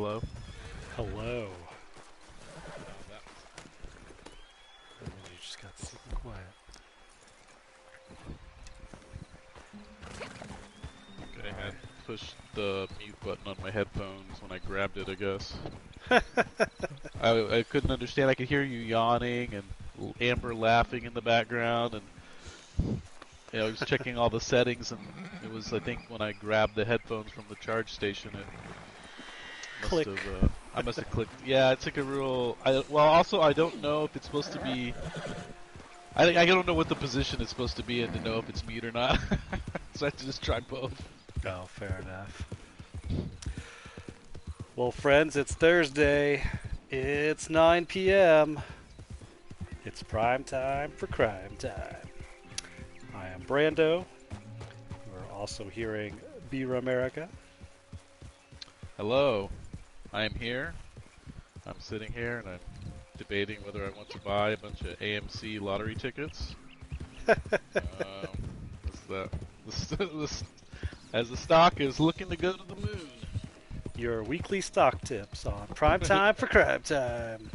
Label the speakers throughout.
Speaker 1: Hello?
Speaker 2: Hello.
Speaker 1: Oh, that
Speaker 2: And then you just got super quiet.
Speaker 1: okay, I had pushed the mute button on my headphones when I grabbed it, I guess. I couldn't understand. I could hear you yawning and Amber laughing in the background, and I was checking all the settings, and it was, I think, when I grabbed the headphones from the charge station, it must
Speaker 2: Click.
Speaker 1: have, I must have clicked. Yeah, it's like a real. Well, also, I don't know if it's supposed to be. I don't know what the position it's supposed to be in to know if it's mute or not. So I had to just try both.
Speaker 2: Oh, fair enough. Well, friends, it's Thursday. It's 9 p.m. It's prime time for crime time. I am Brando. We're also hearing Beer America.
Speaker 1: Hello, I am here. I'm sitting here and I'm debating whether I want to buy a bunch of AMC lottery tickets. As as the stock is looking to go to the moon.
Speaker 2: Your weekly stock tips on prime time for crime time.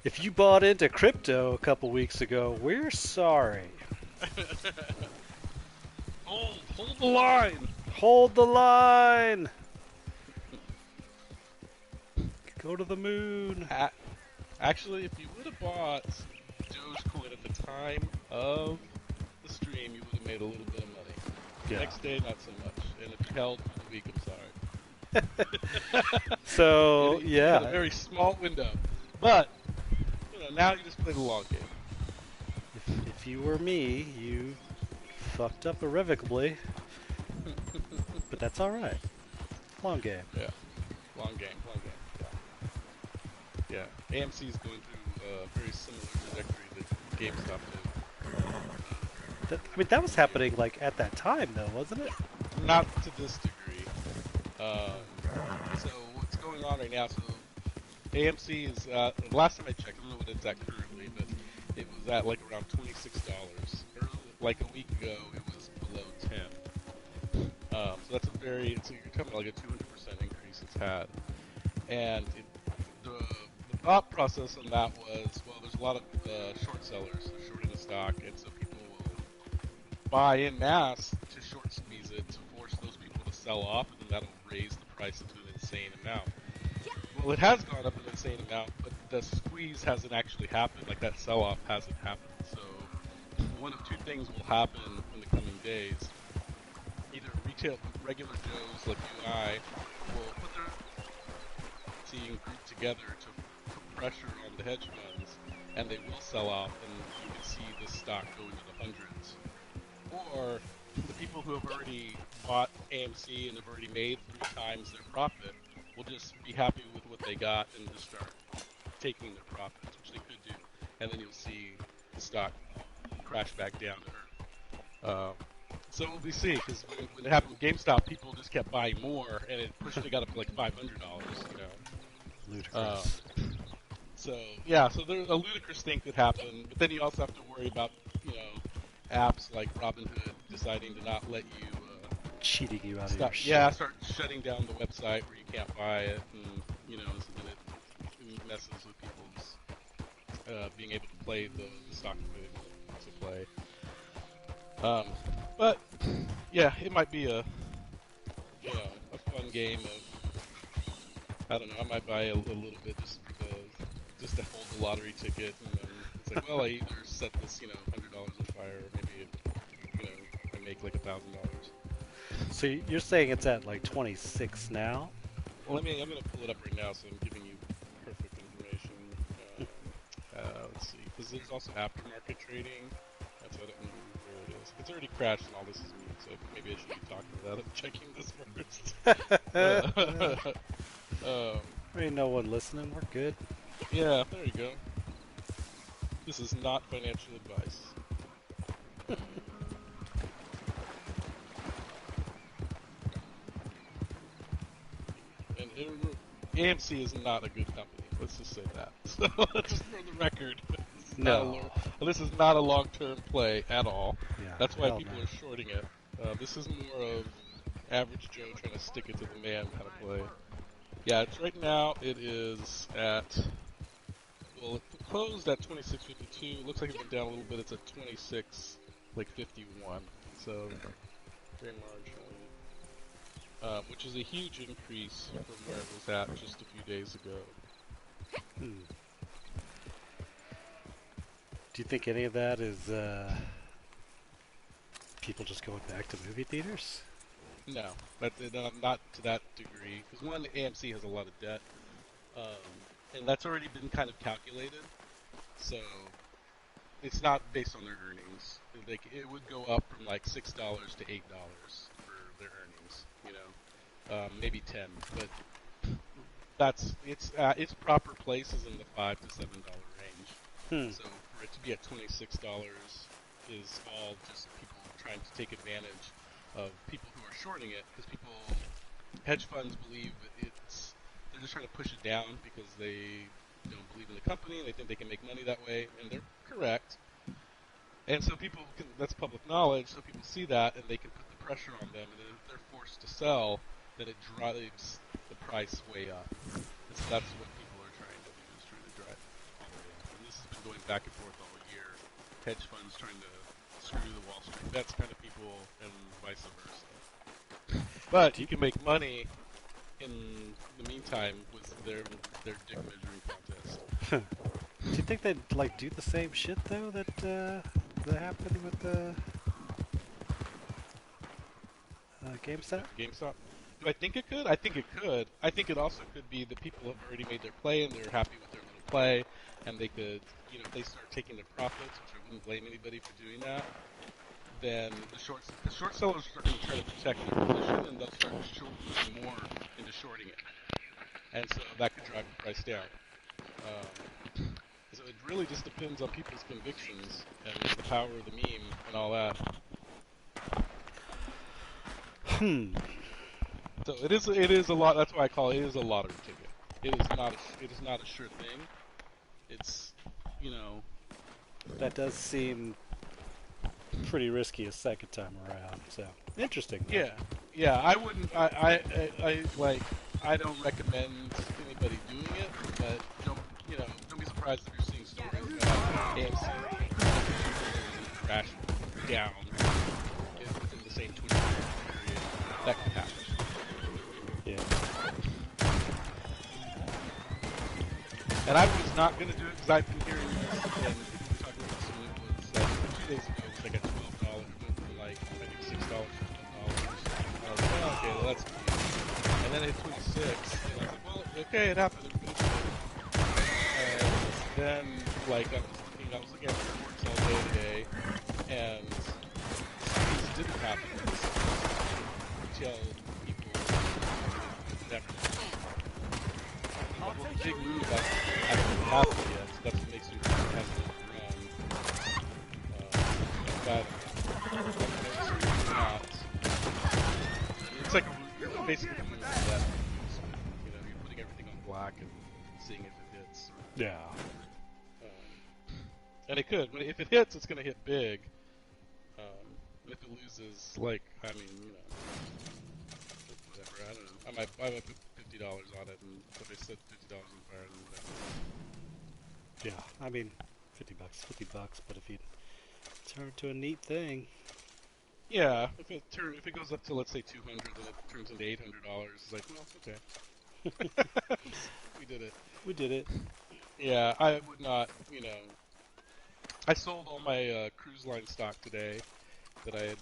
Speaker 2: If you bought into crypto a couple weeks ago, we're sorry.
Speaker 1: Hold the line.
Speaker 2: Hold the line. Go to the moon.
Speaker 1: Actually, if you would have bought Dogecoin at the time of the stream, you would have made a little bit of money. The next day, not so much. And if you held for the week, I'm sorry.
Speaker 2: So,
Speaker 1: you had a
Speaker 2: yeah.
Speaker 1: very small window. But, now you just play the long game.
Speaker 2: If you were me, you fucked up irrevocably. But that's alright. Long game.
Speaker 1: Yeah. Long game. Yeah. AMC is going through a very similar trajectory that GameStop
Speaker 2: That was happening like at that time, though, wasn't it?
Speaker 1: did. Not to this degree. So what's going on right now? So AMC is last time I checked, I don't know what it's at currently, but it was at like around $26. Like a week ago, it was below 10. So that's you're talking about like a 200% increase it's had, and the thought process on that was, well, there's a lot of short sellers shorting the stock, and so people will buy in mass to short squeeze it to force those people to sell off, and then that'll raise the price to an insane amount. Well, it has gone up an insane amount, but the squeeze hasn't actually happened. Like that sell-off hasn't happened. So one of two things will happen in the coming days. Either regular Joes like you and I will put their team group together to put pressure on the hedge funds, and they will sell off, and you can see the stock go into the hundreds. Or the people who have already bought AMC and have already made 3 times their profit will just be happy with what they got and just start taking their profits, which they could do, and then you'll see the stock crash back down to earth. So we'll see, because when it happened with GameStop, people just kept buying more, and it got up to like $500.
Speaker 2: Ludicrous.
Speaker 1: So there's a ludicrous thing could happen, but then you also have to worry about apps like Robinhood deciding to not let you
Speaker 2: Cheating you out of
Speaker 1: stop.
Speaker 2: your shit.
Speaker 1: Yeah, start shutting down the website where you can't buy it, and so then it messes with people's being able to play the stock to play. But yeah, it might be a fun game of, I don't know, I might buy a little bit just to hold the lottery ticket, and then it's like, well, I either set this $100 on fire, or maybe I make like $1,000.
Speaker 2: So you're saying it's at like 26 now?
Speaker 1: Well, I'm going to pull it up right now, so I'm giving you perfect information. Let's see, because there's also aftermarket trading. That's what I don't know where it is. It's already crashed, and all this is new, so maybe I should be talking without it, checking this first.
Speaker 2: There ain't no one listening. We're good.
Speaker 1: Yeah, there you go. This is not financial advice. And AMC is not a good company. Let's just say that. So, just for the record, this is not a long-term play at all.
Speaker 2: Yeah,
Speaker 1: That's why
Speaker 2: hell
Speaker 1: people
Speaker 2: no.
Speaker 1: are shorting it. This is more of average Joe trying to stick it to the man kind of play. Yeah, it's right now. It is at well, it closed at 26.52. It looks like it went down a little bit. It's at 26 like 51. So very marginally, which is a huge increase from where it was at just a few days ago.
Speaker 2: Hmm. Do you think any of that is people just going back to movie theaters?
Speaker 1: No, not to that degree. Because one, AMC has a lot of debt, and that's already been kind of calculated. So it's not based on their earnings. Like it would go up from like $6 to $8 for their earnings. Maybe 10, but its proper place is in the $5 to $7 range.
Speaker 2: Hmm.
Speaker 1: So for it to be at $26 is all just people trying to take advantage of people who are shorting it because hedge funds believe they're just trying to push it down because they don't believe in the company and they think they can make money that way, and they're correct. And so that's public knowledge, so people see that and they can put the pressure on them, and then if they're forced to sell, then it drives the price way up. And so that's what people are trying to do, is trying to drive all the way up. And this has been going back and forth all year. Hedge funds trying to screw the Wall Street bets kind of people, and vice versa. But you can make money in the meantime with their dick measuring contest.
Speaker 2: Do you think they'd like do the same shit though that happened with the GameStop?
Speaker 1: GameStop. Do I think it could? I think it could. I think it also could be that people have already made their play and they're happy with their little play, and they could, if they start taking their profits, which I wouldn't blame anybody for doing that, then the short sellers are going to try to protect their position, and they'll start pushing more into shorting it, and so that could drive the price down. So it really just depends on people's convictions and the power of the meme and all that.
Speaker 2: Hmm.
Speaker 1: So it is a lot. That's why I call it is a lottery ticket. It is not a sure thing. It's you know
Speaker 2: That does seem pretty risky a second time around. So interesting. Though.
Speaker 1: yeah. I wouldn't. I don't recommend anybody doing it, but don't be surprised if you're seeing stories about AMC crash down within the same 24-hour period. That could happen.
Speaker 2: Yeah.
Speaker 1: And I was not going to do it because I've been hearing this, and people were talking about this when it was 2 days ago. It was like at $12. It went from like I think $6 to $12. And I was like, oh, okay, well that's cute. And then it hit 26, and I was like, well, okay, it happened. Everybody's good. And then I was looking at the reports all day today, and this didn't happen. Retail people never. Well, the big move hasn't happened yet, so that's what makes me think it hasn't run. It's like you're basically doing that. You're putting everything on black and seeing if it hits.
Speaker 2: Yeah.
Speaker 1: And it could. If it hits, it's going to hit big. And if it loses, whatever. I don't know. I might put $50 on it, and if I set $50 on fire, then
Speaker 2: Yeah. I mean, $50, but if you turn it to a neat thing.
Speaker 1: yeah. If it goes up to let's say 200, then it turns into $800. It's like, well, okay. We did it.
Speaker 2: We did it.
Speaker 1: Yeah, I would not. I sold all my cruise line stock today that I had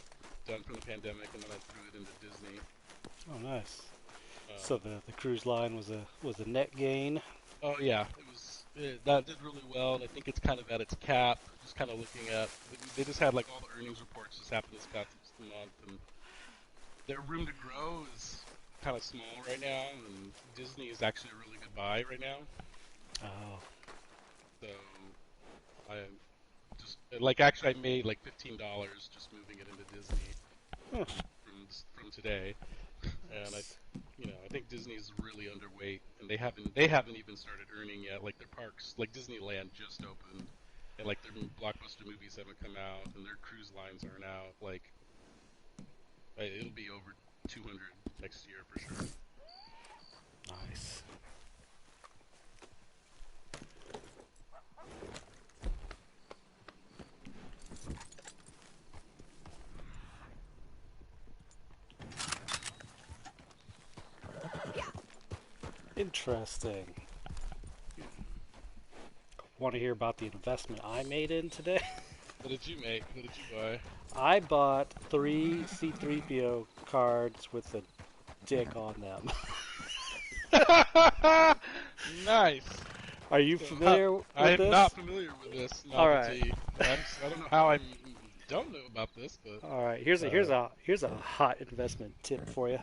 Speaker 1: done from the pandemic, and then I threw it into Disney.
Speaker 2: Oh, nice. So the cruise line was a net gain.
Speaker 1: Oh yeah, that did really well, and I think it's kind of at its cap. Just kind of looking at, they just had like all the earnings reports just happened this past month, and their room to grow is kind of small right now, and Disney is actually a really good buy right now.
Speaker 2: Oh.
Speaker 1: So I just actually I made like $15 just moving it into Disney
Speaker 2: Huh.
Speaker 1: from today, and I think Disney's really underweight, and they haven't even started earning yet. Like their parks, like Disneyland just opened, and like their blockbuster movies haven't come out, and their cruise lines aren't out. Like it'll be over 200 next year for sure.
Speaker 2: Nice. Interesting. Want to hear about the investment I made in today?
Speaker 1: What did you make? What did you buy?
Speaker 2: I bought 3 C3PO cards with a dick on them.
Speaker 1: Nice.
Speaker 2: Are you
Speaker 1: So
Speaker 2: familiar
Speaker 1: I
Speaker 2: with
Speaker 1: am
Speaker 2: this?
Speaker 1: not familiar with this
Speaker 2: All right.
Speaker 1: novelty. I don't know how I don't know about this, but
Speaker 2: All right. Here's a here's
Speaker 1: uh,
Speaker 2: a here's a hot investment tip for you.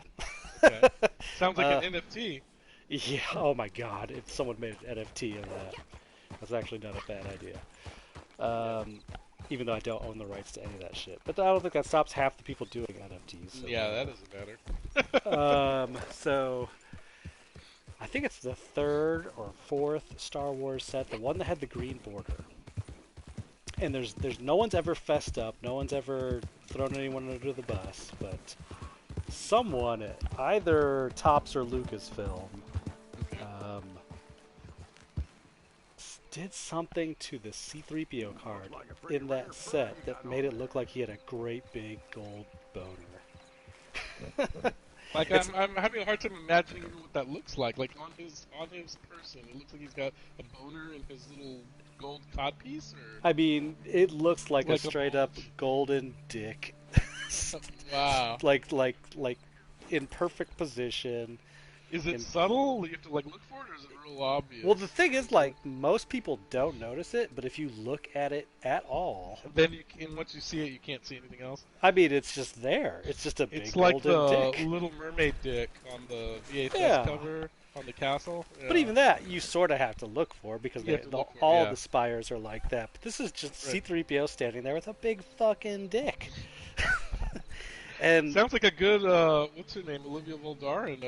Speaker 1: okay. Sounds like an
Speaker 2: uh,
Speaker 1: NFT.
Speaker 2: yeah. Oh my God! If someone made an NFT of that, that's actually not a bad idea.
Speaker 1: Yeah.
Speaker 2: Even though I don't own the rights to any of that shit, but I don't think that stops half the people doing NFTs.
Speaker 1: Yeah, that doesn't matter.
Speaker 2: So I think it's the third or fourth Star Wars set, the one that had the green border. And there's no one's ever fessed up, no one's ever thrown anyone under the bus, but someone at either Topps or Lucasfilm
Speaker 1: Okay.
Speaker 2: um, did something to the C3PO card in that set that made it look like he had a great big gold boner.
Speaker 1: Like
Speaker 2: It's
Speaker 1: I'm having a hard time imagining even what that looks like. Like on his person, it looks like he's got a boner in his little gold codpiece, or
Speaker 2: I mean, it looks like a
Speaker 1: like a
Speaker 2: straight up
Speaker 1: bulge.
Speaker 2: golden dick.
Speaker 1: Wow.
Speaker 2: like in perfect position.
Speaker 1: Is it
Speaker 2: In,
Speaker 1: subtle? You have to like look for it, or is it real
Speaker 2: well,
Speaker 1: obvious?
Speaker 2: the thing is, like, most people don't notice it, but if you look at it at all,
Speaker 1: And then you can, once you see it, you can't see anything else.
Speaker 2: I mean, it's just there. It's just a big
Speaker 1: It's like
Speaker 2: golden
Speaker 1: the
Speaker 2: dick.
Speaker 1: Little Mermaid dick on the VHS
Speaker 2: Yeah.
Speaker 1: cover on the castle.
Speaker 2: But
Speaker 1: Yeah.
Speaker 2: even that, you sort of have to look for because
Speaker 1: You have to look for it,
Speaker 2: all
Speaker 1: yeah.
Speaker 2: the spires are like that. But this is just
Speaker 1: Right.
Speaker 2: C3PO standing there with a big fucking dick. And
Speaker 1: Sounds like a good, what's her name? Olivia Voldaren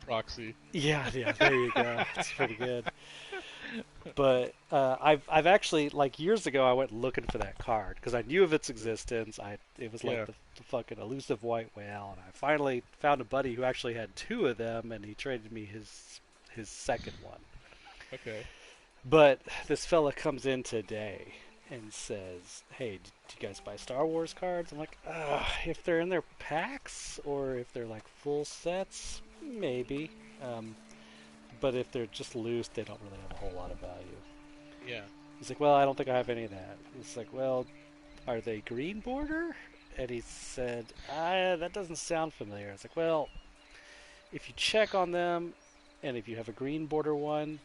Speaker 1: proxy.
Speaker 2: yeah, there you go. It's pretty good. But I've actually, like, years ago I went looking for that card because I knew of its existence. It was like
Speaker 1: Yeah.
Speaker 2: the fucking elusive white whale, and I finally found a buddy who actually had 2 of them, and he traded me his second one.
Speaker 1: Okay.
Speaker 2: But this fella comes in today and says, "Hey, do you guys buy Star Wars cards?" I'm like, if they're in their packs or if they're like full sets, maybe. But if they're just loose, they don't really have a whole lot of value.
Speaker 1: Yeah.
Speaker 2: He's like, "Well, I don't think I have any of that." It's like, "Well, are they green border?" And he said, "That doesn't sound familiar." It's like, "Well, if you check on them, and if you have a green border one,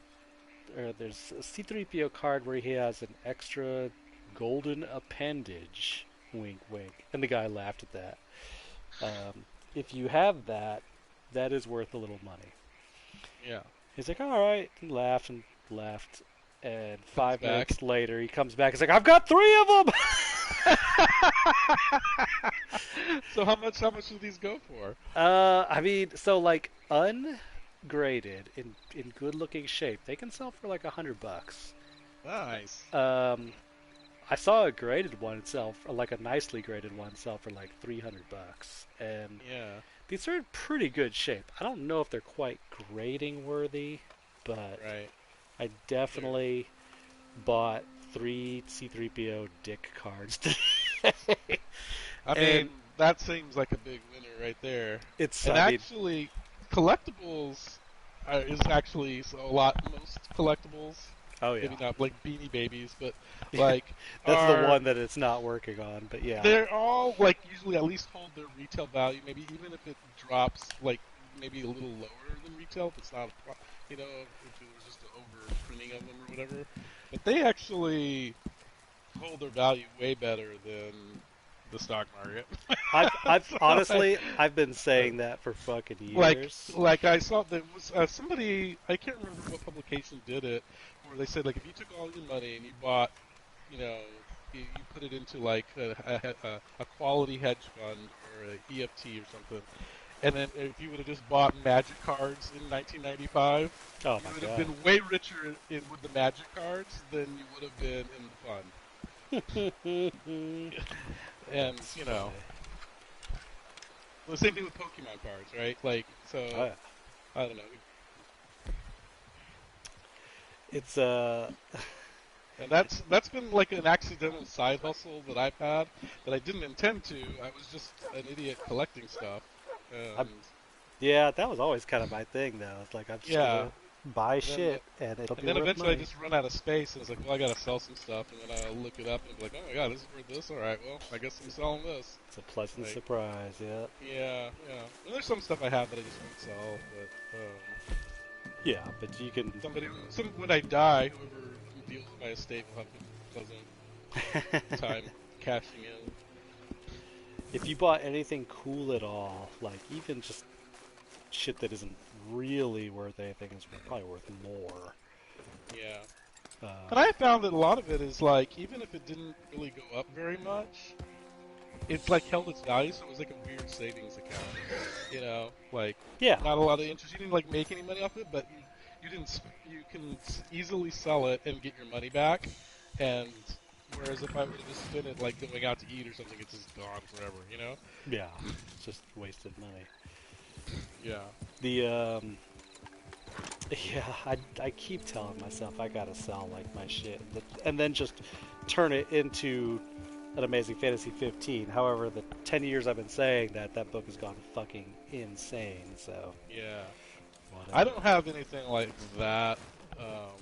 Speaker 2: or there's a C3PO card where he has an extra golden appendage." Wink, wink. And the guy laughed at that. If you have that, that is worth a little money.
Speaker 1: Yeah.
Speaker 2: He's like, "All right." He laughed and left. And
Speaker 1: Comes
Speaker 2: 5 minutes
Speaker 1: back.
Speaker 2: later, he comes back. He's like, "I've got 3 of them."
Speaker 1: So how much do these go for?
Speaker 2: I mean, so like ungraded in good looking shape, they can sell for like $100.
Speaker 1: Nice.
Speaker 2: I saw a graded one sell for, like a nicely graded one sell for like $300, and
Speaker 1: Yeah.
Speaker 2: these are in pretty good shape. I don't know if they're quite grading worthy, but
Speaker 1: Right.
Speaker 2: I definitely bought 3 C3PO dick cards today.
Speaker 1: I
Speaker 2: And
Speaker 1: mean, that seems like a big winner right there.
Speaker 2: it's,
Speaker 1: And
Speaker 2: I mean,
Speaker 1: actually, collectibles is actually a lot. Most collectibles,
Speaker 2: oh yeah,
Speaker 1: maybe not like Beanie Babies, but like
Speaker 2: that's the
Speaker 1: are
Speaker 2: one that it's not working on. But yeah,
Speaker 1: they're all like usually at least hold their retail value. Maybe even if it drops like maybe a little lower than retail, if it's not, if it was just an over printing of them or whatever. But they actually hold their value way better than the stock market.
Speaker 2: I've
Speaker 1: So,
Speaker 2: honestly I've been saying that for fucking
Speaker 1: like
Speaker 2: years.
Speaker 1: like I saw there was somebody, I can't remember what publication did it, where they said like if you took all your money and you bought, you know, you put it into like a quality hedge fund or a EFT or something, and then if you would have just bought Magic cards in 1995,
Speaker 2: Oh
Speaker 1: you
Speaker 2: my
Speaker 1: would have
Speaker 2: god.
Speaker 1: been way richer with the Magic cards than you would have been in the fund. And
Speaker 2: That's
Speaker 1: you
Speaker 2: funny.
Speaker 1: know, the same thing with Pokemon cards, right? Like, so
Speaker 2: Oh yeah.
Speaker 1: I don't know.
Speaker 2: It's
Speaker 1: And that's been like an accidental side hustle that I've had that I didn't intend to. I was just an idiot collecting stuff,
Speaker 2: I
Speaker 1: and
Speaker 2: yeah, that was always kind of my thing though. It's like I'm just
Speaker 1: yeah.
Speaker 2: gonna buy
Speaker 1: And then
Speaker 2: shit and it'll
Speaker 1: and
Speaker 2: be
Speaker 1: then
Speaker 2: worth
Speaker 1: eventually I
Speaker 2: money.
Speaker 1: just run out of space, and it's like, well, I gotta sell some stuff, and then I'll look it up and be like, oh my god, this is worth this. All right, well, I guess I'm selling this.
Speaker 2: It's a pleasant
Speaker 1: Like,
Speaker 2: surprise, yeah.
Speaker 1: yeah, yeah. And there's some stuff I have that I just won't sell, but
Speaker 2: Yeah, but you can.
Speaker 1: when I die, whoever deals with my estate will have a pleasant time cashing in.
Speaker 2: If you bought anything cool at all, like even just shit that isn't really worth anything, is probably worth more.
Speaker 1: Yeah. And
Speaker 2: Um,
Speaker 1: I found that a lot of it is like, even if it didn't really go up very much, it's like held its value, so it was like a weird savings account. Like
Speaker 2: yeah,
Speaker 1: not a lot of interest. You didn't like make any money off it, but you didn't. You can easily sell it and get your money back. And whereas if I were to just spend it like going out to eat or something, it's just gone forever.
Speaker 2: yeah, it's just wasted money.
Speaker 1: Yeah.
Speaker 2: The yeah, I keep telling myself I gotta sell like my shit, and then just turn it into an Amazing Fantasy 15. However, the 10 years I've been saying that, that book has gone fucking insane. So
Speaker 1: Yeah. I
Speaker 2: whatever.
Speaker 1: don't have anything like that. Um,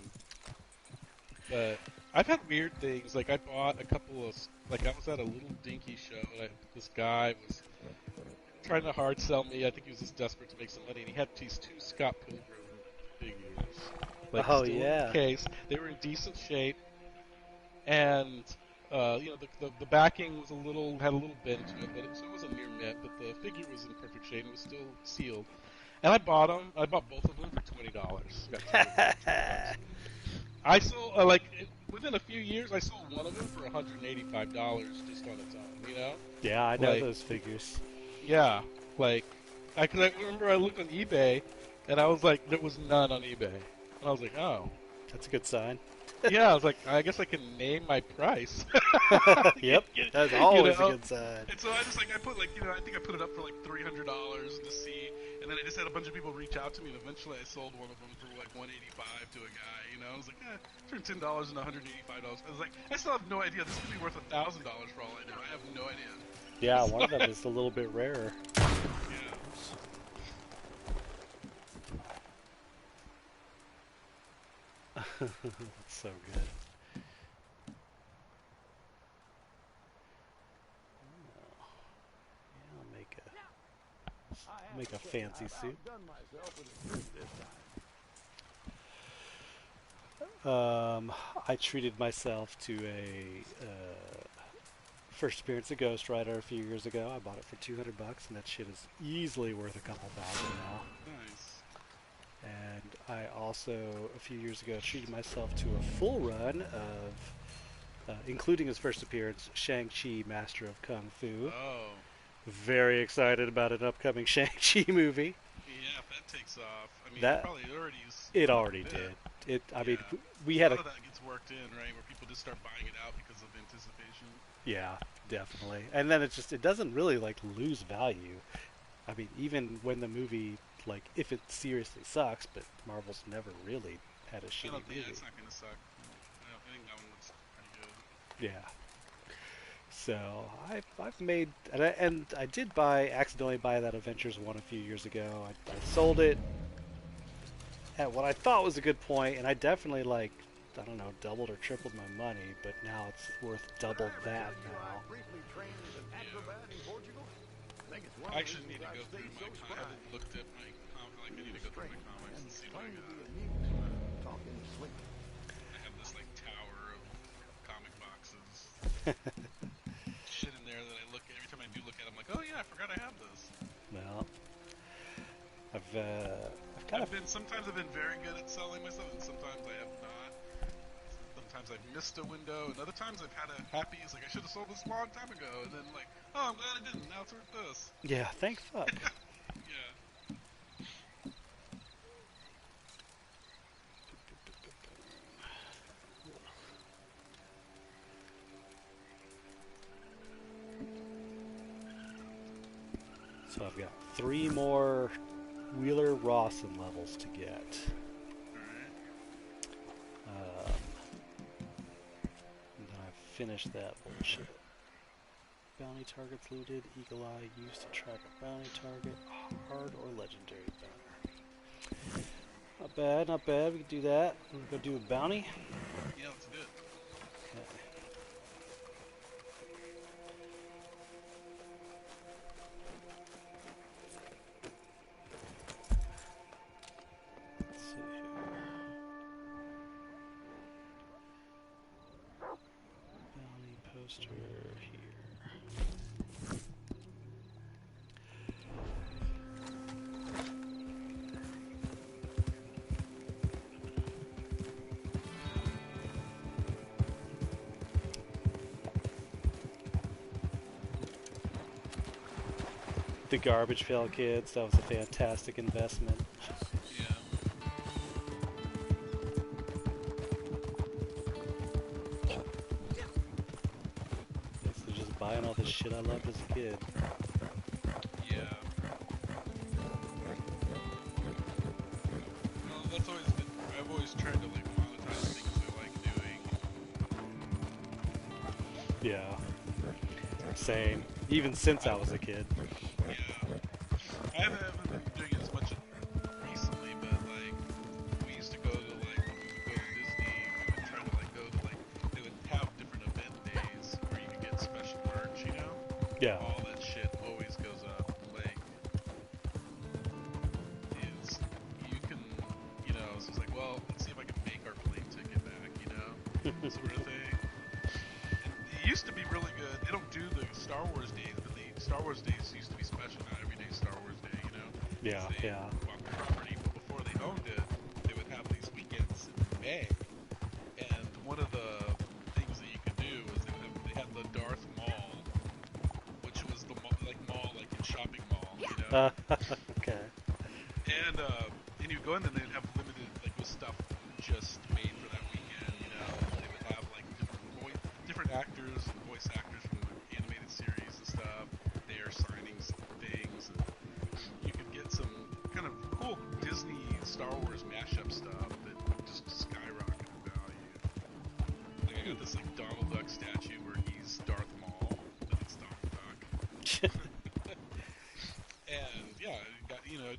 Speaker 1: But I've had weird things. Like I bought a couple of like I was at a little dinky show and this guy was trying to hard sell me. I think he was just desperate to make some money, and he had these two Scott Pilgrim figures, like
Speaker 2: Oh
Speaker 1: still in the
Speaker 2: yeah,
Speaker 1: case. They were in decent shape, and the backing was had a little bend to it, but so it wasn't near mint. But the figure was in perfect shape and was still sealed. And I bought them. I bought both of them for $20. Got two of them for $20. I sold within a few years. I sold one of them for $185 just on its own.
Speaker 2: yeah, I know
Speaker 1: Like
Speaker 2: those figures.
Speaker 1: yeah, like cause I remember I looked on eBay and I was like, there was none on eBay, and I was like, oh
Speaker 2: That's a good sign.
Speaker 1: yeah. I was like, I guess I can name my price.
Speaker 2: Yep,
Speaker 1: Get-
Speaker 2: that's
Speaker 1: you
Speaker 2: always a
Speaker 1: know.
Speaker 2: good sign.
Speaker 1: And so I just I put I think I put it up for like $300 to see, and then I just had a bunch of people reach out to me, and eventually I sold one of them for like 185 to a guy. I was like, turn $10 into $185. I was like, I still have no idea. This could be worth $1,000 for all I know. I have no idea.
Speaker 2: Yeah, one of them is a little bit rarer.
Speaker 1: Yeah.
Speaker 2: That's so good. Yeah, I'll make a fancy suit. I treated myself to a first appearance of Ghost Rider a few years ago. I bought it for $200, and that shit is easily worth a couple thousand now.
Speaker 1: Nice.
Speaker 2: And I also, a few years ago, treated myself to a full run of, including his first appearance, Shang-Chi, Master of Kung Fu.
Speaker 1: Oh.
Speaker 2: Very excited about an upcoming Shang-Chi movie.
Speaker 1: Yeah, if that takes off. I mean, it
Speaker 2: That
Speaker 1: probably already is
Speaker 2: it
Speaker 1: quite a
Speaker 2: already
Speaker 1: bit.
Speaker 2: did. I mean,
Speaker 1: Yeah.
Speaker 2: we
Speaker 1: A
Speaker 2: had
Speaker 1: lot
Speaker 2: a
Speaker 1: of that gets worked in, right? Where people just start buying it out because of anticipation.
Speaker 2: yeah, definitely. And then it doesn't really like lose value. I mean, even when the movie if it seriously sucks, but Marvel's never really had a shitty
Speaker 1: Yeah,
Speaker 2: movie.
Speaker 1: it's not gonna suck. I think that one looks pretty good.
Speaker 2: Yeah. So I've made and I did accidentally buy that Adventures one a few years ago. I sold it at what I thought was a good point, and I definitely I don't know, doubled or tripled my money, but now it's worth double that now.
Speaker 1: Yeah. I actually need to go through I haven't looked at my I need to go through my comics and see what I got. I have this tower of comic boxes, shit in there that I look every time I do look at. I'm like, oh yeah, I forgot I have this.
Speaker 2: Well, I've kind of
Speaker 1: Sometimes I've been very good at selling myself, and sometimes I have not. Sometimes I've missed a window, and other times I've had a happy. It's like I should have sold this a long time ago, and then oh, I'm glad I didn't. Now it's worth this.
Speaker 2: yeah, thank fuck.
Speaker 1: Yeah.
Speaker 2: So I've got 3 more Wheeler Rawson levels to get. And then I finished that bullshit. Bounty targets looted. Eagle Eye used to track a bounty target. Hard or legendary banner. Not bad, not bad. We can do that. We're gonna do a bounty.
Speaker 1: Yeah, let's do it.
Speaker 2: Okay. Let's see here. Bounty poster here. The Garbage Pail Kids, that was a fantastic investment.
Speaker 1: Yeah.
Speaker 2: Thanks to just buying all the shit I loved as a kid.
Speaker 1: Yeah. Well, that's always been. I've always tried to like monetize things I like doing.
Speaker 2: Yeah. Same. Even since I was a kid.
Speaker 1: Yeah. I haven't been doing it as much recently, but like we used to go to like when we would go to Disney, we would try to like go to like they would have different event days where you could get special merch, you know?
Speaker 2: Yeah.
Speaker 1: All that shit always goes up. Like is you can so it's like, well, let's see if I can make our plane ticket back, you know? Sort of thing. It used to be really good. They don't do the Star Wars days, but the Star Wars days used to be special. Not every day Star Wars Day, you know?
Speaker 2: Yeah,
Speaker 1: They
Speaker 2: yeah.
Speaker 1: bought the property, but before they owned it, they would have these weekends in May. And one of the things that you could do is they had the Darth Mall, which was the mall like in shopping mall, you know?
Speaker 2: Okay.
Speaker 1: And you go in and they'd have limited like with stuff just made for that weekend, you know. They would have like different actors and voice actors from the animated series and stuff. They are signing some things, and you could get some kind of cool Disney Star Wars mashup stuff that just skyrocket in value. Like I got this like Donald Duck statue where he's Darth Maul, but it's Donald Duck. And yeah,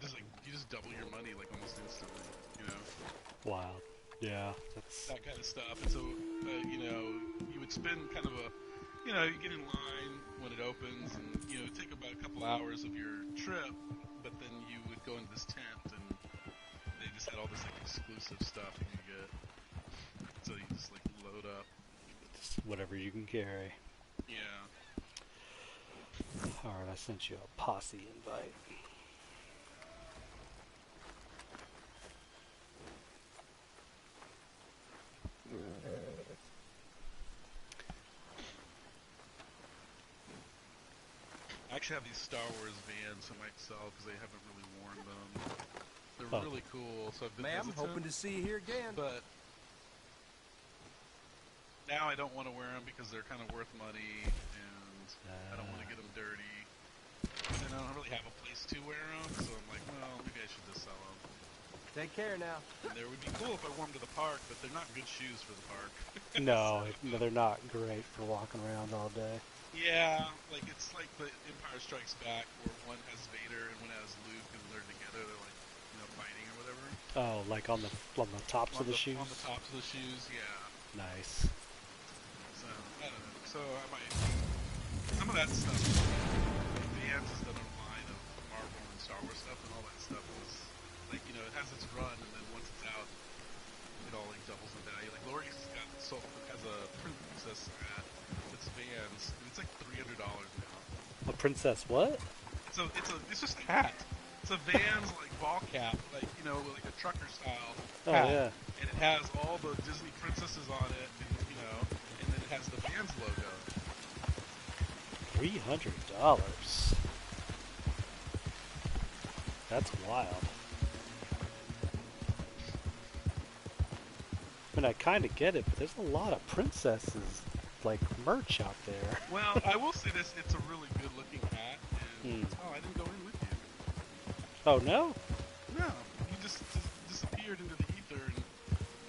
Speaker 1: just like you just double your money like almost instantly, you know.
Speaker 2: Wild. Yeah, that's
Speaker 1: That kind of stuff. And so, you would spend kind of you get in line when it opens, and it'd take about a couple hours of your trip, but then you would go into this tent, and they just had all this like exclusive stuff you can get. So you just like load up.
Speaker 2: just whatever you can carry.
Speaker 1: Yeah.
Speaker 2: Alright, I sent you a posse invite.
Speaker 1: I actually have these Star Wars Vans I might sell because they haven't really worn them. They're
Speaker 2: Oh.
Speaker 1: really cool, so I've been
Speaker 3: Ma'am,
Speaker 1: hesitant,
Speaker 3: hoping to see you here again.
Speaker 1: but now I don't want to wear them because they're kind of worth money, and I don't want to get them dirty. And I don't really have a place to wear them, so I'm like, well, maybe I should just sell them.
Speaker 3: Take care now.
Speaker 1: And they would be cool if I wore them to the park, but they're not good shoes for the park.
Speaker 2: No, they're not great for walking around all day.
Speaker 1: Yeah, like it's like the Empire Strikes Back, where one has Vader and one has Luke, and they're together. They're like, fighting or whatever.
Speaker 2: Oh, like on the tops of the shoes?
Speaker 1: On the tops of the shoes, yeah.
Speaker 2: Nice.
Speaker 1: So I don't know. So I might some of that stuff. Like Vans has done a line of Marvel and Star Wars stuff, and all that stuff is like it has its run, and then once it's out, it all like doubles in value. Like Lori's has a Princess hat. It's Vans. And it's like $300 now.
Speaker 2: A princess what?
Speaker 1: It's just a hat. It's a Vans like ball cap, like like a trucker style
Speaker 2: Oh,
Speaker 1: hat.
Speaker 2: yeah.
Speaker 1: And it has all the Disney princesses on it, and then it has the Vans logo.
Speaker 2: $300. That's wild. I mean, I kind of get it, but there's a lot of princesses, like, merch out there.
Speaker 1: Well, I will say this: it's a really good-looking hat. And
Speaker 2: Hmm.
Speaker 1: I didn't go in with you.
Speaker 2: Oh, no?
Speaker 1: No, you just disappeared into the ether, and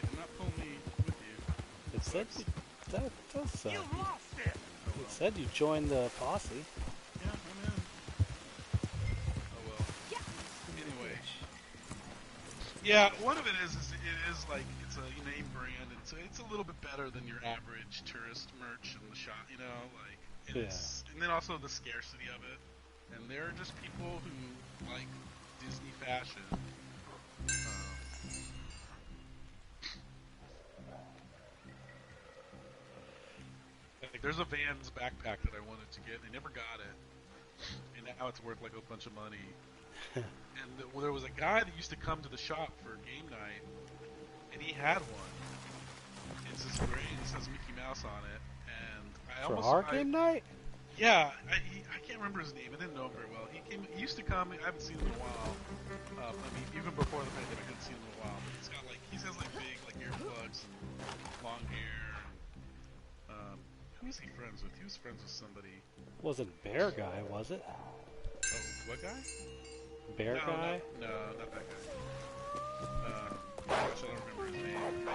Speaker 1: they did not pull me
Speaker 2: said
Speaker 1: bucks.
Speaker 2: that does suck.
Speaker 4: You lost it.
Speaker 1: Oh
Speaker 2: It
Speaker 1: well.
Speaker 2: said you joined the posse.
Speaker 1: Yeah, I'm in. Oh well. Anyway. Yeah, one of it is it is like it's a name brand, and so it's a little bit better than your average tourist merch in the shop, you know, like and
Speaker 2: Yeah.
Speaker 1: it's and then also the scarcity of it. And there are just people who like Disney fashion. Like there's a Vans backpack that I wanted to get, and I never got it, and now it's worth like a bunch of money. And well, there was a guy that used to come to the shop for game night, and he had one. It's this gray, and it says Mickey Mouse on it, and
Speaker 2: For our game night?
Speaker 1: Yeah, I can't remember his name. I didn't know him very well. He used to come. I haven't seen him in a while. I mean, even before the pandemic, I hadn't seen him in a while. But he has like big like earplugs and long hair. And, who was he friends with? He was friends with somebody.
Speaker 2: Wasn't Bear Guy, was it?
Speaker 1: Oh, what guy?
Speaker 2: Bear
Speaker 1: No,
Speaker 2: Guy?
Speaker 1: no, not that guy. Gosh, I don't remember his name.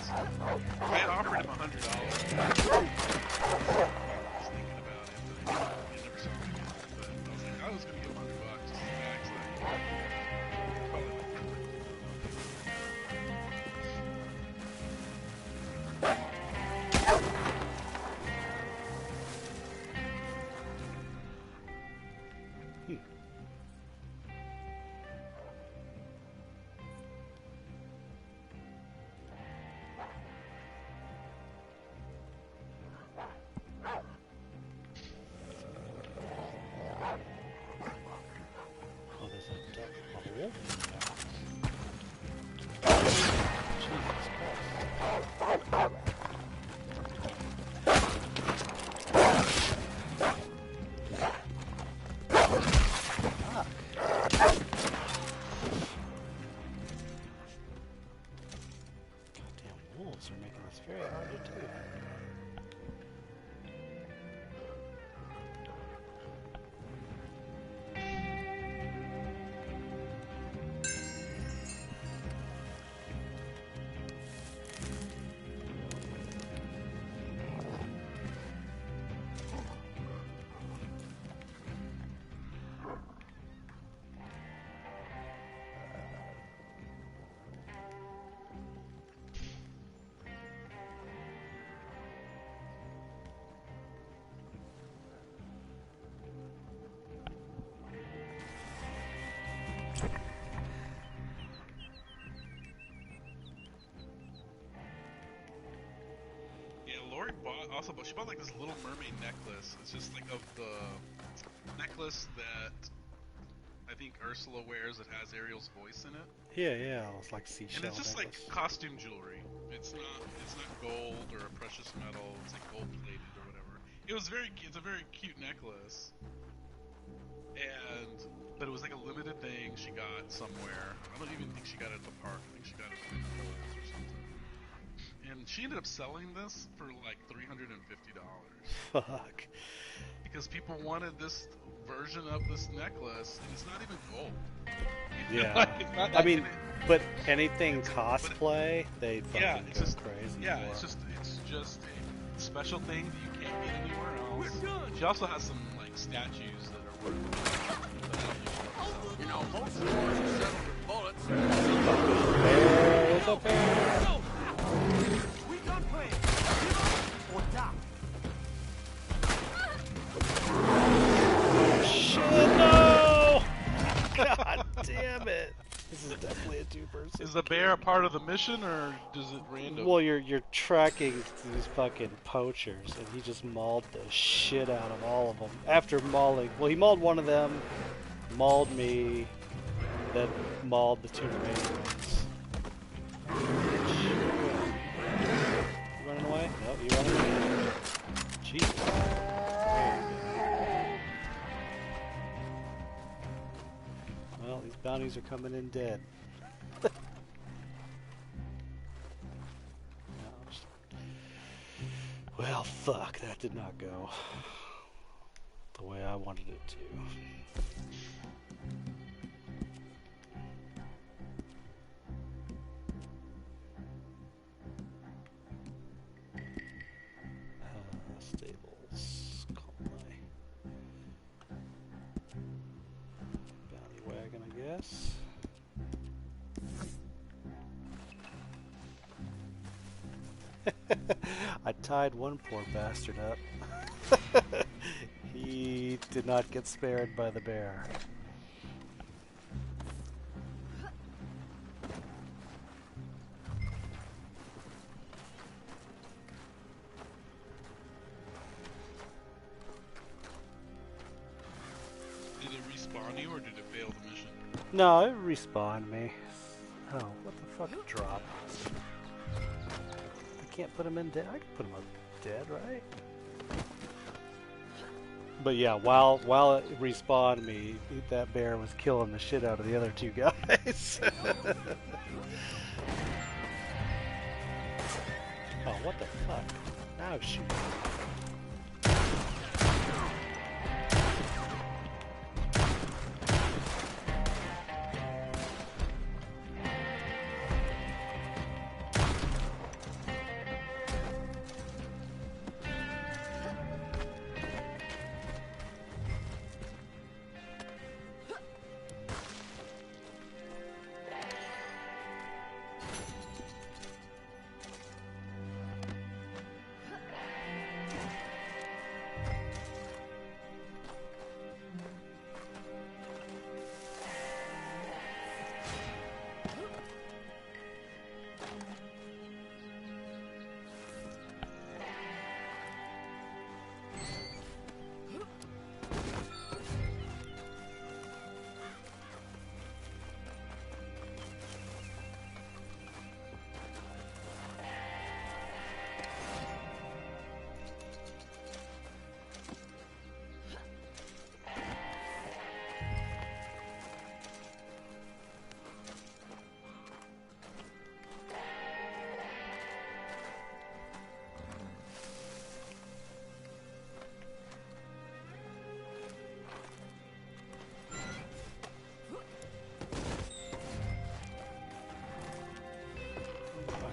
Speaker 1: I had offered him $100. I was thinking about it, but I never saw him again. But I was like, I was going to give him $100 just as bags. Like, probably not worth it.
Speaker 2: Oh, there's a wolf in there. Jesus Christ. Goddamn wolves are making this very hard to do.
Speaker 1: Yeah, Lori she bought like this Little Mermaid necklace. It's just like of the necklace that I think Ursula wears that has Ariel's voice in it.
Speaker 2: Yeah, it's like seashell
Speaker 1: And it's just
Speaker 2: necklace.
Speaker 1: like costume jewelry. It's not gold or a precious metal. It's like gold plated or whatever. It's a very cute necklace. But it was like a limited thing she got somewhere. I don't even think she got it at the park. I think she got it at like Kohl's or something. And she ended up selling this for like $350
Speaker 2: Fuck.
Speaker 1: because people wanted this version of this necklace, and it's not even gold.
Speaker 2: Yeah.
Speaker 1: Like, it's not
Speaker 2: I
Speaker 1: that-
Speaker 2: mean,
Speaker 1: and it-
Speaker 2: but anything cosplay, they fucking
Speaker 1: yeah, it's
Speaker 2: go
Speaker 1: just
Speaker 2: crazy
Speaker 1: yeah,
Speaker 2: for.
Speaker 1: it's just a special thing that you can't get anywhere else.
Speaker 4: We're done.
Speaker 1: She also has some like statues that are worth money, but I don't usually sell.
Speaker 4: You know, most of the wars are settled with bullets.
Speaker 2: There's a bear.
Speaker 4: Go! We done playing. Give up or die.
Speaker 2: Shit, no! God damn it. This is definitely a two-person.
Speaker 1: Is the bear a part of the mission, or does it random?
Speaker 2: Well, you're tracking these fucking poachers, and he just mauled the shit out of all of them. After mauling, well, he mauled one of them, mauled me, then mauled the two remaining ones. You running away? Nope, you running away. Jesus. Well, these bounties are coming in dead. Well, fuck, that did not go the way I wanted it to. guess. I tied one poor bastard up. He did not get spared by the bear.
Speaker 1: Did it respawn you or did it fail the mission?
Speaker 2: No, it respawned me. Oh, what the fuck drop? I can't put him in dead. I can put him up dead, right? But yeah, while it respawned me, that bear was killing the shit out of the other two guys. Oh, what the fuck? Now shoot.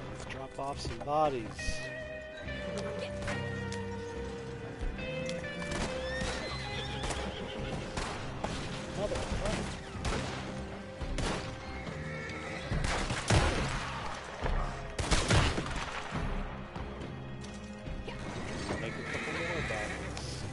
Speaker 2: Let's drop off some bodies. Motherfucker. Make a couple more bodies.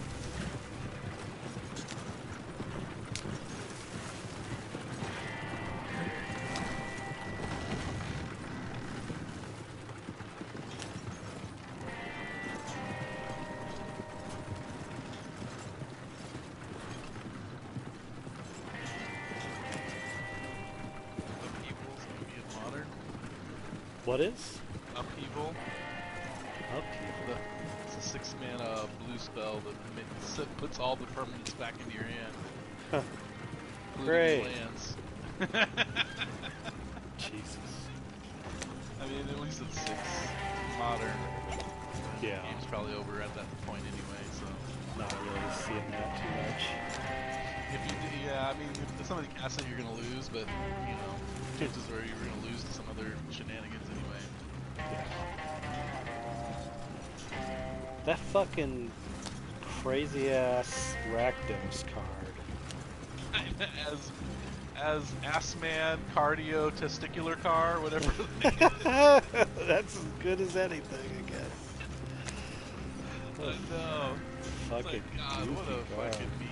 Speaker 1: Upheaval's gonna be in modern.
Speaker 2: What is?
Speaker 1: Upheaval.
Speaker 2: Upheaval.
Speaker 1: It's a 6-mana blue spell that puts all the permanents back into your hand.
Speaker 2: Huh.
Speaker 1: Including
Speaker 2: Great.
Speaker 1: lands.
Speaker 2: Jesus.
Speaker 1: I mean, at least it's 6 modern.
Speaker 2: Yeah.
Speaker 1: The game's probably over at that point anyway, so.
Speaker 2: Not really seeing that too much.
Speaker 1: If you do, yeah, I mean, if somebody casts it, you're gonna lose, but, you know, chances are you're gonna lose to some other shenanigans anyway.
Speaker 2: That fucking crazy ass Rakdos card.
Speaker 1: as Assman Cardio Testicular Car, whatever.
Speaker 2: That's as good as anything, I guess.
Speaker 1: I know.
Speaker 2: Fucking
Speaker 1: It's like, God, what a
Speaker 2: goofy card.
Speaker 1: fucking meme.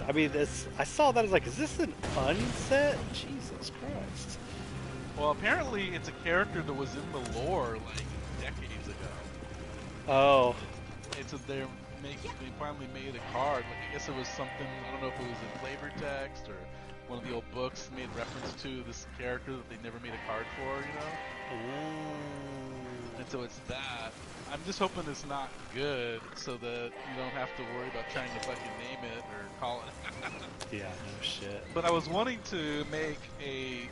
Speaker 2: I mean, this. I saw that. I was like, is this an unset? Jesus Christ.
Speaker 1: Well, apparently it's a character that was in the lore like decades ago.
Speaker 2: Oh,
Speaker 1: It's a, they finally made a card. Like, I guess it was something, I don't know if it was in flavor text or one of the old books made reference to this character that they never made a card for, you know? And so it's that. I'm just hoping it's not good so that you don't have to worry about trying to fucking name it or call it.
Speaker 2: yeah, no shit.
Speaker 1: But I was wanting to make a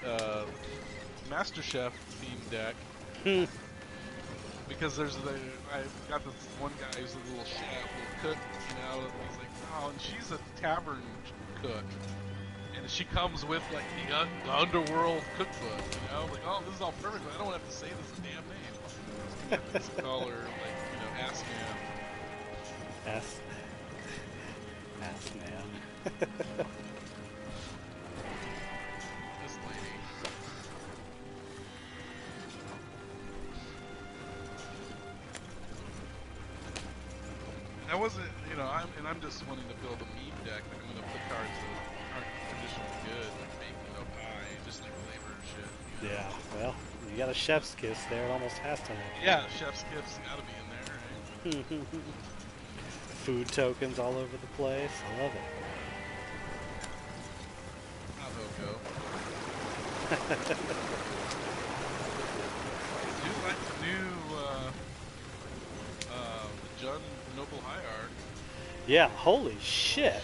Speaker 1: Master Chef themed deck because I got this one guy who's a little chef, little cook, you know, and he's like, oh, and she's a tavern cook. And she comes with like the underworld cookbook, you know, like, oh, this is all perfect, but I don't have to say this damn name. Let's call her, like, you know, Assman.
Speaker 2: Ass This man.
Speaker 1: This lady. That wasn't, I'm just wanting to build a meme deck. Like I'm gonna put cards that aren't traditionally good, like bake, pie, just like flavor shit.
Speaker 2: Yeah, well, you got a chef's kiss there. It almost has to look
Speaker 1: Yeah, chef's gifts gotta be in there, right?
Speaker 2: good. Food tokens all over the place. I love it.
Speaker 1: Not Oko. I do like the new, the Jun Noble Hierarch.
Speaker 2: Yeah, holy shit.
Speaker 1: Shit.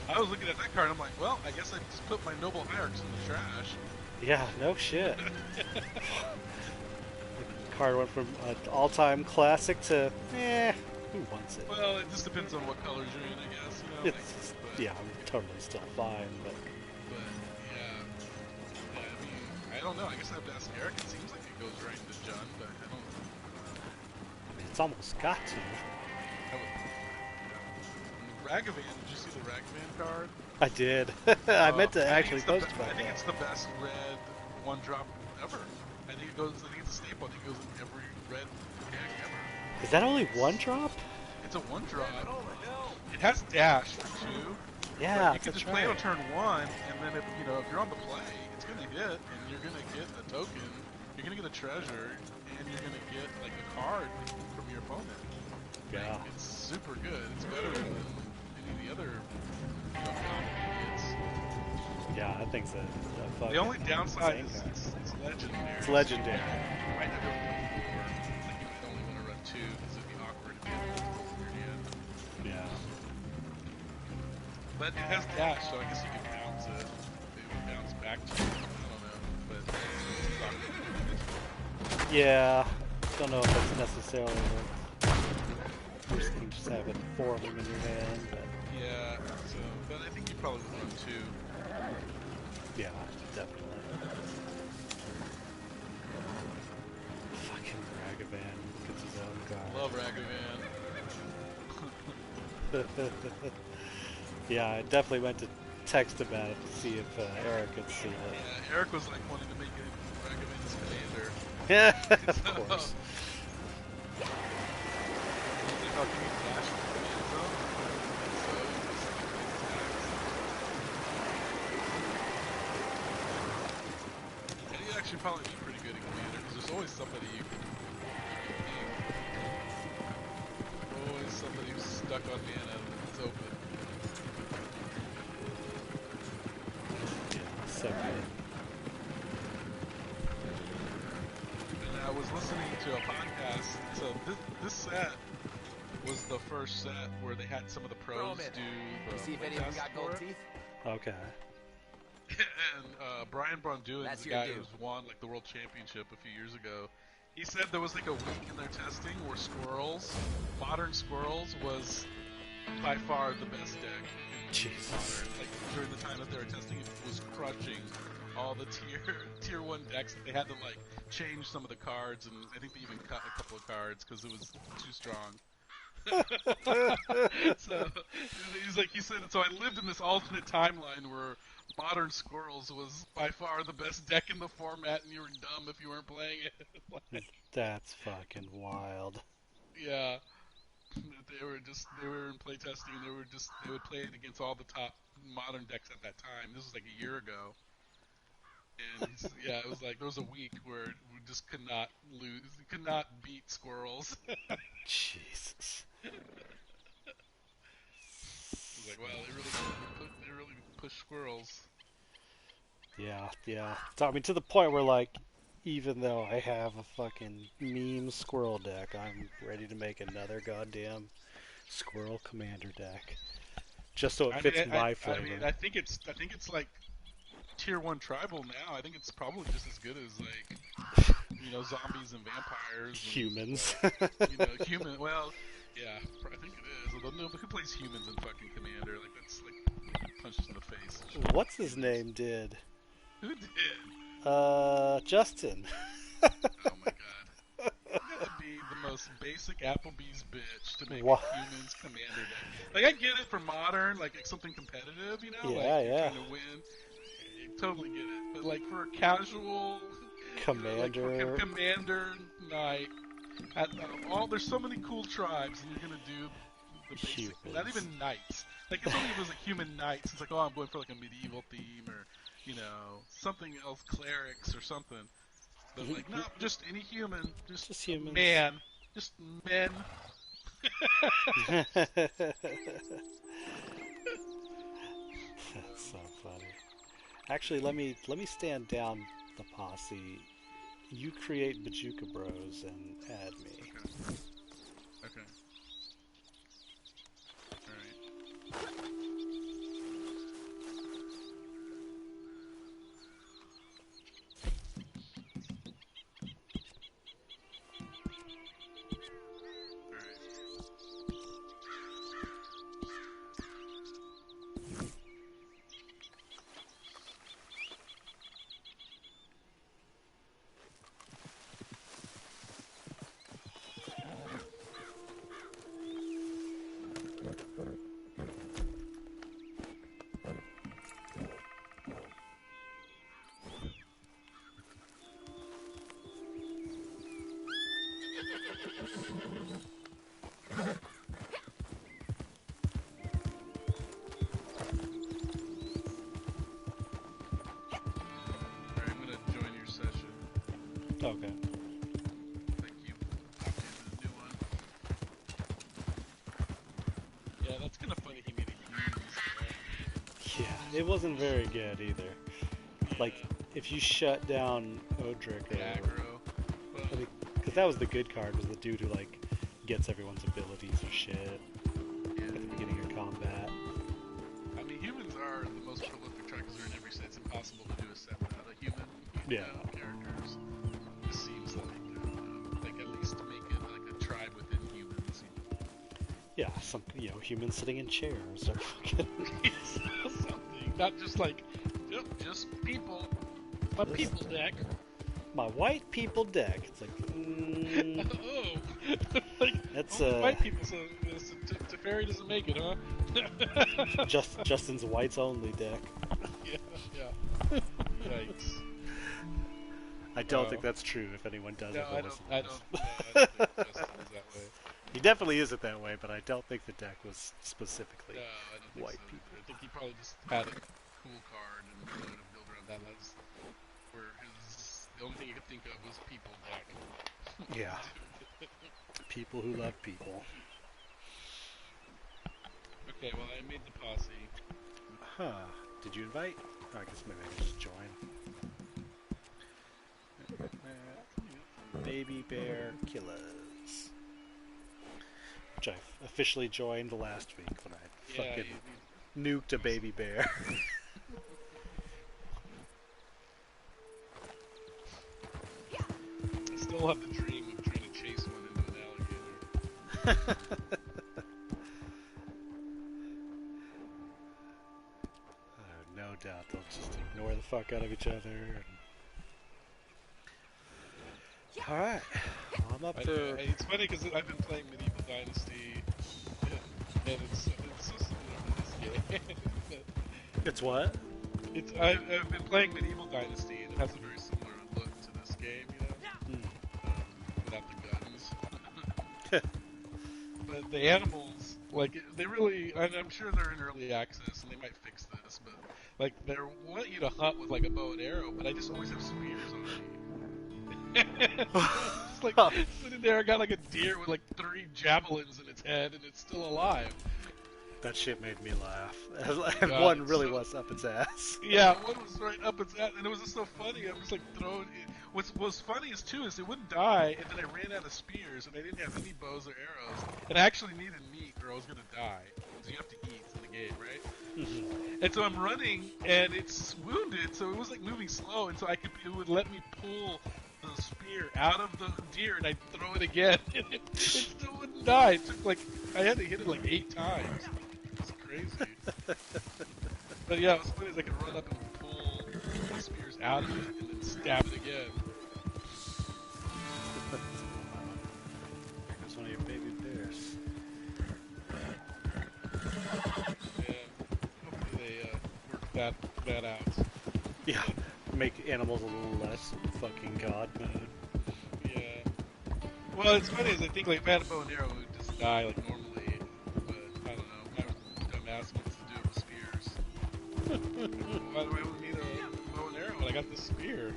Speaker 1: I was looking at that card and I'm like, well, I guess I just put my Noble Hierarchs in the trash.
Speaker 2: Yeah, no shit. The card went from an all-time classic to, who wants it?
Speaker 1: Well, it just depends on what colors you're in, I guess,
Speaker 2: It's, yeah, I'm totally still fine, but
Speaker 1: yeah. Yeah, I mean, I don't know. I guess I have to ask Eric. It seems like it goes right into Jun, but I don't.
Speaker 2: it's almost got to.
Speaker 1: I would, yeah. Ragavan, did you see the Ragavan card?
Speaker 2: I did. I meant to
Speaker 1: I think
Speaker 2: actually
Speaker 1: it's the
Speaker 2: post about
Speaker 1: I think
Speaker 2: that.
Speaker 1: it's the best red one drop ever. I think it's a staple. I think it goes in every red deck ever.
Speaker 2: Is that only one drop?
Speaker 1: It's a one drop.
Speaker 4: Oh no!
Speaker 1: It has dash for 2.
Speaker 2: Yeah,
Speaker 1: You can
Speaker 2: that's
Speaker 1: just play it on
Speaker 2: right.
Speaker 1: turn 1, and then if you're on the play, it's gonna hit, and you're gonna get a token, you're gonna get a treasure, and you're gonna get like a card from your opponent.
Speaker 2: Yeah.
Speaker 1: It's super good. It's better than any of the other common idiots.
Speaker 2: Yeah, I think so.
Speaker 1: The only downside is
Speaker 2: card.
Speaker 1: it's legendary.
Speaker 2: It's legendary.
Speaker 1: You might never run 4. Like you might only want to run 2 because it'd be awkward if you had multiple in your hand.
Speaker 2: Yeah.
Speaker 1: But it has dash, so I guess you can bounce it. It would bounce back to you. I don't know. But it's awkward.
Speaker 2: Yeah. Don't know if that's necessarily the worst thing, just have it 4 of them in your hand, but
Speaker 1: Yeah, so, but I think you probably would run 2.
Speaker 2: yeah, definitely. Fucking Ragavan gets his own card.
Speaker 1: Love Ragavan.
Speaker 2: Yeah, I definitely went to text about it to see if Eric had seen it.
Speaker 1: Yeah, Eric was like wanting to make Ragavan his commander.
Speaker 2: Yeah, of course.
Speaker 1: He's like, oh, can you dash with the command zone? And so he just attacks. Yeah, he'd actually probably be pretty good at commander because there's always somebody you can ping. Always somebody who's stuck on mana that's open.
Speaker 2: Yeah, so good.
Speaker 1: And I was listening to a podcast. So this set was the first set where they had some of the pros
Speaker 3: Roman,
Speaker 1: do
Speaker 3: You
Speaker 1: the
Speaker 3: see if any of them
Speaker 1: playtest
Speaker 3: got
Speaker 1: for
Speaker 3: gold
Speaker 1: it.
Speaker 3: teeth?
Speaker 2: Okay.
Speaker 1: And Brian Bronduin,
Speaker 3: That's
Speaker 1: the
Speaker 3: your
Speaker 1: guy
Speaker 3: due.
Speaker 1: who's won like the world championship a few years ago, he said there was like a week in their testing where modern squirrels was by far the best deck in
Speaker 2: Jesus.
Speaker 1: modern. Like during the time that they were testing, it was crushing all the tier 1 decks. They had to like change some of the cards, and I think they even cut a couple of cards because it was too strong. So he said, so I lived in this alternate timeline where modern squirrels was by far the best deck in the format, and you were dumb if you weren't playing it. Like,
Speaker 2: That's fucking wild.
Speaker 1: yeah, they were in playtesting, and they would play it against all the top modern decks at that time. This was like a year ago. And yeah, it was like there was a week where we just could not beat squirrels.
Speaker 2: Jesus.
Speaker 1: It was like, wow, they really push squirrels.
Speaker 2: Yeah, yeah. So, I mean, to the point where, like, even though I have a fucking meme squirrel deck, I'm ready to make another goddamn squirrel commander deck. Just so it fits my flavor.
Speaker 1: I think it's like tier 1 tribal now. I think it's probably just as good as like zombies and vampires. And,
Speaker 2: Humans.
Speaker 1: Human. Well, yeah, I think it is. Although, no, but who plays humans in fucking commander? Like that's like punches in the face.
Speaker 2: What's his name did?
Speaker 1: Who did?
Speaker 2: Justin.
Speaker 1: Oh my god. You gotta be the most basic Applebee's bitch to make
Speaker 2: What?
Speaker 1: a humans commander deck. Like I get it for modern, like something competitive, you know,
Speaker 2: Yeah,
Speaker 1: like you're
Speaker 2: yeah.
Speaker 1: trying to win. I totally get it. But like for a casual,
Speaker 2: Commander.
Speaker 1: you know, like for commander night, there's so many cool tribes, and you're gonna do the basic, not
Speaker 2: Humans.
Speaker 1: even knights. Like it's only if it was a human knights. It's like, oh, I'm going for like a medieval theme or something else, clerics or something. But like, no, just any human, just
Speaker 2: humans.
Speaker 1: man, just men.
Speaker 2: That's so funny. Actually, let me stand down the posse. You create Bajuka Bros and add me.
Speaker 1: Okay. Alright. I'm gonna join your session.
Speaker 2: Okay.
Speaker 1: Thank you. The new one. Yeah, that's kind of funny. He made a huge.
Speaker 2: Yeah, it wasn't very good either.
Speaker 1: Yeah.
Speaker 2: Like, if you shut down Odric,
Speaker 1: aggro. Well,
Speaker 2: because that was the good card, was the dude who like gets everyone's abilities or shit
Speaker 1: yeah.
Speaker 2: at the beginning of combat.
Speaker 1: I mean, humans are the most prolific tribe because they're in every set. It's impossible to do a set without a human. Characters. It seems like at least to make it like a tribe within humans.
Speaker 2: Yeah, some humans sitting in chairs or fucking
Speaker 1: Something, not just like just people. My people deck.
Speaker 2: my white people deck. It's like,
Speaker 1: Oh, like
Speaker 2: that's
Speaker 1: white people. So Teferi doesn't make it, huh?
Speaker 2: Justin's whites only deck.
Speaker 1: Yeah. Yikes.
Speaker 2: I don't think that's true. If anyone does
Speaker 1: No,
Speaker 2: it,
Speaker 1: I don't think Justin is that way.
Speaker 2: He definitely isn't that way, but I don't think the deck was specifically
Speaker 1: No, I don't think
Speaker 2: white
Speaker 1: so.
Speaker 2: people.
Speaker 1: I think he probably just had a cool card and wanted to build around that. That's where the only thing he could think of was people deck.
Speaker 2: Yeah. People who love people.
Speaker 1: Okay, well I made the posse.
Speaker 2: Huh. Did you invite? Oh, I guess maybe I can just join. Baby Bear Killers. Which I officially joined last week when I fucking nuked a baby bear.
Speaker 1: I still have the dream of trying to chase one into an alligator.
Speaker 2: No doubt they'll just ignore the fuck out of each other. Alright, I'm up for...
Speaker 1: It's funny because I've been playing Medieval Dynasty, and it's so similar to this game.
Speaker 2: It's what?
Speaker 1: I've been playing Medieval Dynasty, and it has a very similar look to this game, without the guns. But the animals, like, they really, and I'm sure they're in early access, and they might fix this, but, like, they want you to hunt with, like, a bow and arrow, but I just always have spears on me. Just like sitting there, I got like a deer with like 3 javelins in its head, and it's still alive.
Speaker 2: That shit made me laugh. And
Speaker 1: God,
Speaker 2: one really was up its ass.
Speaker 1: Yeah, one was right up its ass, and it was just so funny. I was like throwing it. What's funny is too is it wouldn't die, and then I ran out of spears, and I didn't have any bows or arrows, and I actually needed meat, or I was gonna die. Because you have to eat in the game, right?
Speaker 2: Mm-hmm.
Speaker 1: And so I'm running, and it's wounded, so it was like moving slow, and so it would let me pull the spear out of the deer, and I'd throw it again, and it still wouldn't die. It took like, I had to hit it like 8 times. It's crazy. But yeah, what's funny is I could run up and pull the spears out of it, and then stab it again. that out.
Speaker 2: Yeah, make animals a little less fucking god mode.
Speaker 1: Yeah. Well, it's funny is I think like if I had a bow and arrow, it would just die like normally. But I don't know. My dumbass wants to do it with spears. Why do I need a bow and arrow when I got the spear?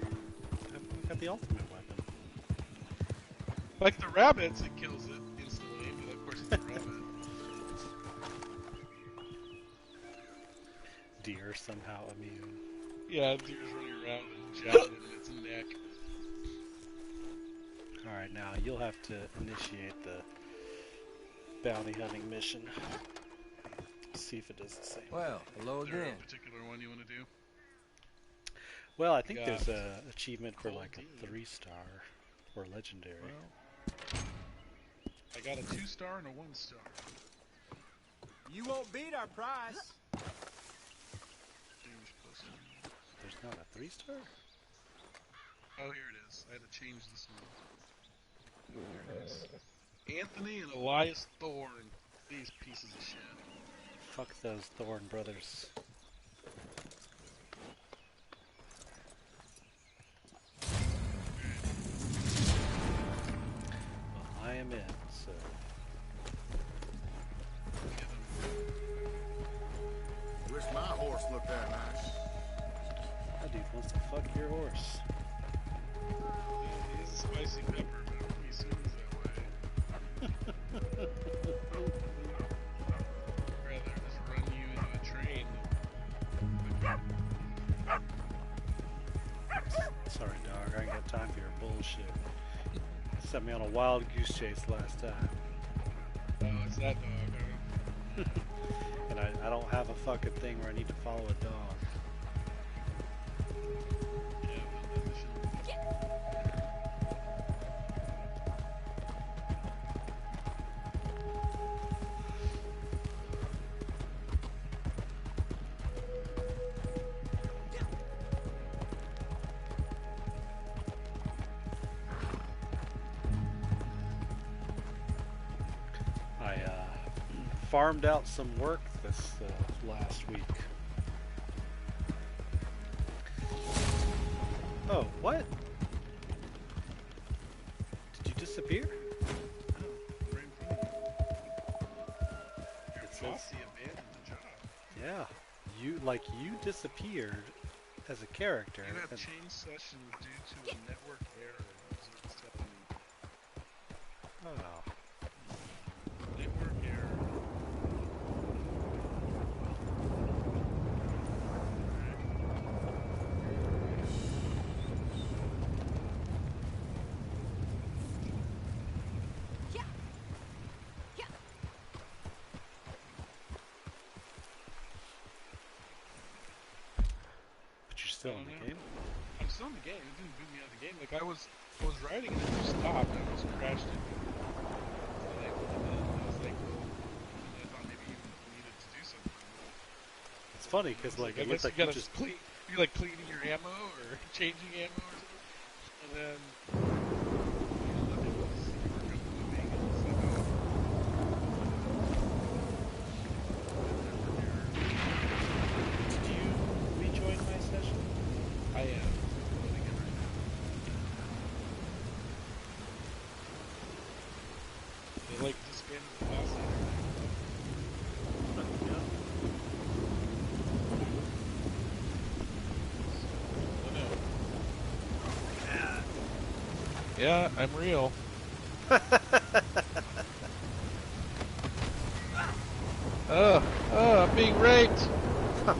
Speaker 2: I got the ultimate weapon.
Speaker 1: Like the rabbits, it kills it instantly, but of course it's a rabbit.
Speaker 2: Deer somehow immune.
Speaker 1: Yeah, deer's running around with a javelin in its neck.
Speaker 2: Alright, now you'll have to initiate the bounty hunting mission. See if it does the same.
Speaker 3: Well, hello
Speaker 1: Is there
Speaker 3: again.
Speaker 1: a particular one you want to do?
Speaker 2: Well, I think
Speaker 1: got
Speaker 2: there's a achievement for like
Speaker 1: Cold
Speaker 2: a 3-star or legendary.
Speaker 1: Well, I got a 2-star and a 1-star.
Speaker 3: You won't beat our price.
Speaker 1: Change poster.
Speaker 2: There's not a 3-star?
Speaker 1: Oh, here it is. I had to change this one. Here it is. Anthony and Elias Thorne. These pieces of shit.
Speaker 2: Fuck those Thorn brothers. Well, I am in, so...
Speaker 5: Wish my horse looked that nice.
Speaker 2: That dude wants to fuck your horse.
Speaker 1: He's a spicy pepper, but he seems that way. Rather just run you into a train.
Speaker 2: Sorry, dog. I ain't got time for your bullshit. Sent me on a wild goose chase last time.
Speaker 1: Oh, it's that dog, huh?
Speaker 2: And I don't have a fucking thing where I need to follow a dog.
Speaker 1: Yeah, well, that mission.
Speaker 2: I farmed out some work this last week. Oh, what? Did you disappear?
Speaker 1: Right in front of you. Your
Speaker 2: It says-
Speaker 1: posse abandoned the job.
Speaker 2: Yeah. You disappeared as a character.
Speaker 1: You have
Speaker 2: and-
Speaker 1: changed session due to a network error. User 7.
Speaker 2: Oh.
Speaker 1: Network error.
Speaker 2: But you're still in the game?
Speaker 1: I'm still in the game. It didn't boot me out of the game. Like I was riding and it just stopped. I almost crashed it. And I was like, well, I thought maybe you needed to do something.
Speaker 2: It's funny because like
Speaker 1: I
Speaker 2: it looks
Speaker 1: guess
Speaker 2: like
Speaker 1: you
Speaker 2: you
Speaker 1: gotta
Speaker 2: just
Speaker 1: clean. You like cleaning your ammo or changing ammo or something. And then nothing was moving. And it's like, oh.
Speaker 2: Did you rejoin my session?
Speaker 1: I am loading it right now. They like disbanded the posse. Yeah, I'm real. I'm being raped. I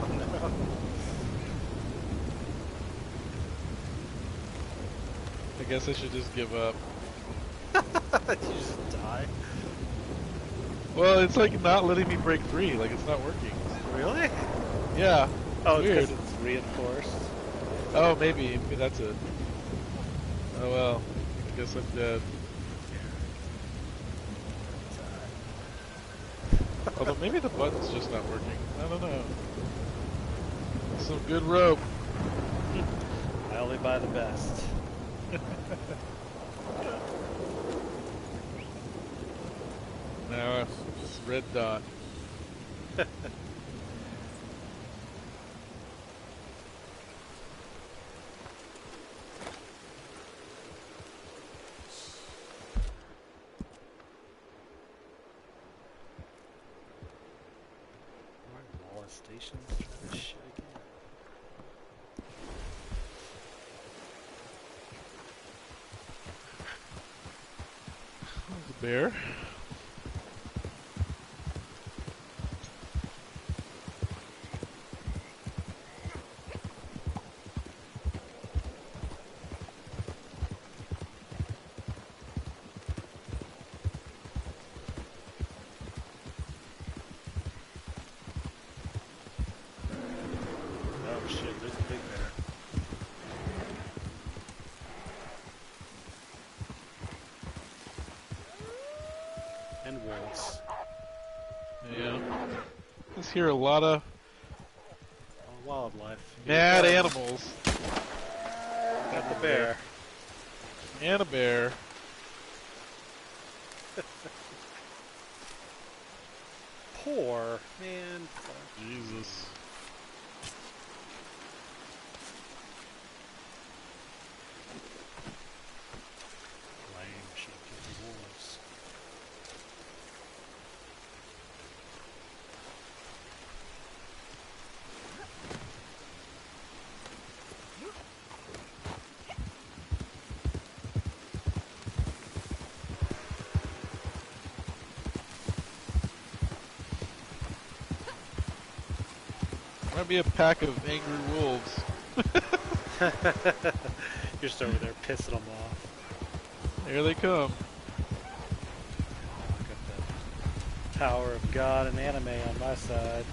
Speaker 1: guess I should just give up.
Speaker 2: Did you just die?
Speaker 1: Well, it's like not letting me break free. Like it's not working.
Speaker 2: Really?
Speaker 1: Yeah.
Speaker 2: Oh, it's
Speaker 1: weird.
Speaker 2: because it's reinforced.
Speaker 1: Oh, maybe that's it. Oh well. I guess I'm dead. Although maybe the button's just not working. I don't know. Some good rope.
Speaker 2: I only buy the best.
Speaker 1: Now it's red dot.
Speaker 2: Station's trying to shit again.
Speaker 1: The bear.
Speaker 2: Oh shit, there's a big bear. And wolves.
Speaker 1: Yeah. Just hear a lot of
Speaker 2: Wildlife.
Speaker 1: mad animals.
Speaker 2: And the bear.
Speaker 1: And a bear.
Speaker 2: Poor man.
Speaker 1: Jesus.
Speaker 2: Lame sheep wolves.
Speaker 1: Might be a pack of angry wolves.
Speaker 2: You're just over there pissing them off.
Speaker 1: Here they come.
Speaker 2: Got the power of God and anime on my side.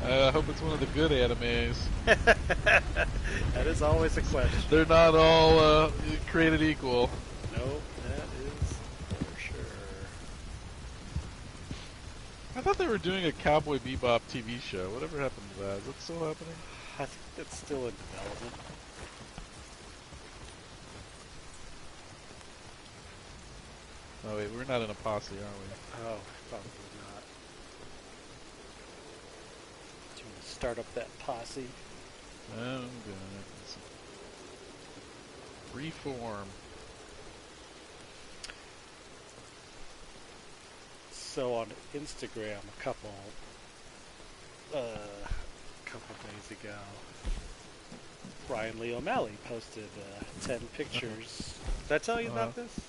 Speaker 1: I hope it's one of the good animes.
Speaker 2: That is always a question.
Speaker 1: They're not all created equal.
Speaker 2: Nope, that is for sure.
Speaker 1: I thought they were doing a Cowboy Bebop TV show. Whatever happened to that? Is that still happening?
Speaker 2: I think that's still in development.
Speaker 1: Oh wait, we're not in a posse, are we?
Speaker 2: Oh, probably not. Trying to start up that posse.
Speaker 1: I'm gonna reform.
Speaker 2: So on Instagram, a couple days ago, Brian Lee O'Malley posted 10 pictures. Did I tell you about this?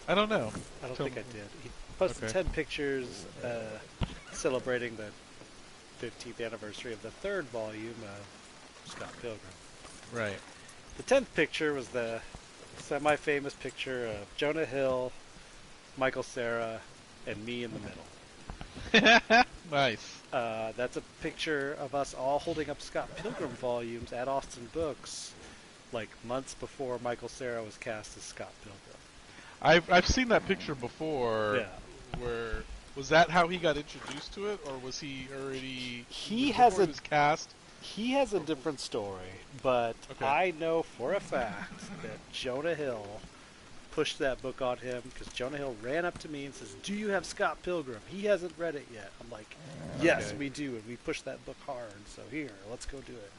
Speaker 1: I don't know.
Speaker 2: I don't
Speaker 1: Tell
Speaker 2: think I
Speaker 1: me.
Speaker 2: did. He posted
Speaker 1: Okay.
Speaker 2: 10 pictures celebrating the 15th anniversary of the third volume of Scott Pilgrim.
Speaker 1: Right.
Speaker 2: The 10th picture was the semi-famous picture of Jonah Hill, Michael Cera, and me in the middle.
Speaker 1: Nice.
Speaker 2: That's a picture of us all holding up Scott Pilgrim volumes at Austin Books, like months before Michael Cera was cast as Scott Pilgrim.
Speaker 1: I've seen that picture before.
Speaker 2: Yeah.
Speaker 1: Where was that how he got introduced to it, or was he already?
Speaker 2: He
Speaker 1: before
Speaker 2: has
Speaker 1: he
Speaker 2: a
Speaker 1: was cast.
Speaker 2: He has a different story, but
Speaker 1: Okay.
Speaker 2: I know for a fact that Jonah Hill pushed that book on him because Jonah Hill ran up to me and says, "Do you have Scott Pilgrim? He hasn't read it yet." I'm like, "Yes,
Speaker 1: Okay.
Speaker 2: we do, and we pushed that book hard. So here, let's go do it."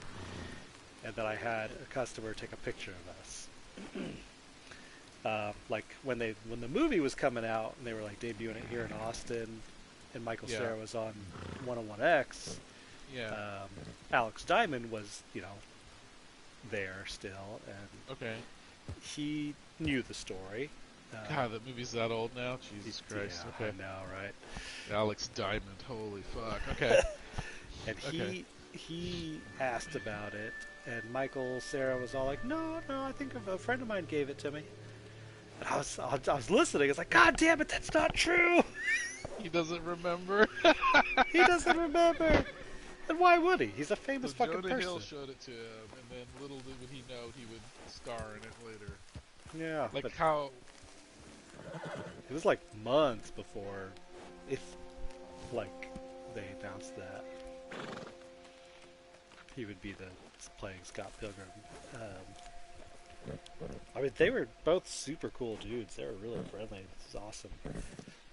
Speaker 2: And then I had a customer take a picture of us. Like when the movie was coming out and they were like debuting it here in Austin, and Michael
Speaker 1: Yeah.
Speaker 2: Cera was on 101X.
Speaker 1: Yeah.
Speaker 2: Alex Diamond was, there still, and
Speaker 1: Okay.
Speaker 2: he knew the story.
Speaker 1: God, that movie's that old now. Jesus Christ.
Speaker 2: Yeah,
Speaker 1: Okay.
Speaker 2: I know, right?
Speaker 1: Alex Diamond. Holy fuck. Okay.
Speaker 2: And
Speaker 1: Okay.
Speaker 2: he asked about it, and Michael Cera was all like, "No, I think a friend of mine gave it to me." And I was listening. It's like, "God damn it, that's not true."
Speaker 1: He doesn't remember.
Speaker 2: He doesn't remember. And why would he? He's a famous
Speaker 1: So
Speaker 2: fucking
Speaker 1: Jonah Hill
Speaker 2: person.
Speaker 1: showed it to him, and then little did he know he would star in it later.
Speaker 2: Yeah,
Speaker 1: Like
Speaker 2: but
Speaker 1: how?
Speaker 2: it was like months before, if like they announced that he would be playing Scott Pilgrim. I mean, they were both super cool dudes. They were really friendly. This is awesome.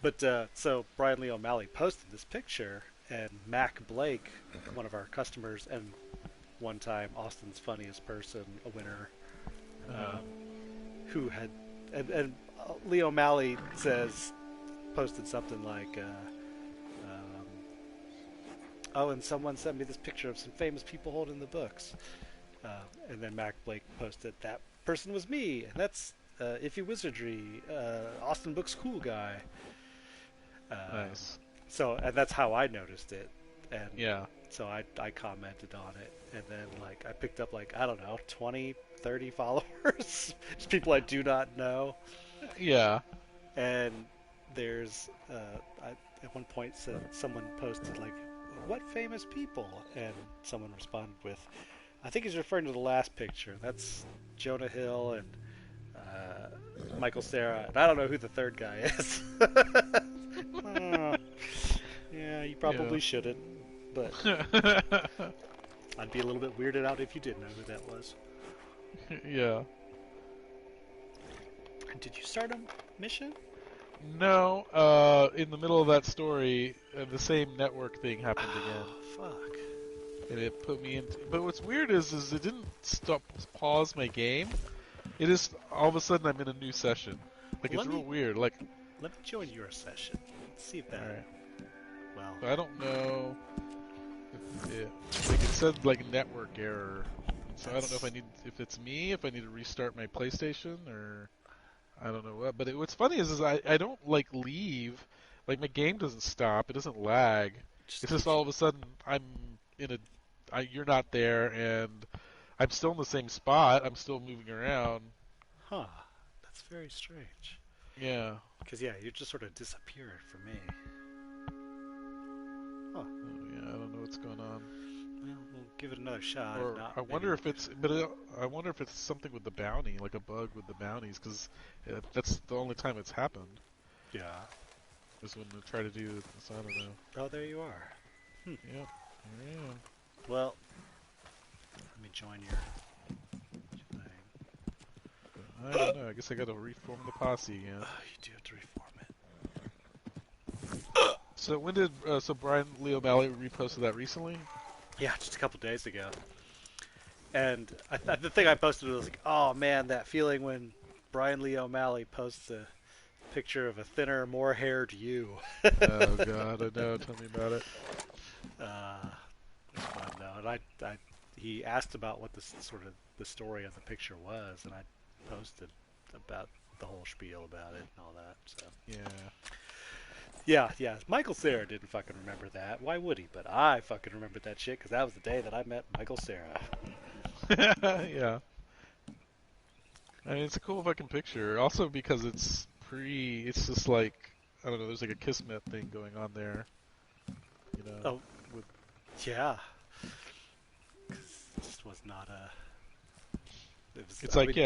Speaker 2: But so Brian Lee O'Malley posted this picture, and Mac Blake, one of our customers, and one time Austin's Funniest Person, a winner, who had and Lee O'Malley says posted something like, oh, and someone sent me this picture of some famous people holding the books. And then Mac Blake posted, that person was me, and that's Iffy Wizardry, Austin Books cool guy.
Speaker 1: Nice.
Speaker 2: So, and that's how I noticed it. And
Speaker 1: Yeah.
Speaker 2: so I commented on it, and then like I picked up like, I don't know, 20, 30 followers. Just people I do not know.
Speaker 1: Yeah.
Speaker 2: And there's at one point someone posted like, what famous people? And someone responded with, I think he's referring to the last picture. That's Jonah Hill and Michael Cera. And I don't know who the third guy is. Yeah, you probably shouldn't. But I'd be a little bit weirded out if you did know who that was.
Speaker 1: Yeah.
Speaker 2: Did you start a mission?
Speaker 1: No, in the middle of that story, the same network thing happened again.
Speaker 2: Fuck.
Speaker 1: And it put me into... But what's weird is it didn't pause my game. It is, all of a sudden, I'm in a new session. Like, it's real weird. Like,
Speaker 2: let me join your session. Let's see if that...
Speaker 1: Alright.
Speaker 2: Well...
Speaker 1: I don't know... Like, it said, like, network error. So I don't know if it's me, if I need to restart my PlayStation, or... I don't know what. But what's funny is I don't, like, leave. Like, my game doesn't stop. It doesn't lag. It's just all of a sudden, I'm in a... you're not there, and I'm still in the same spot. I'm still moving around.
Speaker 2: Huh. That's very strange.
Speaker 1: Yeah.
Speaker 2: Because, yeah, you just sort of disappeared for me. Huh.
Speaker 1: Oh, yeah, I don't know what's going on.
Speaker 2: Well, we'll give it another shot.
Speaker 1: Or
Speaker 2: Not,
Speaker 1: I wonder if it's... I wonder if it's something with the bounty, like a bug with the bounties, because that's the only time it's happened.
Speaker 2: Yeah.
Speaker 1: Is when they try to do this. I don't know.
Speaker 2: Oh, there you are.
Speaker 1: Yep. Here I am.
Speaker 2: Well, let me join your thing.
Speaker 1: I don't know. I guess I gotta reform the posse again.
Speaker 2: You do have to reform it.
Speaker 1: So when did so Brian Lee O'Malley reposted that recently?
Speaker 2: Yeah, just a couple days ago. And the thing I posted was like, oh man, that feeling when Brian Lee O'Malley posts a picture of a thinner, more haired you.
Speaker 1: Oh god, I know. Tell me about it.
Speaker 2: No, and he asked about what the story of the picture was, and I posted about the whole spiel about it and all that. So yeah. Michael Cera didn't fucking remember that. Why would he? But I fucking remembered that shit because that was the day that I met Michael Cera.
Speaker 1: Yeah. I mean, it's a cool fucking picture. Also because it's it's just like, I don't know, there's like a Kismet thing going on there. You know?
Speaker 2: Oh, yeah. This was not a...
Speaker 1: It's like,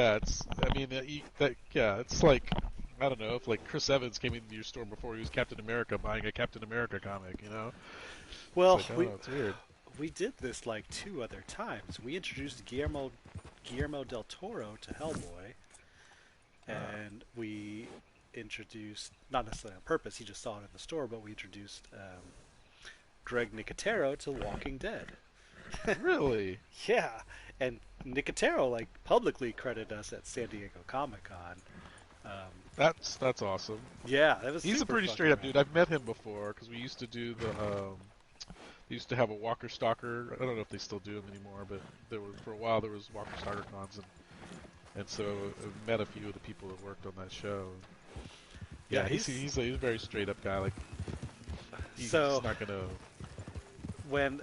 Speaker 1: I don't know, if like Chris Evans came into your store before he was Captain America buying a Captain America comic, you know?
Speaker 2: Well,
Speaker 1: it's like, it's weird.
Speaker 2: We did this like 2 other times. We introduced Guillermo del Toro to Hellboy, and we introduced, not necessarily on purpose, he just saw it in the store, but we introduced Greg Nicotero to Walking Dead.
Speaker 1: Really?
Speaker 2: Yeah, and Nicotero like publicly credited us at San Diego Comic-Con.
Speaker 1: That's awesome.
Speaker 2: Yeah, that was.
Speaker 1: He's a pretty straight up dude. I've met him before because we used to do they used to have a Walker Stalker. I don't know if they still do them anymore, but for a while there was Walker Stalker cons, and so I've met a few of the people that worked on that show. Yeah, he's a very straight up guy. Like he's not gonna.
Speaker 2: When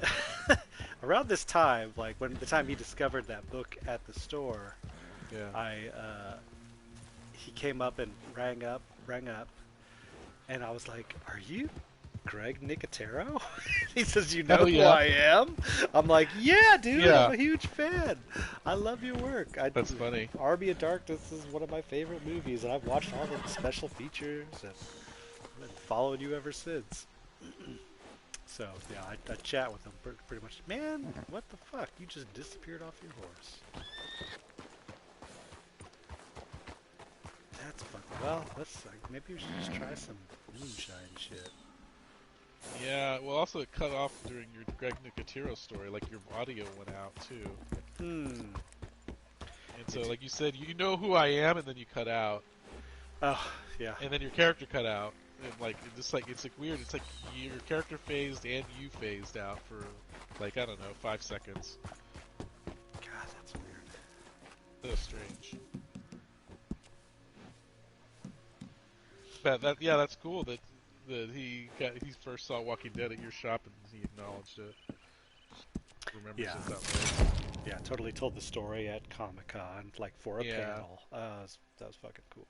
Speaker 2: around this time, like when the time he discovered that book at the store, he came up and rang up, and I was like, "Are you Greg Nicotero?" He says, "You know who I am?" I'm like, "Yeah, dude, I'm a huge fan. I love your work."
Speaker 1: That's funny.
Speaker 2: Army of Darkness is one of my favorite movies, and I've watched all the special features and I've been following you ever since. So, yeah, I chat with him pretty much. Man, what the fuck? You just disappeared off your horse. That's fucking... Well, maybe we should just try some moonshine shit.
Speaker 1: Yeah, well, also it cut off during your Greg Nicotero story. Like, your audio went out, too. And so, like you said, you know who I am, and then you cut out.
Speaker 2: Oh, Yeah.
Speaker 1: and then your character cut out, and it's like weird. It's like your character phased and you phased out for like I don't know 5 seconds.
Speaker 2: God, that's weird.
Speaker 1: So strange. But that's cool that he first saw Walking Dead at your shop and he acknowledged it. Remembers
Speaker 2: Yeah.
Speaker 1: it that way.
Speaker 2: Yeah, totally told the story at Comic-Con, like for a panel. That was fucking cool.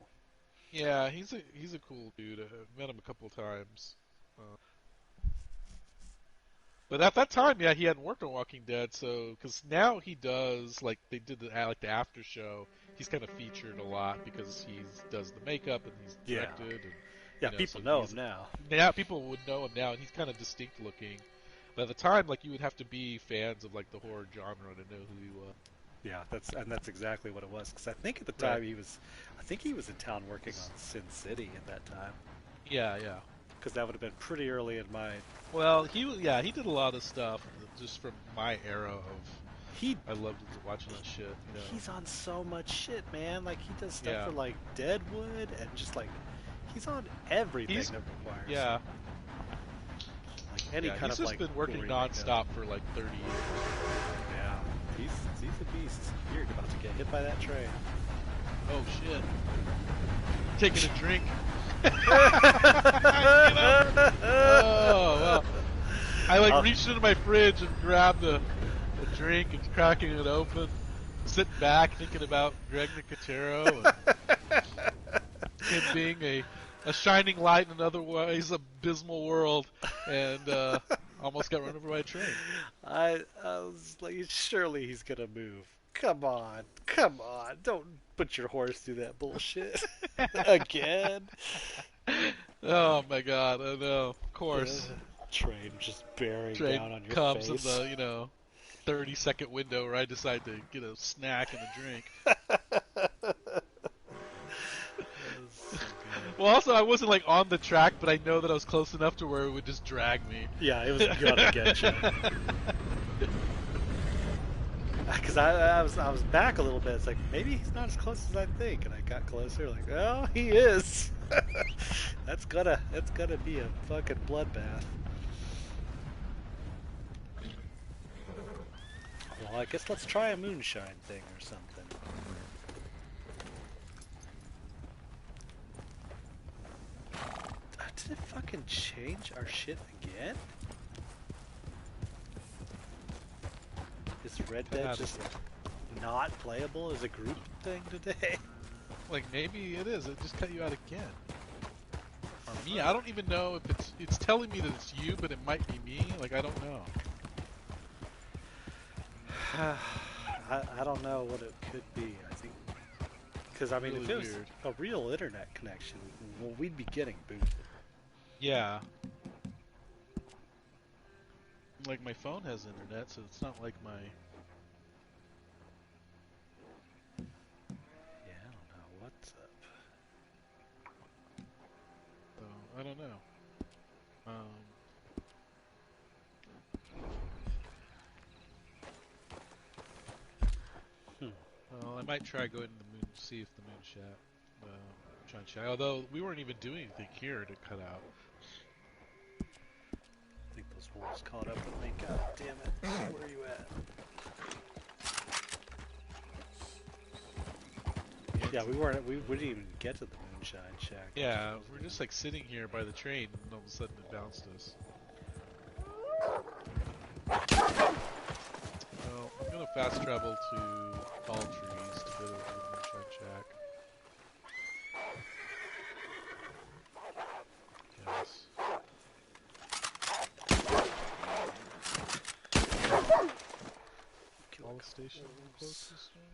Speaker 1: Yeah, he's a cool dude. I've met him a couple of times. But at that time, yeah, he hadn't worked on Walking Dead, so because now he does like they did the after show. He's kind of featured a lot because he does the makeup and he's
Speaker 2: Yeah.
Speaker 1: directed and
Speaker 2: Yeah, people know him now.
Speaker 1: Yeah, people would know him now, and he's kind of distinct looking. But at the time, like you would have to be fans of like the horror genre to know who he was.
Speaker 2: Yeah, that's exactly what it was. Because I think at the
Speaker 1: Right.
Speaker 2: time he was in town working on Sin City at that time.
Speaker 1: Yeah.
Speaker 2: Because that would have been pretty early in my.
Speaker 1: Well, he did a lot of stuff just from my era of. I loved watching that shit. You know?
Speaker 2: He's on so much shit, man. Like he does stuff
Speaker 1: Yeah.
Speaker 2: for like Deadwood and just like he's on everything that requires.
Speaker 1: Yeah.
Speaker 2: Like any kind
Speaker 1: he's
Speaker 2: of
Speaker 1: just
Speaker 2: like.
Speaker 1: been working nonstop for like 30 years.
Speaker 2: Yeah. He's a beast. You're about to get hit by that train.
Speaker 1: Oh shit! Taking a drink. Oh well. I reached into my fridge and grabbed a drink and cracking it open, sitting back thinking about Greg Nicotero and him being a shining light in an otherwise abysmal world, and almost got run over by a train.
Speaker 2: I was like, surely he's gonna move. Come on, don't put your horse through that bullshit again.
Speaker 1: Oh my god, I know. Of course.
Speaker 2: Train just bearing
Speaker 1: Train
Speaker 2: down on your
Speaker 1: comes
Speaker 2: face.
Speaker 1: in the 30-second window where I decide to get a snack and a drink. Well, also I wasn't like on the track, but I know that I was close enough to where it would just drag me.
Speaker 2: Yeah, it was gonna get you. Because I was back a little bit. It's like maybe he's not as close as I think, and I got closer. Like, oh, he is. That's gonna be a fucking bloodbath. Well, I guess let's try a moonshine thing or something. Did it fucking change our shit again? Is Red Dead just not playable as a group thing today?
Speaker 1: Like maybe it is. It just cut you out again. Or me. I don't even know if it's telling me that it's you, but it might be me. Like I don't know.
Speaker 2: I don't know what it could be. I think because I mean,
Speaker 1: Really
Speaker 2: if it was
Speaker 1: weird.
Speaker 2: a real internet connection, well, we'd be getting booted.
Speaker 1: Yeah. Like my phone has internet, so it's not like my.
Speaker 2: Yeah, I don't know what's up.
Speaker 1: So I don't know. Well, I might try going to the moon, see if the moon chat. Try and chat. Although we weren't even doing anything here to cut out.
Speaker 2: I think those wolves caught up with me. God damn it! Where are you at? Yeah, we didn't even get to the moonshine shack.
Speaker 1: Yeah, we're just like sitting here by the train, and all of a sudden it bounced us. Well, I'm gonna fast travel to Tall Trees to go to the moonshine shack. Yes. All station closest one?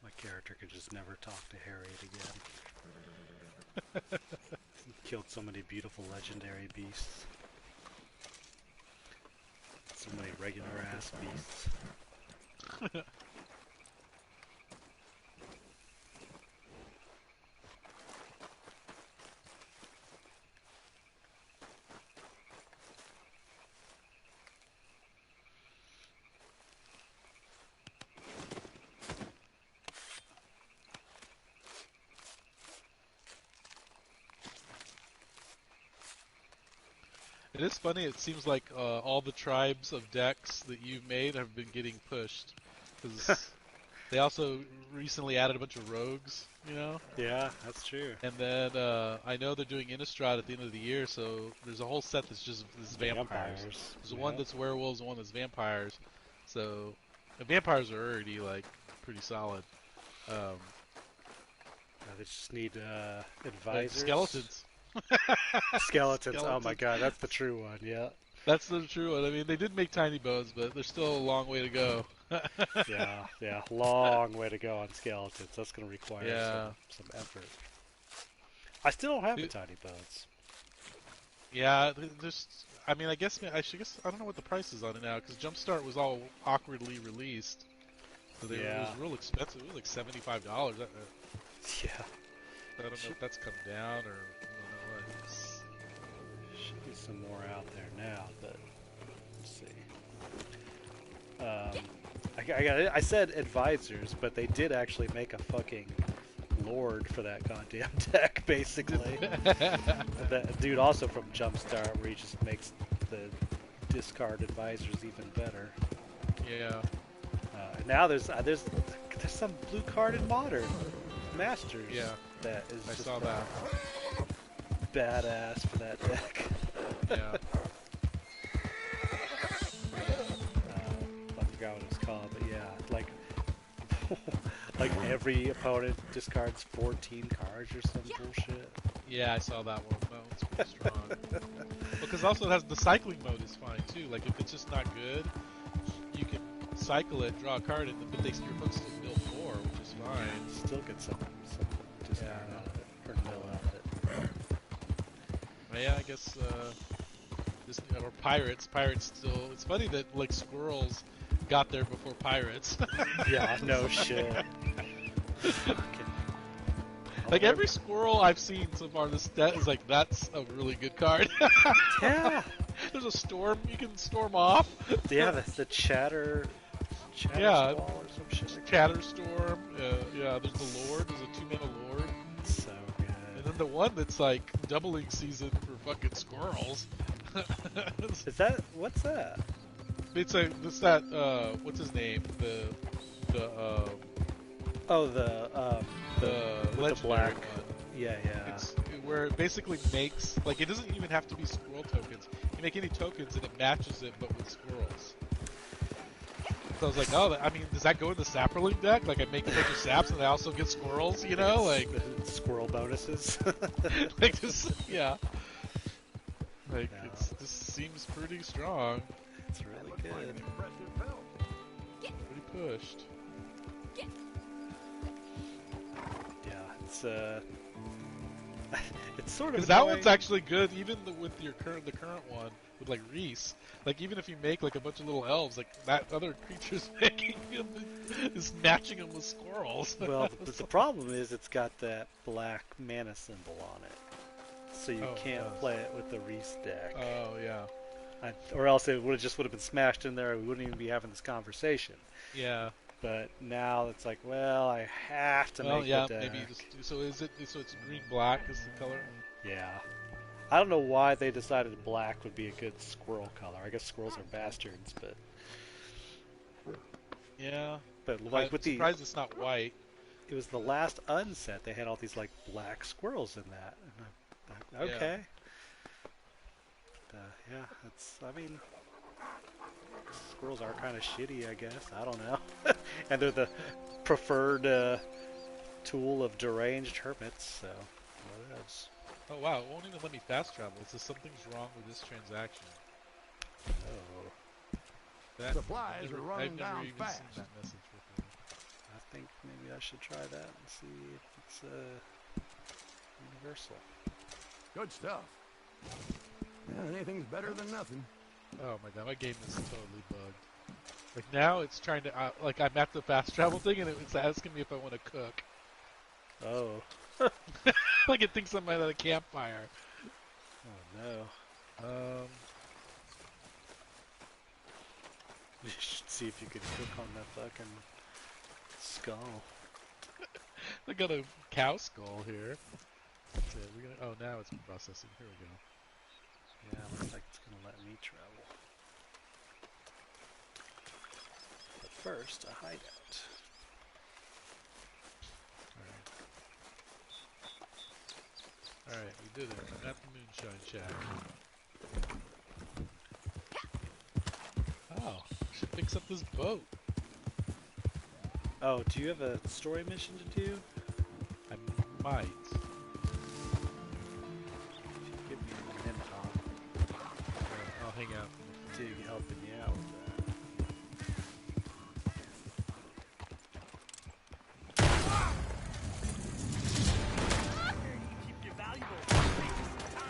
Speaker 2: My character could just never talk to Harriet again. He killed so many beautiful legendary beasts. So many regular ass beasts.
Speaker 1: It is funny. It seems like all the tribes of decks that you've made have been getting pushed because they also recently added a bunch of rogues. You know.
Speaker 2: Yeah, that's true.
Speaker 1: And then I know they're doing Innistrad at the end of the year, so there's a whole set that's just this vampires. There's one that's werewolves, and one that's vampires. So the vampires are already like pretty solid.
Speaker 2: They just need advisors.
Speaker 1: Skeletons.
Speaker 2: Skeletons. Oh my god, that's the true one. Yeah.
Speaker 1: That's the true one. I mean, they did make tiny bows, but there's still a long way to go.
Speaker 2: yeah, long way to go on skeletons. That's going to require some effort. I still don't have the tiny bows.
Speaker 1: Yeah, there's. I mean, I guess I don't know what the price is on it now because Jumpstart was all awkwardly released, so it was real expensive. It was like $75.
Speaker 2: Yeah.
Speaker 1: I don't know if that's come down or I don't know what.
Speaker 2: Should be some more out there now, but let's see. I said advisors, but they did actually make a fucking lord for that goddamn deck, basically. That dude also from Jumpstart, where he just makes the discard advisors even better.
Speaker 1: Yeah.
Speaker 2: Now there's some blue card in Modern Masters.
Speaker 1: Yeah.
Speaker 2: That is
Speaker 1: I
Speaker 2: just
Speaker 1: saw that.
Speaker 2: badass for that deck.
Speaker 1: Yeah.
Speaker 2: I forgot what it's called, but yeah, like every opponent discards 14 cards or some bullshit.
Speaker 1: Yeah, I saw that one. That one's pretty strong. Because also it has the cycling mode is fine too. Like if it's just not good, you can cycle it, draw a card, but your hooks still build more, which is fine.
Speaker 2: Still get some discard out of it, or mill out of it.
Speaker 1: Yeah, I guess or pirates. Pirates still. It's funny that like squirrels got there before pirates.
Speaker 2: Yeah, no shit.
Speaker 1: Like every squirrel I've seen so far, this set is like that's a really good card.
Speaker 2: Yeah.
Speaker 1: There's a storm you can storm off.
Speaker 2: Yeah, the chatter
Speaker 1: Yeah.
Speaker 2: Squall or some shit. Like
Speaker 1: Chatterstorm. Yeah, there's the Lord. There's a 2-mana Lord.
Speaker 2: So good.
Speaker 1: And then the one that's like doubling season for fucking squirrels.
Speaker 2: What's that?
Speaker 1: It's what's his name? The
Speaker 2: with the black.
Speaker 1: one.
Speaker 2: Yeah.
Speaker 1: It's where it basically makes like it doesn't even have to be squirrel tokens. You make any tokens and it matches it, but with squirrels. So I was like, oh, I mean, does that go in the Saproling deck? Like I make a bunch of saps and I also get squirrels, you know, like
Speaker 2: squirrel bonuses.
Speaker 1: like this, yeah. Like this seems pretty strong.
Speaker 2: It's really good.
Speaker 1: Pretty pushed.
Speaker 2: Yeah, it's it's sort of
Speaker 1: Because that
Speaker 2: annoying.
Speaker 1: one's actually good, even with the current one with like Reese. Like even if you make like a bunch of little elves, like that other creature's making him is matching them with squirrels.
Speaker 2: Well, the problem is it's got that black mana symbol on it, so you can't play it with the Reese deck.
Speaker 1: Oh yeah.
Speaker 2: Or else it would have been smashed in there. We wouldn't even be having this conversation.
Speaker 1: Yeah.
Speaker 2: But now it's like, well, I have to make the deck.
Speaker 1: Maybe just so is it? So it's green black is the color.
Speaker 2: Yeah. I don't know why they decided black would be a good squirrel color. I guess squirrels are bastards, but
Speaker 1: yeah.
Speaker 2: But like
Speaker 1: I'm surprised it's not white.
Speaker 2: It was the last unset. They had all these like black squirrels in that. And okay. Yeah, I mean, squirrels are kind of shitty, I guess. I don't know. And they're the preferred tool of deranged hermits, so whatevs.
Speaker 1: Oh wow, it won't even let me fast travel. It says something's wrong with this transaction.
Speaker 2: Oh.
Speaker 3: Supplies are running
Speaker 1: I've never
Speaker 3: down
Speaker 1: even
Speaker 3: fast.
Speaker 1: seen that message before.
Speaker 2: I think maybe I should try that and see if it's universal.
Speaker 3: Good stuff. Yeah, anything's better than nothing.
Speaker 1: Oh my god, my game is totally bugged. Like now it's trying to, like I'm at the fast travel thing and it's asking me if I want to cook.
Speaker 2: Oh.
Speaker 1: Like it thinks I'm at a campfire.
Speaker 2: Oh no. You should see if you can cook on that fucking skull.
Speaker 1: I got a cow skull here. That's it. Oh, now it's processing. Here we go.
Speaker 2: Yeah, looks like it's gonna let me travel. But first, a hideout.
Speaker 6: Alright, we did it. I'm at the Moonshine Shack. Oh, I should fix up this boat.
Speaker 2: Oh, do you have a story mission to do?
Speaker 6: I might.
Speaker 2: Give me a minute,
Speaker 6: I'll hang out.
Speaker 2: I'll dig helping you out with that.
Speaker 4: Keep your valuables.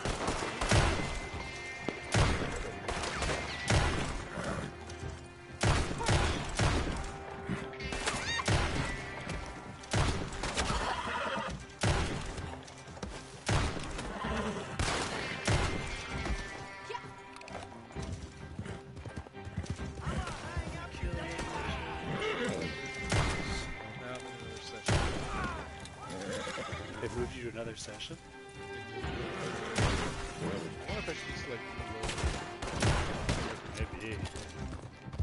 Speaker 6: Now I'm in another session.
Speaker 2: They moved you to another session?
Speaker 6: I wonder if I should just like reload.
Speaker 2: Maybe.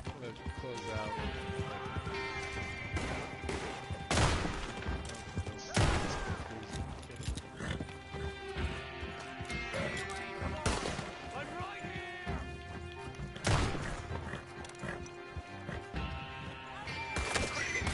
Speaker 6: I'm gonna close out.
Speaker 4: I'm right here.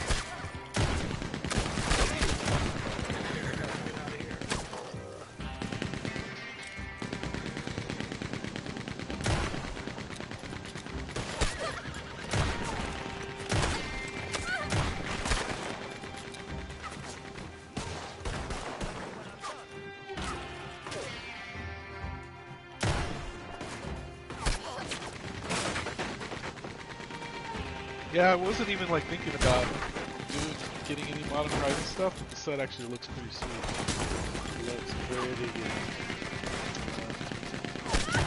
Speaker 1: Yeah, I wasn't even like thinking about getting any modern Horizon stuff, but the set actually looks pretty sweet.
Speaker 2: Looks pretty good.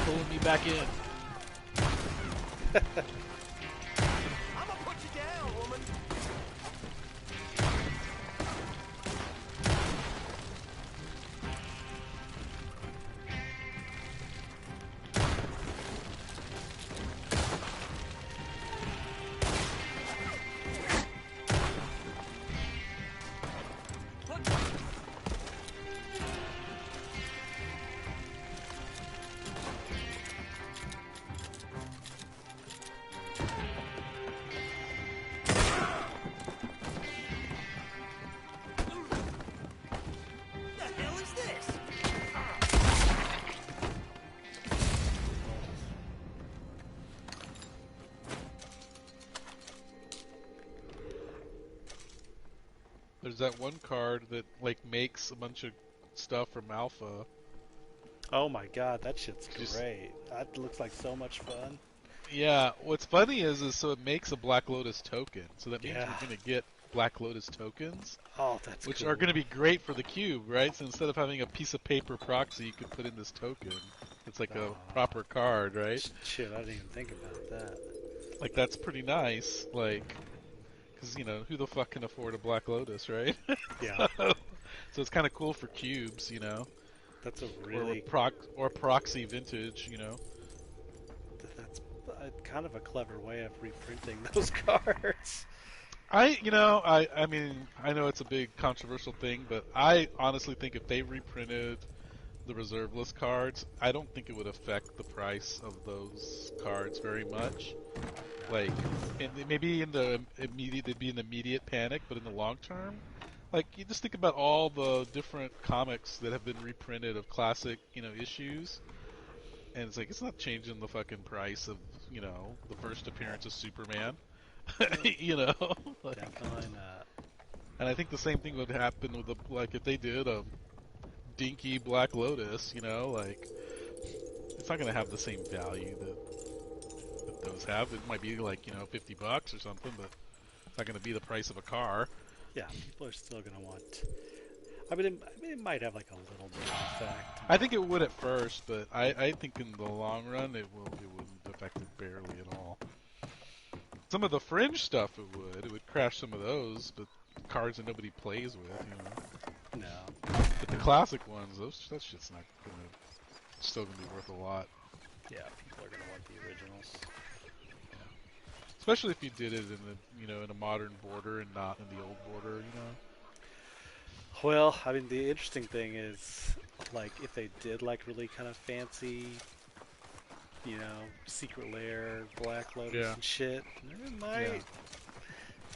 Speaker 6: Pulling me back in.
Speaker 4: I'm gonna put you down, woman. The hell is this?
Speaker 6: There's that one card that like makes a bunch of stuff from Alpha.
Speaker 2: Oh my god, that shit's
Speaker 6: Just-
Speaker 2: great. That looks like so much fun.
Speaker 6: Yeah, what's funny is so it makes a Black Lotus token. So that means
Speaker 2: Yeah.
Speaker 6: we're gonna get Black Lotus tokens,
Speaker 2: Oh, that's
Speaker 6: which
Speaker 2: cool.
Speaker 6: are gonna be great for the cube, right? So instead of having a piece of paper proxy, you could put in this token. It's like a proper card, right?
Speaker 2: Shit, I didn't even think about that.
Speaker 6: Like that's pretty nice. Like, because you know who the fuck can afford a Black Lotus, right?
Speaker 2: Yeah,
Speaker 6: So it's kind of cool for cubes, you know,
Speaker 2: that's a really
Speaker 6: or proxy vintage, you know.
Speaker 2: that's kind of a clever way of reprinting those cards.
Speaker 6: I mean, I know it's a big controversial thing, but I honestly think if they reprinted the reserve list cards, I don't think it would affect the price of those cards very much. Like, maybe in the immediate, they'd be an immediate panic, but in the long term, like you just think about all the different comics that have been reprinted of classic, issues, and it's like it's not changing the fucking price of, the first appearance of Superman. you know, like,
Speaker 2: Definitely not.
Speaker 6: and I think the same thing would happen with like if they did a dinky Black Lotus, like it's not going to have the same value that those have. It might be like $50 or something, but it's not going to be the price of a car.
Speaker 2: Yeah, people are still gonna want. I mean, it might have like a little bit of effect.
Speaker 6: I think it would at first, but I think in the long run it wouldn't affect it barely at all. Some of the fringe stuff it would crash some of those, but cards that nobody plays with,
Speaker 2: No.
Speaker 6: But the classic ones, that shit's not gonna, still gonna be worth a lot.
Speaker 2: Yeah, people are gonna want the originals.
Speaker 6: Especially if you did it in in a modern border and not in the old border,
Speaker 2: Well, I mean, the interesting thing is, like, if they did like really kind of fancy, Secret Lair, Black Lotus
Speaker 6: Yeah.
Speaker 2: and shit, it might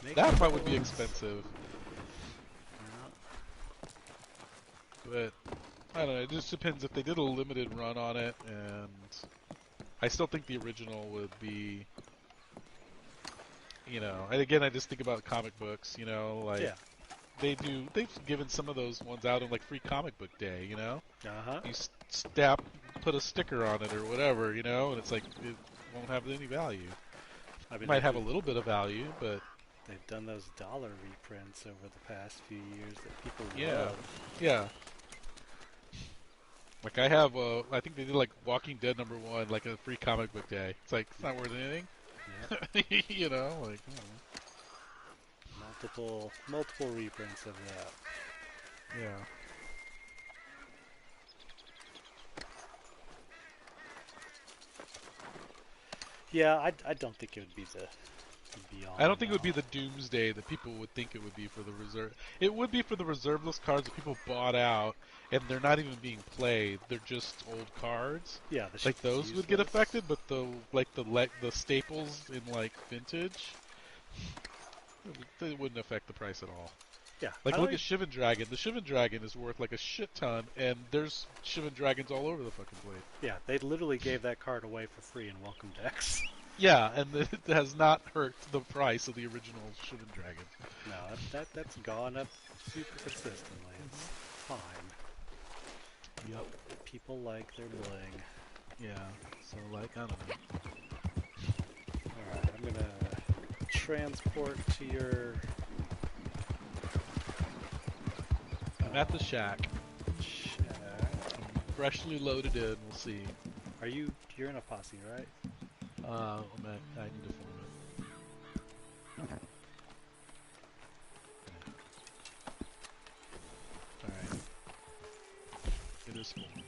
Speaker 2: make
Speaker 6: That
Speaker 2: it
Speaker 6: might would be
Speaker 2: close.
Speaker 6: expensive.
Speaker 2: Yeah.
Speaker 6: But I don't know. It just depends if they did a limited run on it, and I still think the original would be. And again, I just think about comic books. Like
Speaker 2: Yeah.
Speaker 6: they've given some of those ones out on like free comic book day.
Speaker 2: Uh-huh.
Speaker 6: You put a sticker on it or whatever. And it's like it won't have any value.
Speaker 2: I mean,
Speaker 6: It might have a little bit of value, but
Speaker 2: they've done those dollar reprints over the past few years that people
Speaker 6: yeah,
Speaker 2: love.
Speaker 6: yeah. Like I have, I think they did like Walking Dead #1, like a free comic book day. It's like it's not worth anything,
Speaker 2: Yep.
Speaker 6: like
Speaker 2: Multiple reprints of that.
Speaker 6: yeah.
Speaker 2: Yeah, I don't think it would be the beyond.
Speaker 6: I don't think it would be the doomsday that people would think it would be for the reserve. It would be for the reserveless cards that people bought out, and they're not even being played. They're just old cards.
Speaker 2: Yeah, the shit
Speaker 6: Like
Speaker 2: that's
Speaker 6: those would get
Speaker 2: useless.
Speaker 6: affected, but the staples in like vintage, they wouldn't affect the price at all.
Speaker 2: Yeah,
Speaker 6: Like
Speaker 2: I
Speaker 6: look
Speaker 2: don't
Speaker 6: at Shivan Dragon. The Shivan Dragon is worth like a shit ton, and there's Shivan Dragons all over the fucking place.
Speaker 2: Yeah, they literally gave that card away for free in welcome decks.
Speaker 6: Yeah, and it has not hurt the price of the original Shivan Dragon.
Speaker 2: No, that's gone up super consistently. It's fine.
Speaker 6: Yep.
Speaker 2: People like their bling.
Speaker 6: Yeah. So like I don't know.
Speaker 2: Alright, I'm gonna transport to your
Speaker 6: I'm at the shack.
Speaker 2: shack.
Speaker 6: Freshly loaded in. We'll see.
Speaker 2: You're in a posse, right?
Speaker 6: I need to form it. All right. It is formed.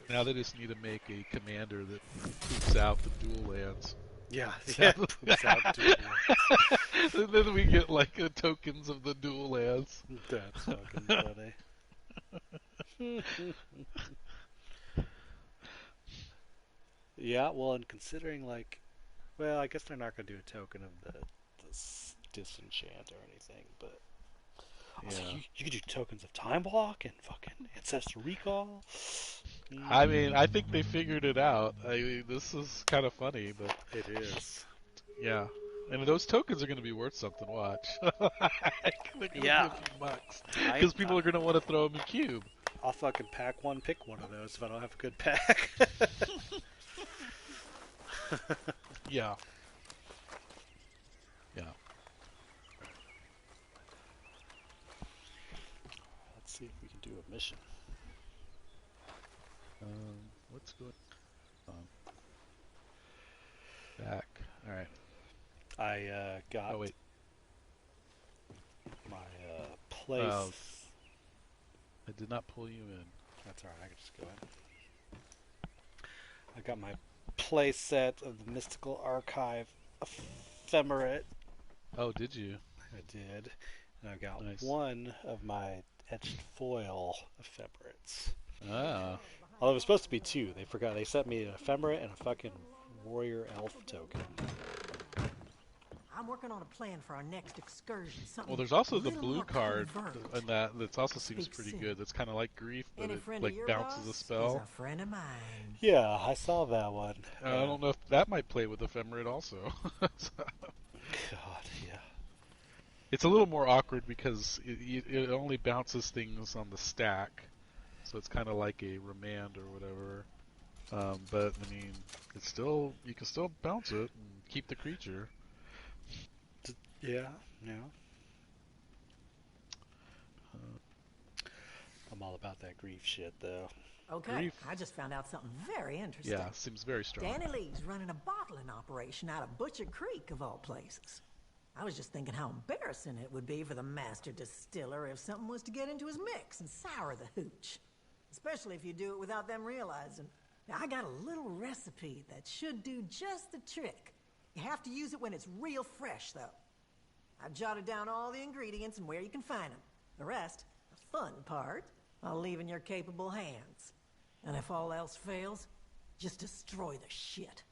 Speaker 6: Now they just need to make a commander that poops out the dual lands.
Speaker 2: Yeah, poops out dual lands.
Speaker 6: And then we get like tokens of the dual lands.
Speaker 2: That's fucking funny. Yeah, well, and considering I guess they're not gonna do a token of the disenchant or anything, but also,
Speaker 6: Yeah.
Speaker 2: you could do tokens of time walk and fucking ancestor recall.
Speaker 6: I mean, I think they figured it out. I mean, this is kind of funny, but
Speaker 2: It is.
Speaker 6: yeah. And those tokens are going to be worth something. Watch. They're going to be a few bucks because people are going to want to throw them in cube.
Speaker 2: I'll fucking pack one, pick one of those if I don't have a good pack.
Speaker 6: Yeah. Yeah.
Speaker 2: Let's see if we can do a mission.
Speaker 6: What's going on? Back. All right.
Speaker 2: I got
Speaker 6: Oh wait.
Speaker 2: my place.
Speaker 6: Oh. I did not pull you in.
Speaker 2: That's alright, I can just go in. I got my play set of the Mystical Archive Ephemerate.
Speaker 6: Oh, did you?
Speaker 2: I did. And I got
Speaker 6: Nice.
Speaker 2: one of my etched foil ephemerates.
Speaker 6: Ah.
Speaker 2: Although it was supposed to be two. They forgot. They sent me an ephemerate and a fucking warrior elf token.
Speaker 7: I'm working on a plan for our next excursion.
Speaker 6: Well, there's also
Speaker 7: a
Speaker 6: the
Speaker 7: little
Speaker 6: blue
Speaker 7: more
Speaker 6: card,
Speaker 7: covert.
Speaker 6: and that also seems
Speaker 7: Speak
Speaker 6: pretty
Speaker 7: soon.
Speaker 6: good. That's kind of like Grief, but
Speaker 7: Any
Speaker 6: it
Speaker 7: friend
Speaker 6: like
Speaker 7: of your
Speaker 6: bounces a
Speaker 7: boss
Speaker 6: spell.
Speaker 7: is a friend of mine.
Speaker 2: Yeah, I saw that one.
Speaker 6: I don't know if that might play with Ephemerate also.
Speaker 2: God, yeah.
Speaker 6: It's a little more awkward because it only bounces things on the stack, so it's kind of like a remand or whatever. But I mean, you can still bounce it and keep the creature.
Speaker 2: Yeah, yeah. I'm all about that grief shit, though.
Speaker 7: Okay,
Speaker 6: Grief.
Speaker 7: I just found out something very interesting.
Speaker 6: Yeah, seems very strong.
Speaker 7: Danny Lee's running a bottling operation out of Butcher Creek, of all places. I was just thinking how embarrassing it would be for the master distiller if something was to get into his mix and sour the hooch. Especially if you do it without them realizing. Now, I got a little recipe that should do just the trick. You have to use it when it's real fresh, though. I've jotted down all the ingredients and where you can find them. The rest, the fun part, I'll leave in your capable hands. And if all else fails, just destroy the shit.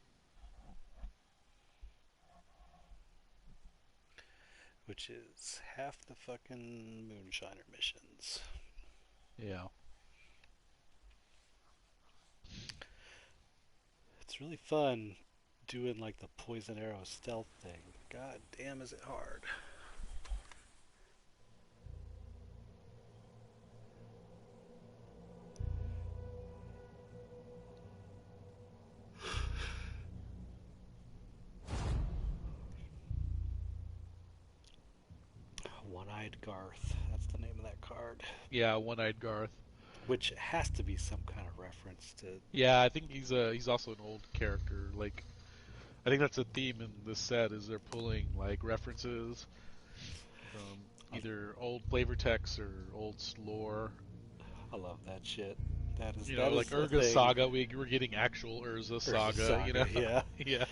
Speaker 2: Which is half the fucking Moonshiner missions.
Speaker 6: Yeah.
Speaker 2: It's really fun doing like the poison arrow stealth thing. God damn, is it hard. One-Eyed Garth. That's the name of that card.
Speaker 6: Yeah, One-Eyed Garth.
Speaker 2: Which has to be some kind of reference to...
Speaker 6: Yeah, I think he's also an old character. Like, I think that's a theme in this set, is they're pulling like references from either old flavor text or old lore.
Speaker 2: I love that shit. That is,
Speaker 6: You
Speaker 2: that
Speaker 6: know, like
Speaker 2: is the
Speaker 6: Urza
Speaker 2: thing.
Speaker 6: Saga, we're getting actual Urza Saga, you know?
Speaker 2: Yeah.
Speaker 6: Yeah.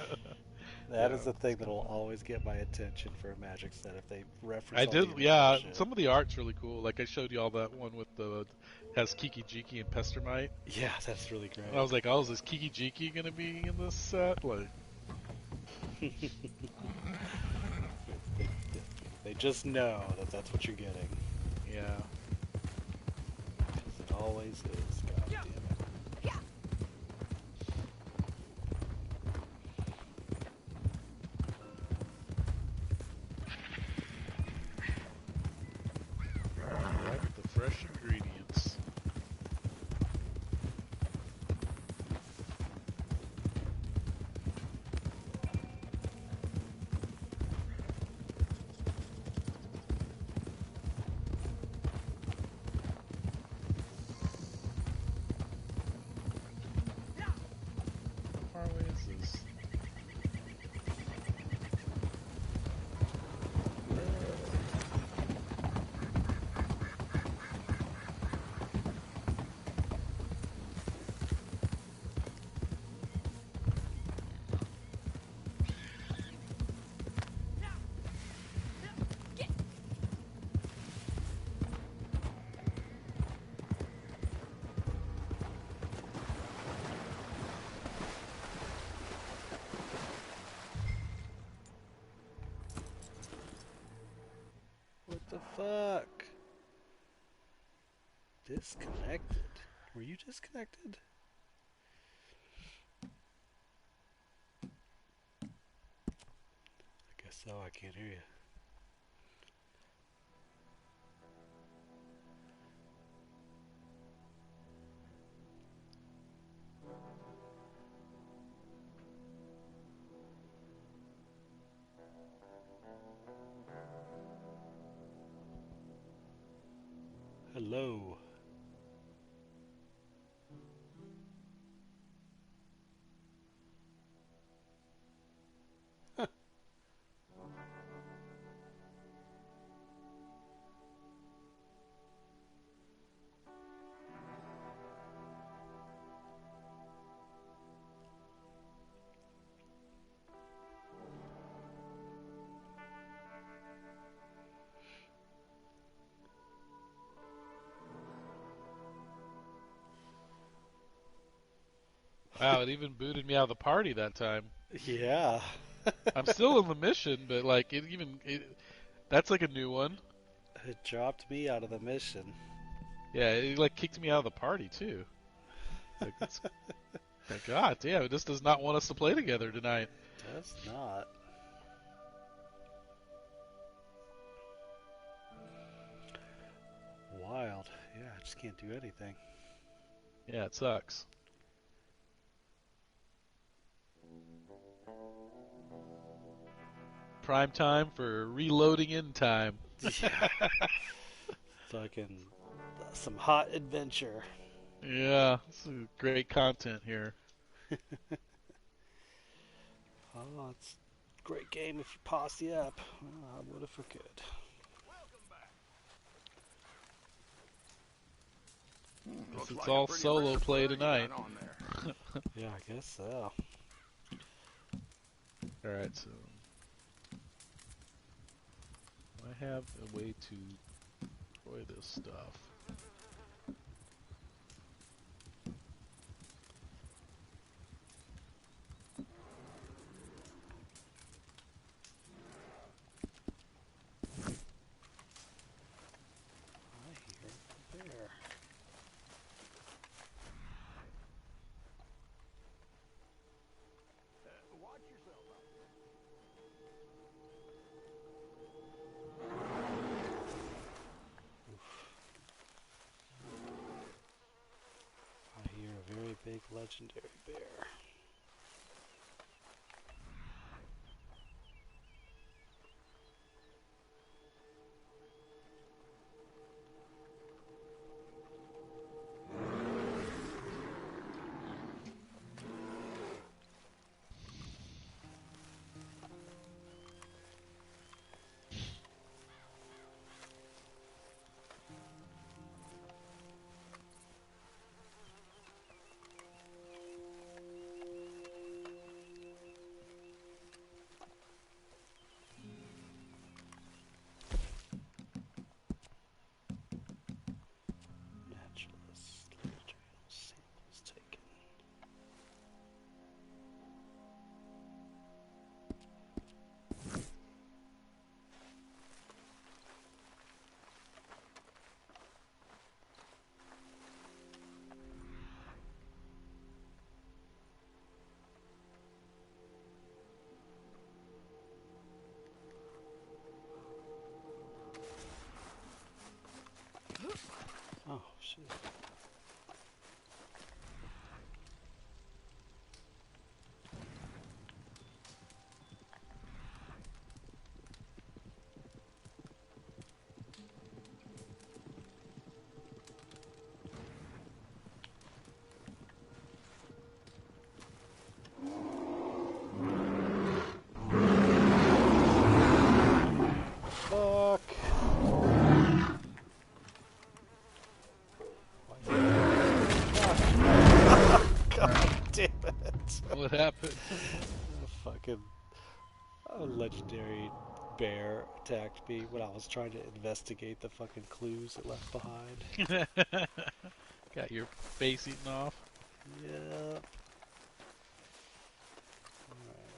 Speaker 2: That
Speaker 6: Yeah,
Speaker 2: is the thing
Speaker 6: it's
Speaker 2: that'll
Speaker 6: cool.
Speaker 2: always get my attention for a Magic set if they reference
Speaker 6: I
Speaker 2: all
Speaker 6: did,
Speaker 2: the
Speaker 6: yeah.
Speaker 2: original shit.
Speaker 6: Some of the art's really cool. Like I showed you all that one with the has Kiki Jiki and Pestermite.
Speaker 2: Yeah, that's really great.
Speaker 6: And I was like, oh, is this Kiki Jiki gonna be in this set? Like,
Speaker 2: They just know that that's what you're getting.
Speaker 6: yeah.
Speaker 2: 'Cause it always is. God damn it.
Speaker 6: Right with the fresh ingredients. How far away is this?
Speaker 2: What the fuck? Disconnected? Were you disconnected? I guess so, I can't hear you. Hello.
Speaker 6: Wow, it even booted me out of the party that time.
Speaker 2: Yeah.
Speaker 6: I'm still in the mission, but like that's like a new one.
Speaker 2: It dropped me out of the mission.
Speaker 6: Yeah, it like kicked me out of the party too. Like, like, God damn, it just does not want us to play together tonight.
Speaker 2: Does not. Wild. Yeah, I just can't do anything.
Speaker 6: Yeah, it sucks. Prime time for reloading in time.
Speaker 2: Yeah. Fucking some hot adventure.
Speaker 6: Yeah, this is great content here.
Speaker 2: Oh, it's a great game if you posse up. I would if I could.
Speaker 6: Guess
Speaker 3: Looks
Speaker 6: it's
Speaker 3: like a
Speaker 6: all
Speaker 3: pretty
Speaker 6: solo
Speaker 3: rare
Speaker 6: play
Speaker 3: bird you
Speaker 6: tonight.
Speaker 3: got on there.
Speaker 2: Yeah, I guess so.
Speaker 6: Alright, so I have a way to destroy this stuff.
Speaker 2: I hear the bear.
Speaker 3: Watch yourself out there.
Speaker 2: I hear a very big legendary bear. Naturalist. Laboratory samples taken. Oh, shit. Fuck. God damn it.
Speaker 6: What happened?
Speaker 2: A fucking legendary bear attacked me when I was trying to investigate the fucking clues it left behind.
Speaker 6: Got your face eaten off?
Speaker 2: Yeah. Alright,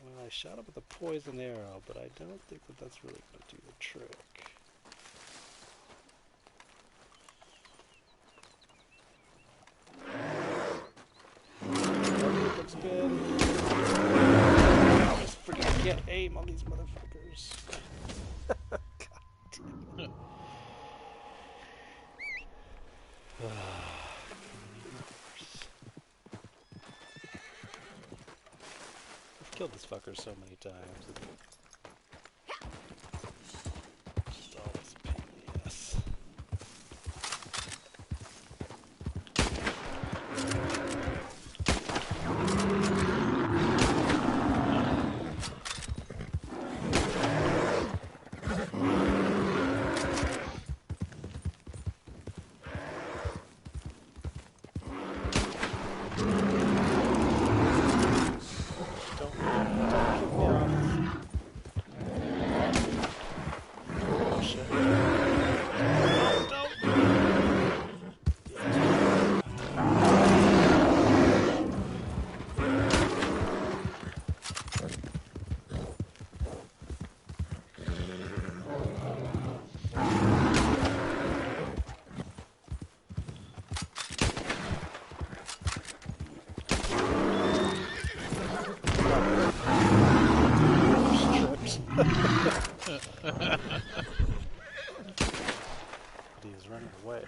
Speaker 2: well, I shot him with a poison arrow, but I don't think that that's really going to do the trick. Spin. I just freaking can't aim on these motherfuckers. God damn it. I've killed this fucker so many times. It's always a pain in the ass. Don't kick me off. Oh shit. He's running away.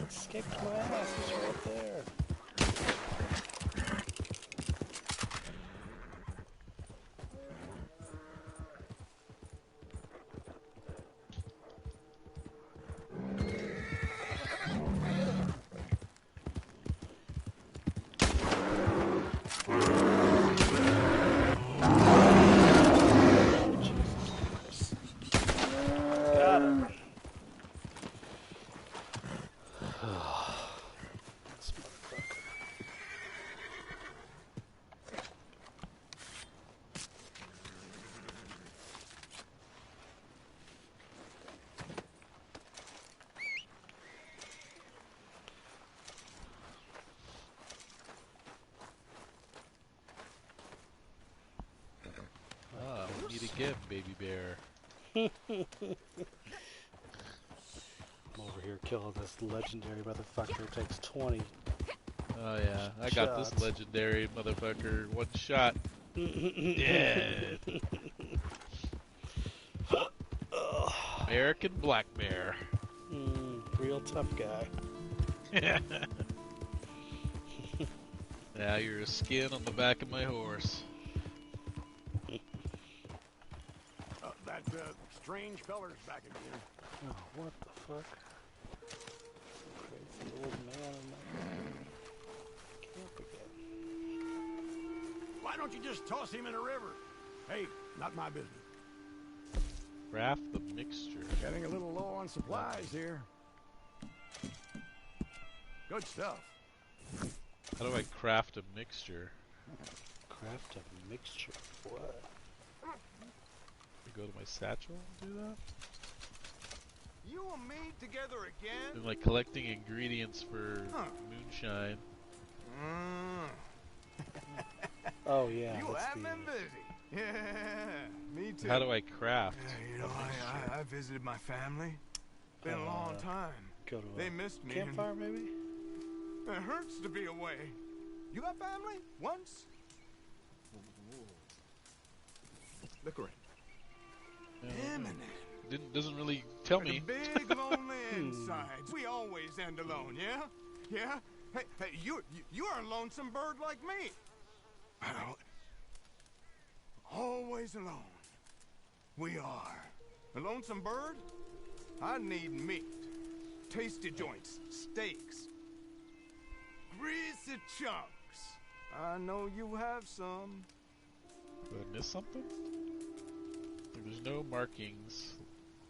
Speaker 2: Escaped my ass. It's right there. Got it. This motherfucker.
Speaker 6: Ah, we meet again, baby bear.
Speaker 2: I'm over here killing this legendary motherfucker. It takes 20.
Speaker 6: Oh yeah, I got this
Speaker 2: Shots.
Speaker 6: legendary motherfucker. One shot. Dead. American black bear.
Speaker 2: Real tough guy.
Speaker 6: Now you're a skin on the back of my horse.
Speaker 3: That strange feller's back again.
Speaker 2: Oh, what the fuck? Crazy old man in my camp again.
Speaker 3: Why don't you just toss him in a river? Hey, not my business.
Speaker 6: Craft the mixture.
Speaker 3: Getting a little low on supplies here. Good stuff.
Speaker 6: How do I craft a mixture?
Speaker 2: Craft a mixture. What?
Speaker 6: I go to my satchel and do that?
Speaker 4: You and me together again?
Speaker 6: I'm like collecting ingredients for moonshine.
Speaker 2: Oh yeah,
Speaker 4: You
Speaker 2: that's
Speaker 4: have
Speaker 2: the.
Speaker 4: been busy. Yeah, me too.
Speaker 6: How do I craft?
Speaker 4: You know, I visited my family. Been a long time.
Speaker 2: Go to
Speaker 4: They
Speaker 2: a
Speaker 4: missed me.
Speaker 2: campfire, maybe?
Speaker 4: It hurts to be away. You got family? Once? Look around.
Speaker 6: Doesn't really tell me.
Speaker 4: Big lonely insides. We always end alone, yeah? Yeah? Hey, you're a lonesome bird like me. Well, always alone. We are. A lonesome bird? I need meat. Tasty joints, steaks, greasy chunks. I know you have some.
Speaker 6: Did I miss something? Like, there's no markings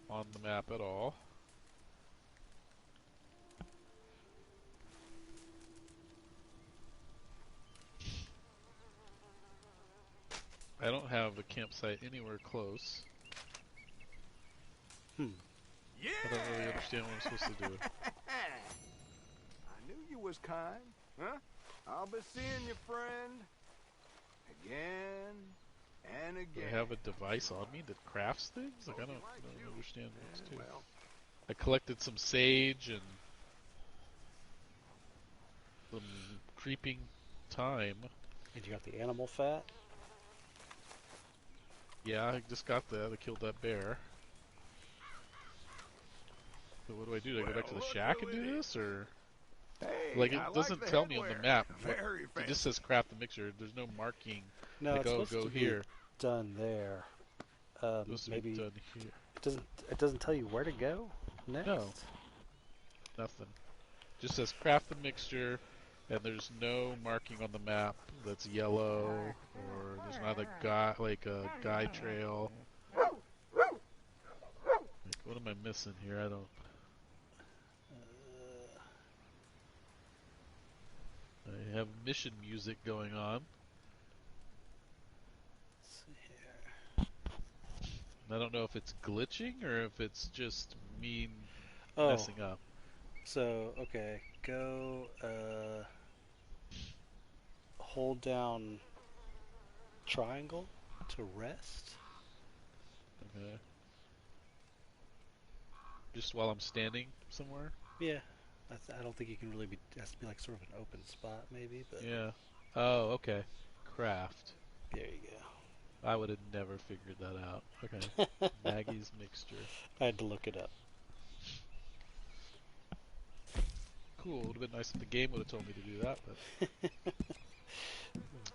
Speaker 6: on the map at all. I don't have a campsite anywhere close.
Speaker 4: Yeah!
Speaker 6: I don't really understand what I'm supposed to do.
Speaker 4: I knew you was kind, huh? I'll be seeing you, friend. Again and
Speaker 6: Do
Speaker 4: again.
Speaker 6: I have a device on me that crafts things? Like, I don't understand what to do.
Speaker 3: Well,
Speaker 6: I collected some sage and some creeping thyme.
Speaker 2: And you got the animal fat?
Speaker 6: Yeah, I just got that. I killed that bear. So what do I do? Do I go back to the shack and do this, or
Speaker 3: hey,
Speaker 6: like
Speaker 3: I
Speaker 6: it doesn't
Speaker 3: the
Speaker 6: tell me on the
Speaker 3: headwear.
Speaker 6: map?
Speaker 3: Very
Speaker 6: It
Speaker 3: fancy.
Speaker 6: just says craft the mixture. There's no marking.
Speaker 2: No,
Speaker 6: like,
Speaker 2: it's supposed
Speaker 6: go
Speaker 2: to
Speaker 6: here.
Speaker 2: be done there.
Speaker 6: It's supposed to
Speaker 2: Maybe
Speaker 6: be done here.
Speaker 2: it doesn't tell you where to go next.
Speaker 6: No. Nothing. Just says craft the mixture, and there's no marking on the map that's yellow, or there's not a guide trail. Like, what am I missing here? I don't. I have mission music going on.
Speaker 2: Let's see here.
Speaker 6: I don't know if it's glitching or if it's just me
Speaker 2: Oh,
Speaker 6: messing up.
Speaker 2: so okay, go hold down triangle to rest.
Speaker 6: Okay. Just while I'm standing somewhere?
Speaker 2: Yeah, I don't think you can really be. It has to be like sort of an open spot, maybe. But
Speaker 6: Yeah. Oh, okay. Craft.
Speaker 2: there you go.
Speaker 6: I would have never figured that out. Okay. Maggie's mixture.
Speaker 2: I had to look it up.
Speaker 6: cool. It would have been nice if the game would have told me to do that. But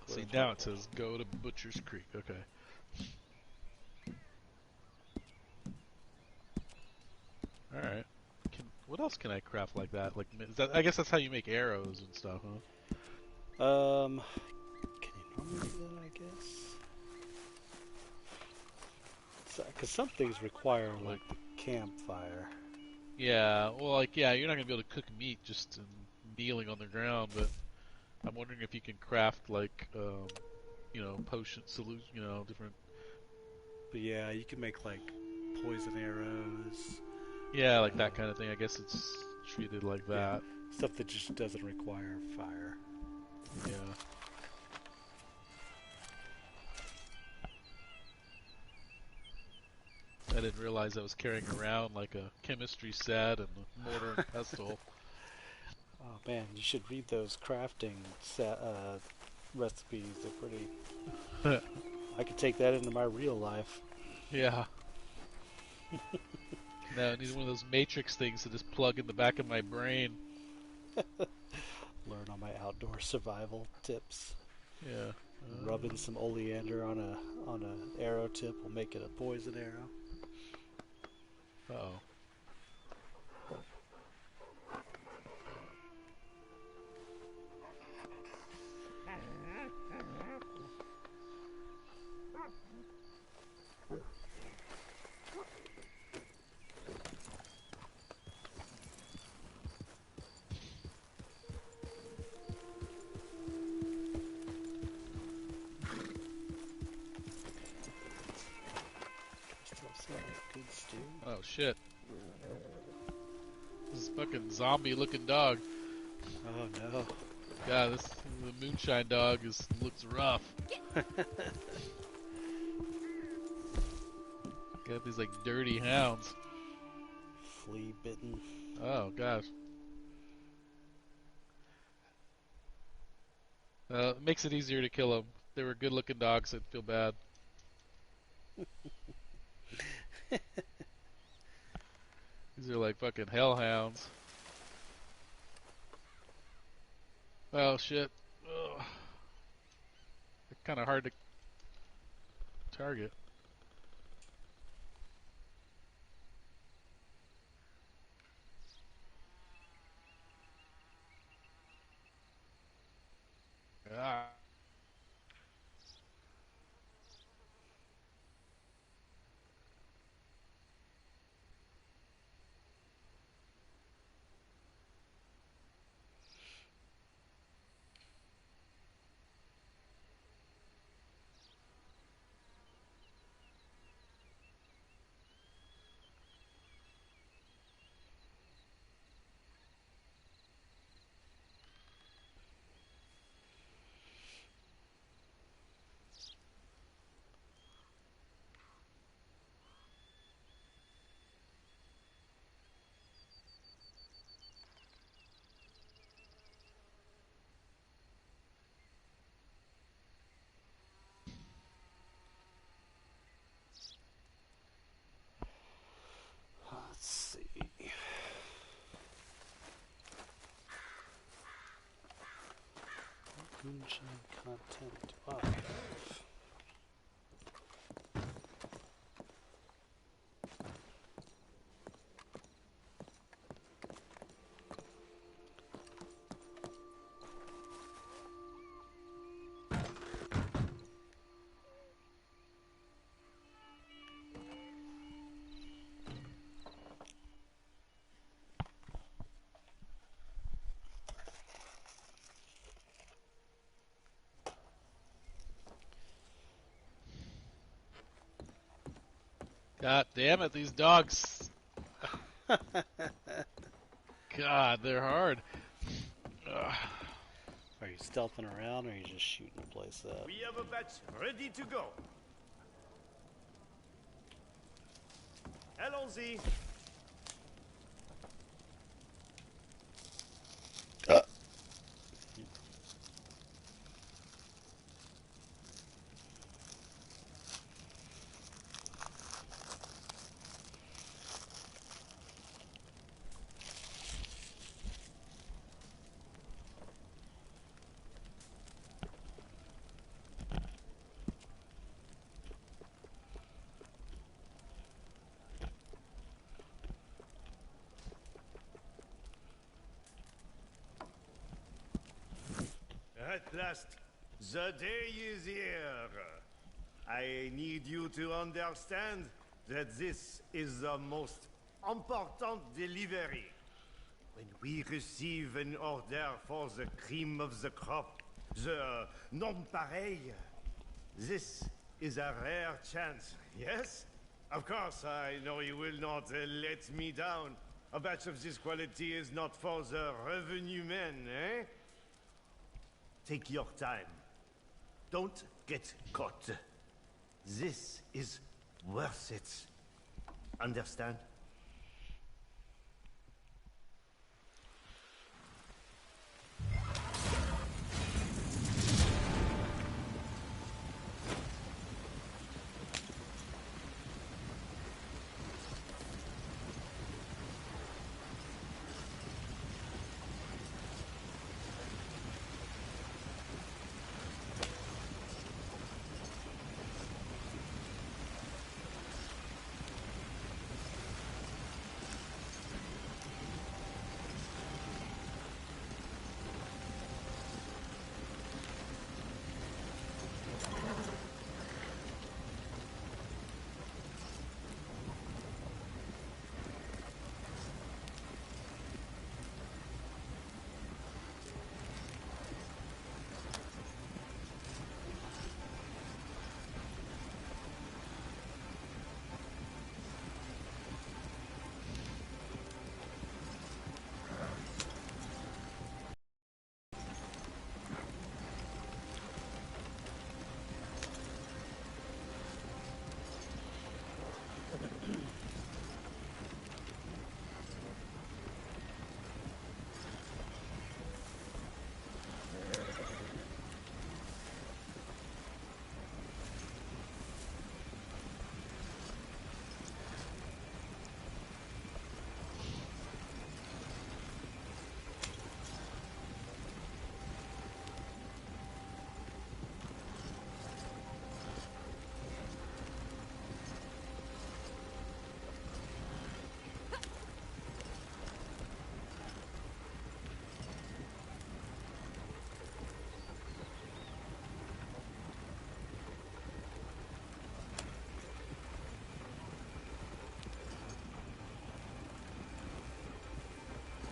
Speaker 6: see, now it says go to Butcher's Creek. Okay. All right. What else can I craft like that? Like, I guess that's how you make arrows and stuff, huh?
Speaker 2: Can you normally do that? I guess. Because some things require like the campfire.
Speaker 6: Yeah. Well, like, yeah, you're not gonna be able to cook meat just kneeling on the ground, but I'm wondering if you can craft like, potion solution, different.
Speaker 2: But yeah, you can make like poison arrows.
Speaker 6: Yeah, like that kind of thing. I guess it's treated like that.
Speaker 2: Yeah, stuff that just doesn't require fire.
Speaker 6: Yeah. I didn't realize I was carrying around like a chemistry set and a mortar and pestle.
Speaker 2: Oh man, you should read those crafting recipes. They're pretty. I could take that into my real life.
Speaker 6: Yeah. No, I need one of those matrix things to just plug in the back of my brain.
Speaker 2: Learn all my outdoor survival tips.
Speaker 6: Yeah.
Speaker 2: Rubbing some oleander on a arrow tip will make it a poison arrow.
Speaker 6: Uh-oh.
Speaker 2: Still some good stew.
Speaker 6: Oh, shit. This fucking zombie-looking dog.
Speaker 2: Oh no.
Speaker 6: God, the moonshine dog looks rough. Got these like dirty hounds.
Speaker 2: Flea bitten.
Speaker 6: Oh gosh. It makes it easier to kill them. If they were good-looking dogs, I'd feel bad. These are like fucking hellhounds. Oh shit. Ugh. They're kind of hard to target. Ah.
Speaker 2: Let's see. What moonshine content do I have?
Speaker 6: God damn it, these dogs. God, they're hard. Ugh.
Speaker 2: Are you stealthing around or are you just shooting the place up?
Speaker 3: We have a batch ready to go. Allons-y.
Speaker 8: At last, the day is here. I need you to understand that this is the most important delivery. When we receive an order for the cream of the crop, the non-pareil, this is a rare chance, yes? Of course, I know you will not let me down. A batch of this quality is not for the revenue men, eh? Take your time. Don't get caught. This is worth it. Understand?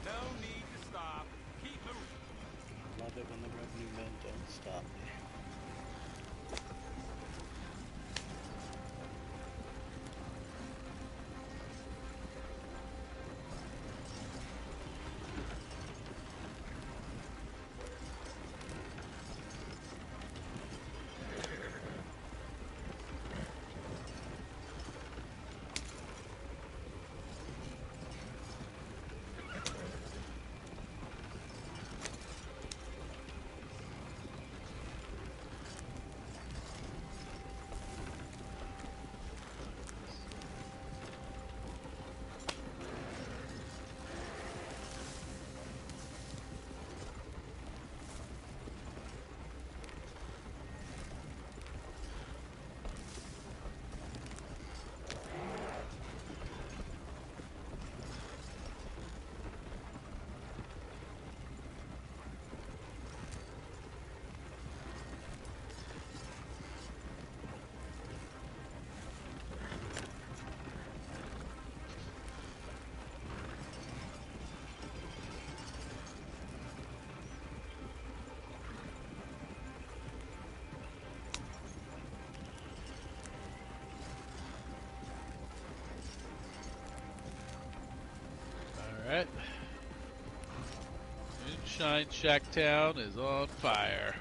Speaker 4: No need to stop. Keep moving.
Speaker 2: Love it when the revenue men don't stop me.
Speaker 6: Alright. Moonshine Shacktown is on fire.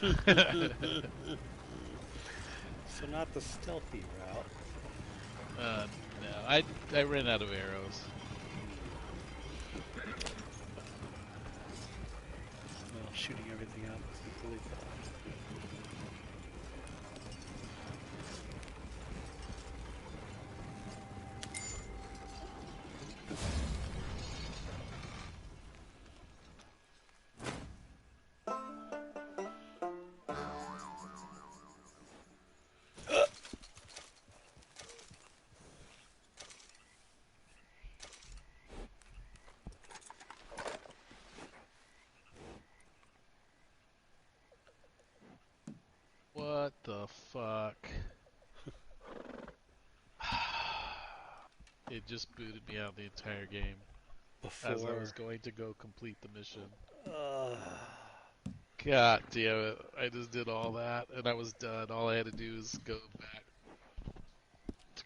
Speaker 2: So not the stealthy route.
Speaker 6: No, I ran out of arrows.
Speaker 2: Well, shooting everything up is equally fun.
Speaker 6: the fuck? It just booted me out the entire game as I was
Speaker 2: Before.
Speaker 6: going to go complete the mission.
Speaker 2: Uh,
Speaker 6: God damn it. I just did all that and I was done. All I had to do was go back to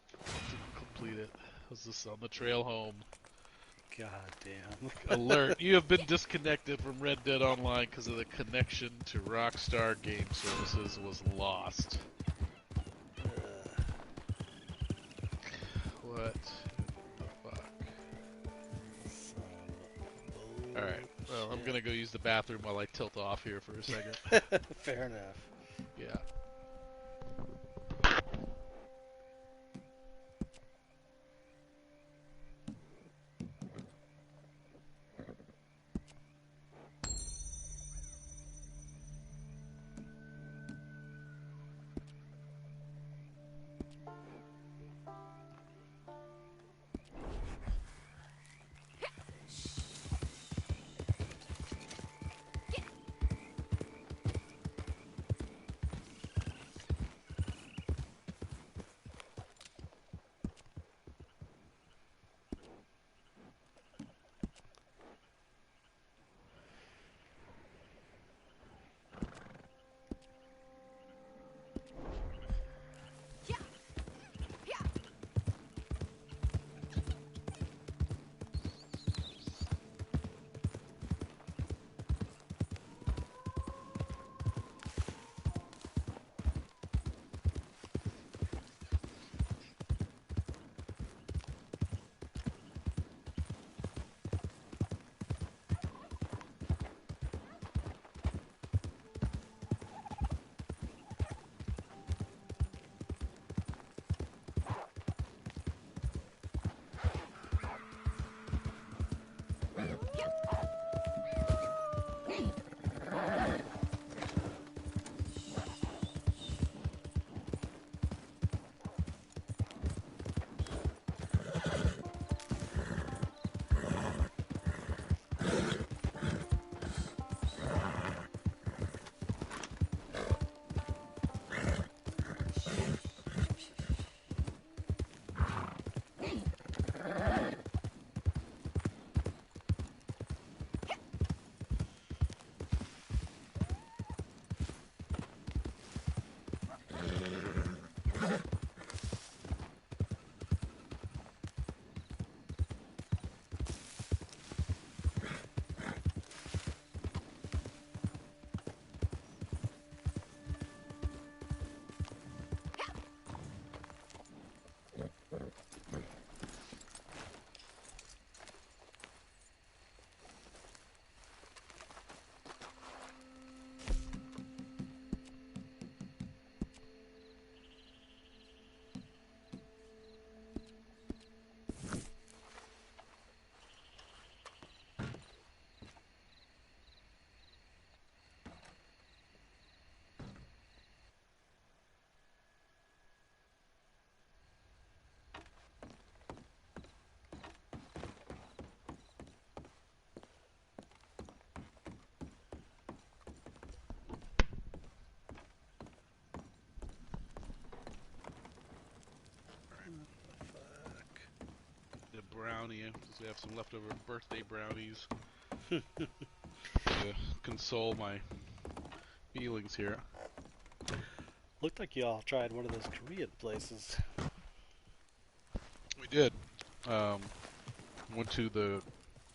Speaker 6: complete it. I was just on the trail home.
Speaker 2: God damn.
Speaker 6: Alert, you have been disconnected from Red Dead Online because of the connection to Rockstar Game Services was lost. What the fuck? Alright, well, I'm gonna go use the bathroom while I tilt off here for a second.
Speaker 2: Fair enough.
Speaker 6: Yeah. The brownie, because we have some leftover birthday brownies to console my feelings here.
Speaker 2: Looked like y'all tried one of those Korean places.
Speaker 6: We did. Went to the,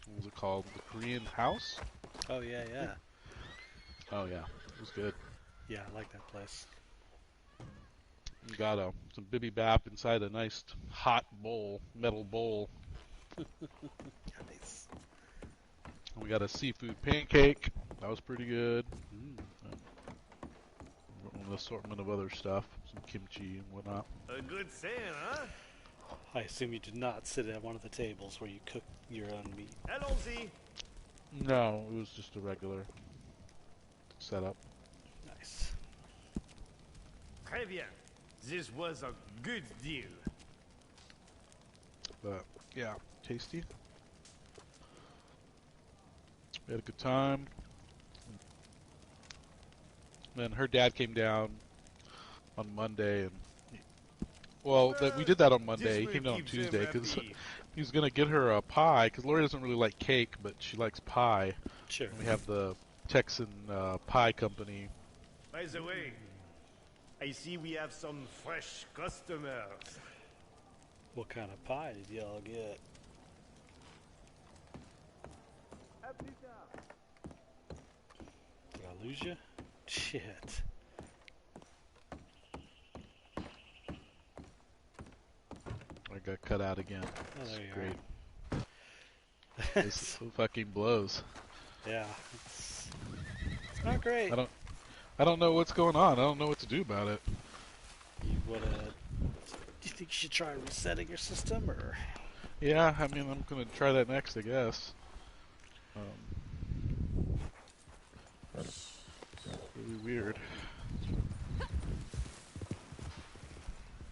Speaker 6: what was it called? The Korean House?
Speaker 2: Oh, yeah, yeah.
Speaker 6: Oh, yeah. It was good.
Speaker 2: Yeah, I like that place.
Speaker 6: We got some bibimbap inside a nice hot bowl, metal bowl.
Speaker 2: Nice.
Speaker 6: And we got a seafood pancake. That was pretty good. An assortment of other stuff. Some kimchi and whatnot.
Speaker 8: A good saying, huh?
Speaker 2: I assume you did not sit at one of the tables where you cook your own meat.
Speaker 8: Allons-y.
Speaker 6: No, it was just a regular setup.
Speaker 2: Nice.
Speaker 8: Très bien. This was a good deal.
Speaker 6: But, yeah, tasty. We had a good time. Then her dad came down. on Monday, and well, we did that on Monday. He
Speaker 8: This
Speaker 6: came
Speaker 8: will
Speaker 6: down on
Speaker 8: keep them
Speaker 6: Tuesday because
Speaker 8: happy.
Speaker 6: he was gonna get her a pie. Because Lori doesn't really like cake, but she likes pie.
Speaker 2: Sure.
Speaker 6: And we have the Texan pie company.
Speaker 8: By the way, I see we have some fresh customers.
Speaker 2: What kind of pie did y'all get? Did I lose you? Shit.
Speaker 6: I got cut out again.
Speaker 2: Oh, there you
Speaker 6: Great.
Speaker 2: are.
Speaker 6: This fucking blows.
Speaker 2: Yeah, it's not great.
Speaker 6: I don't know what's going on. I don't know what to do about it.
Speaker 2: You wanna? Do you think you should try resetting your system, or?
Speaker 6: Yeah, I mean, I'm gonna try that next, I guess. Really weird.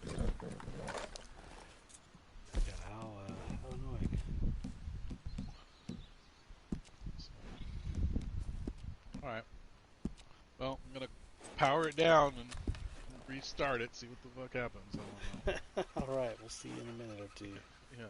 Speaker 2: Yeah, how annoying.
Speaker 6: Alright. Well, I'm gonna power it down and restart it, see what the fuck happens. I don't know.
Speaker 2: All right, we'll see you in a minute or two.
Speaker 6: Yeah.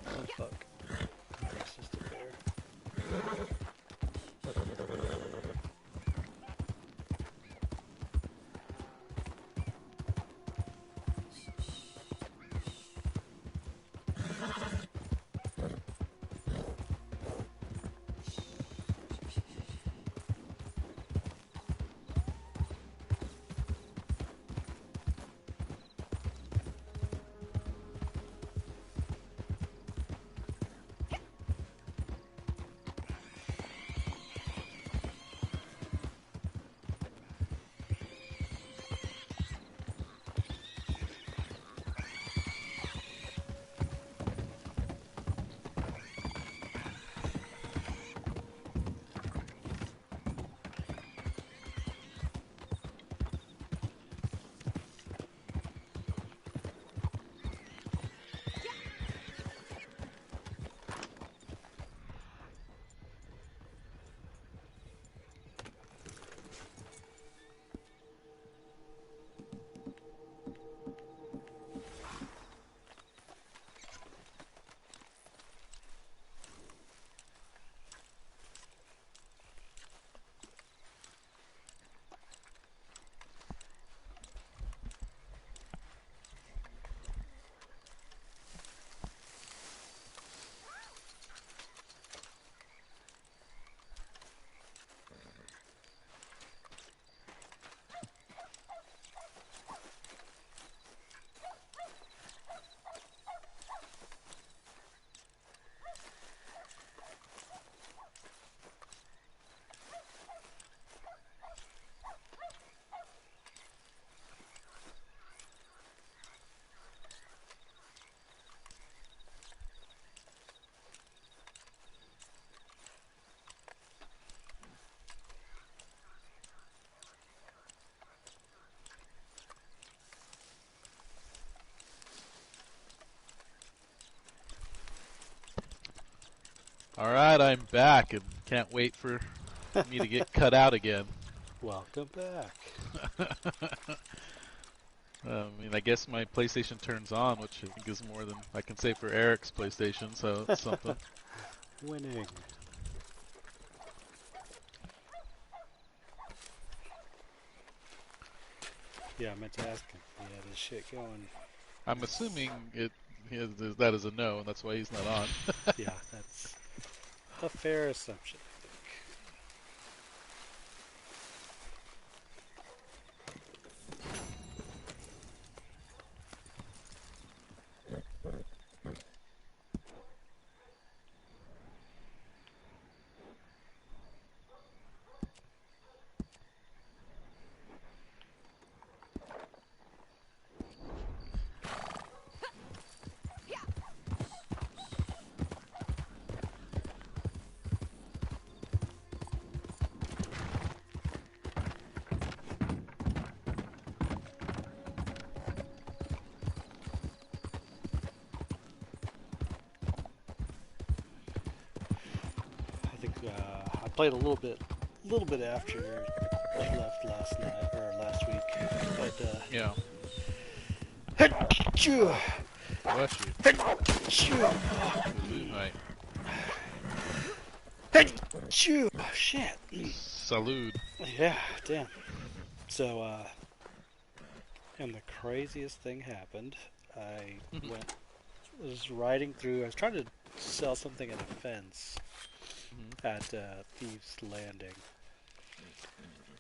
Speaker 2: Oh fuck. It's just a bear.
Speaker 6: Alright, I'm back and can't wait for me to get cut out again.
Speaker 2: Welcome back.
Speaker 6: I mean, I guess my PlayStation turns on, which I think is more than I can say for Eric's PlayStation, so it's something.
Speaker 2: Winning. Yeah, I meant to ask him. He had his shit going.
Speaker 6: I'm assuming that is a no, and that's why he's not on.
Speaker 2: Yeah, that's a fair assumption, I think. I think I played a little bit after you left last night or last week, but
Speaker 6: Yeah.
Speaker 2: Achoo!
Speaker 6: Bless you.
Speaker 2: Achoo!
Speaker 6: Right.
Speaker 2: Achoo! Shit.
Speaker 6: Salute.
Speaker 2: Yeah, damn. So, and the craziest thing happened. I was riding through. I was trying to sell something at a fence at Thieves Landing,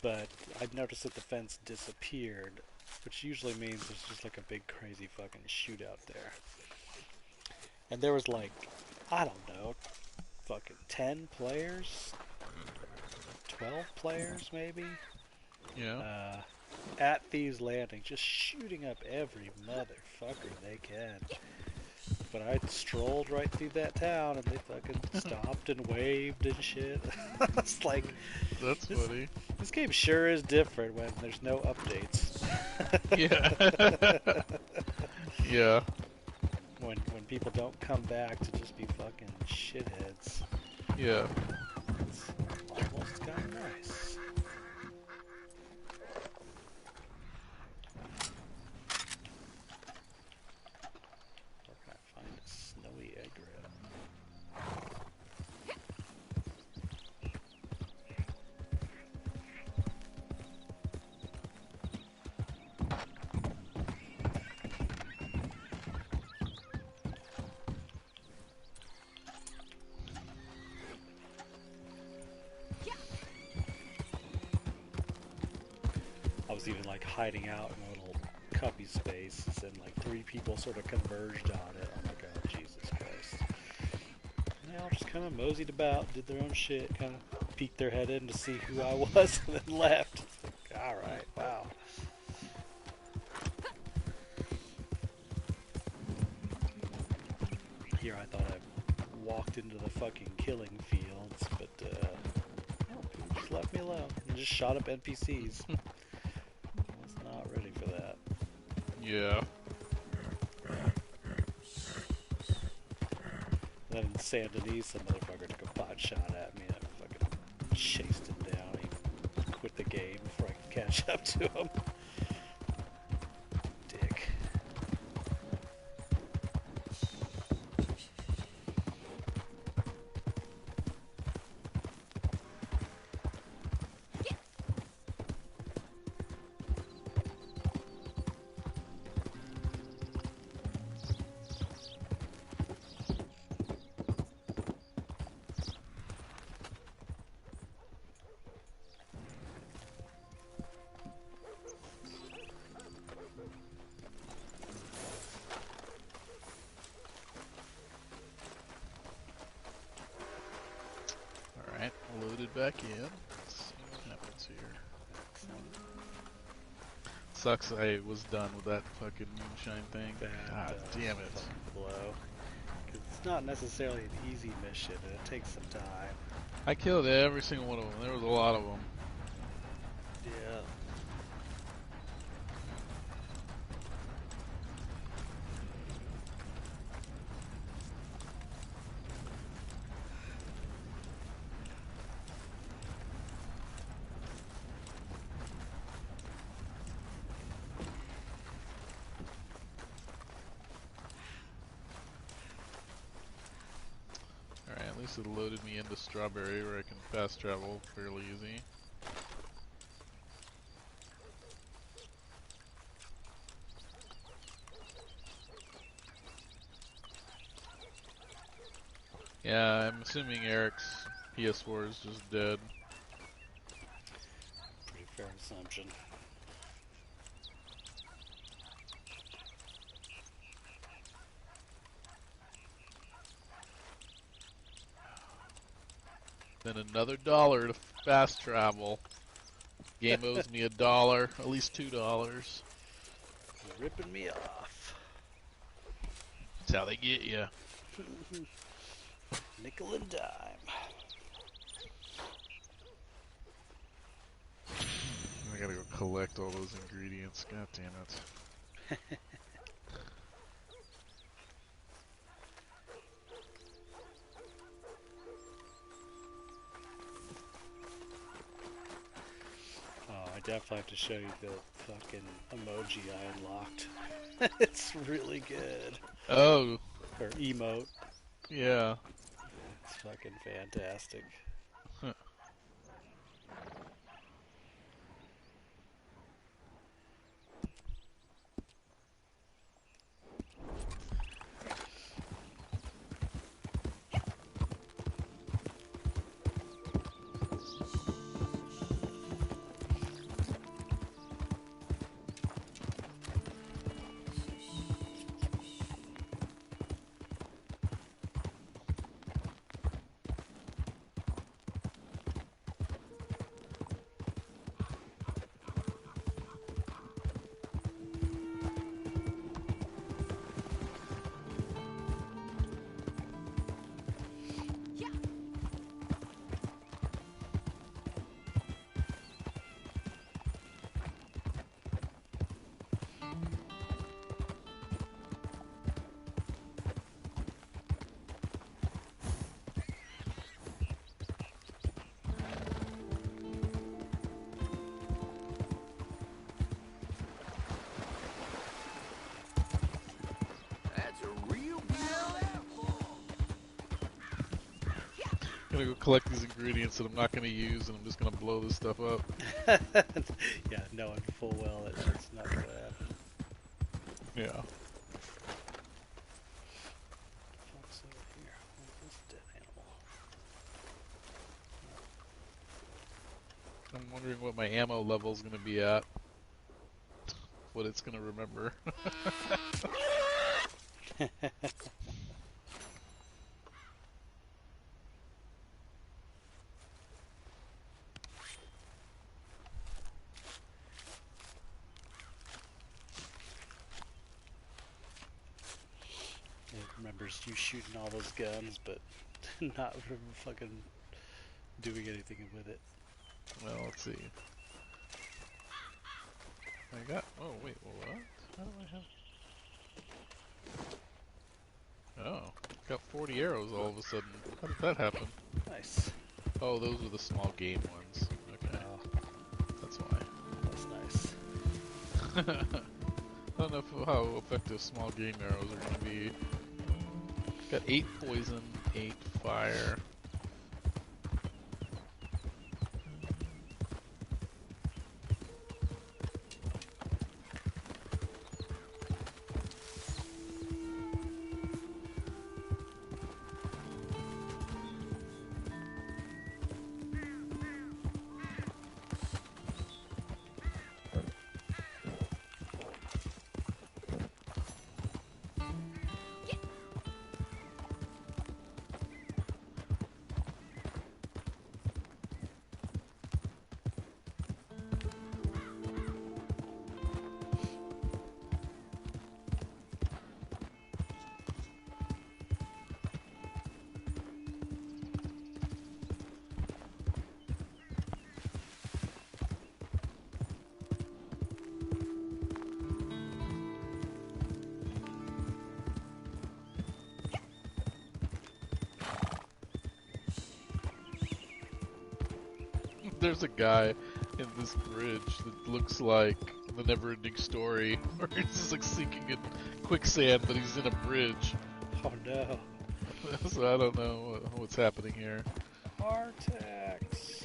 Speaker 2: but I noticed that the fence disappeared, which usually means there's just like a big crazy fucking shootout there. And there was like, I don't know, fucking 10 players, 12 players maybe,
Speaker 6: Yeah.
Speaker 2: at Thieves Landing, just shooting up every motherfucker they can. But I strolled right through that town and they fucking stopped and waved and shit. It's like,
Speaker 6: That's funny.
Speaker 2: this game sure is different when there's no updates.
Speaker 6: Yeah. Yeah.
Speaker 2: When people don't come back to just be fucking shitheads.
Speaker 6: Yeah.
Speaker 2: It's almost kind of nice. Where can I find a snowy egg rail? I was even like hiding out in a little cubby space, and like 3 people sort of converged on it. I'm like, oh Jesus Christ! And they all just kind of moseyed about, did their own shit, kind of peeked their head in to see who I was, and then left. It's like, all right, wow. Here I thought I walked into the fucking killing fields, but no, people just left me alone and just shot up NPCs. I was not ready for that.
Speaker 6: Yeah.
Speaker 2: Then in San Denis, some motherfucker took a pot shot at me. I fucking chased him down. He quit the game before I could catch up to him. Dick.
Speaker 6: Alright, loaded back in. Let's see what happens here. Sucks I was done with that fucking moonshine thing. God damn it.
Speaker 2: Fucking blow. 'Cause it's not necessarily an easy mission, and it takes some time.
Speaker 6: I killed every single one of them. There was a lot of them.
Speaker 2: Yeah.
Speaker 6: least it loaded me into Strawberry where I can fast travel fairly easy. Yeah, I'm assuming Eric's PS4 is just dead.
Speaker 2: Pretty fair assumption.
Speaker 6: Then another $1 to fast travel. Game owes me $1, at least $2.
Speaker 2: Ripping me off.
Speaker 6: That's how they get you.
Speaker 2: Nickel and dime.
Speaker 6: I gotta go collect all those ingredients. God damn it.
Speaker 2: Oh, I definitely have to show you the fucking emoji I unlocked. It's really good.
Speaker 6: Oh,
Speaker 2: Or emote.
Speaker 6: yeah.
Speaker 2: It's fucking fantastic.
Speaker 6: Huh.
Speaker 4: That's a real good apple.
Speaker 6: I'm gonna go collect these ingredients that I'm not gonna use, and I'm just gonna blow this stuff up.
Speaker 2: Yeah, knowing full well that that's not gonna happen.
Speaker 6: Yeah.
Speaker 2: What's over here? What's this dead animal?
Speaker 6: I'm wondering what my ammo level's gonna be at. What it's gonna remember.
Speaker 2: It remembers you shooting all those guns, but not fucking doing anything with it.
Speaker 6: Well, let's see. I got. Oh wait, what? How do I have? Oh, got 40 arrows all of a sudden. How did that happen?
Speaker 2: Nice.
Speaker 6: Oh, those are the small game ones. Okay, that's why.
Speaker 2: That's nice.
Speaker 6: I don't know how effective small game arrows are gonna be. Got 8 poison, 8 fire. There's a guy in this bridge that looks like the Never-Ending Story, where he's just like sinking in quicksand, but he's in a bridge.
Speaker 2: Oh no.
Speaker 6: so I don't know what's happening here.
Speaker 2: Artax.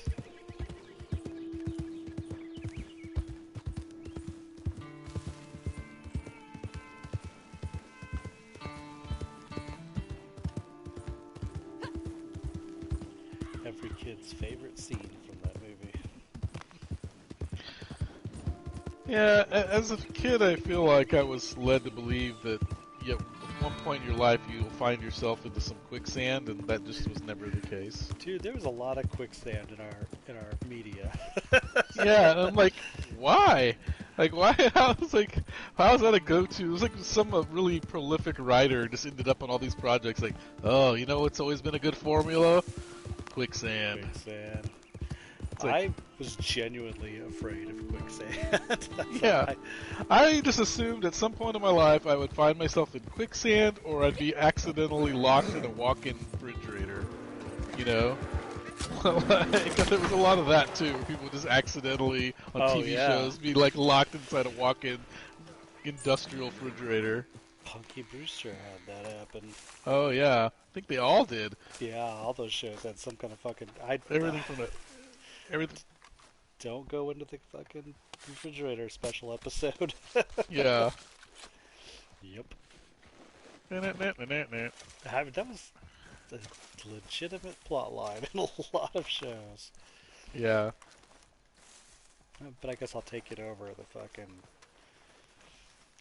Speaker 2: Every kid's favorite scene from that movie.
Speaker 6: Yeah, as a kid, I feel like I was led to believe that at one point in your life you'll find yourself into some quicksand, and that just was never the case.
Speaker 2: Dude, there was a lot of quicksand in our media.
Speaker 6: Yeah, and I'm like, why? Like, why? How's that a go-to? It was like some really prolific writer just ended up on all these projects. Like, oh, you know what's always been a good formula? Quicksand.
Speaker 2: Quicksand.
Speaker 6: Like,
Speaker 2: I was genuinely afraid of quicksand.
Speaker 6: yeah, I just assumed at some point in my life I would find myself in quicksand, or I'd be accidentally locked in a walk-in refrigerator. You know, because there was a lot of that too. Where people just accidentally on TV shows be like locked inside a walk-in industrial refrigerator.
Speaker 2: Punky Brewster had that happen.
Speaker 6: Oh yeah, I think they all did.
Speaker 2: Yeah, all those shows had some kind of fucking.
Speaker 6: Everything from it. Everything.
Speaker 2: Don't go into the fucking refrigerator special episode.
Speaker 6: Yeah.
Speaker 2: Yep.
Speaker 6: That
Speaker 2: was a legitimate plot line in a lot of shows.
Speaker 6: Yeah.
Speaker 2: But I guess I'll take it over the fucking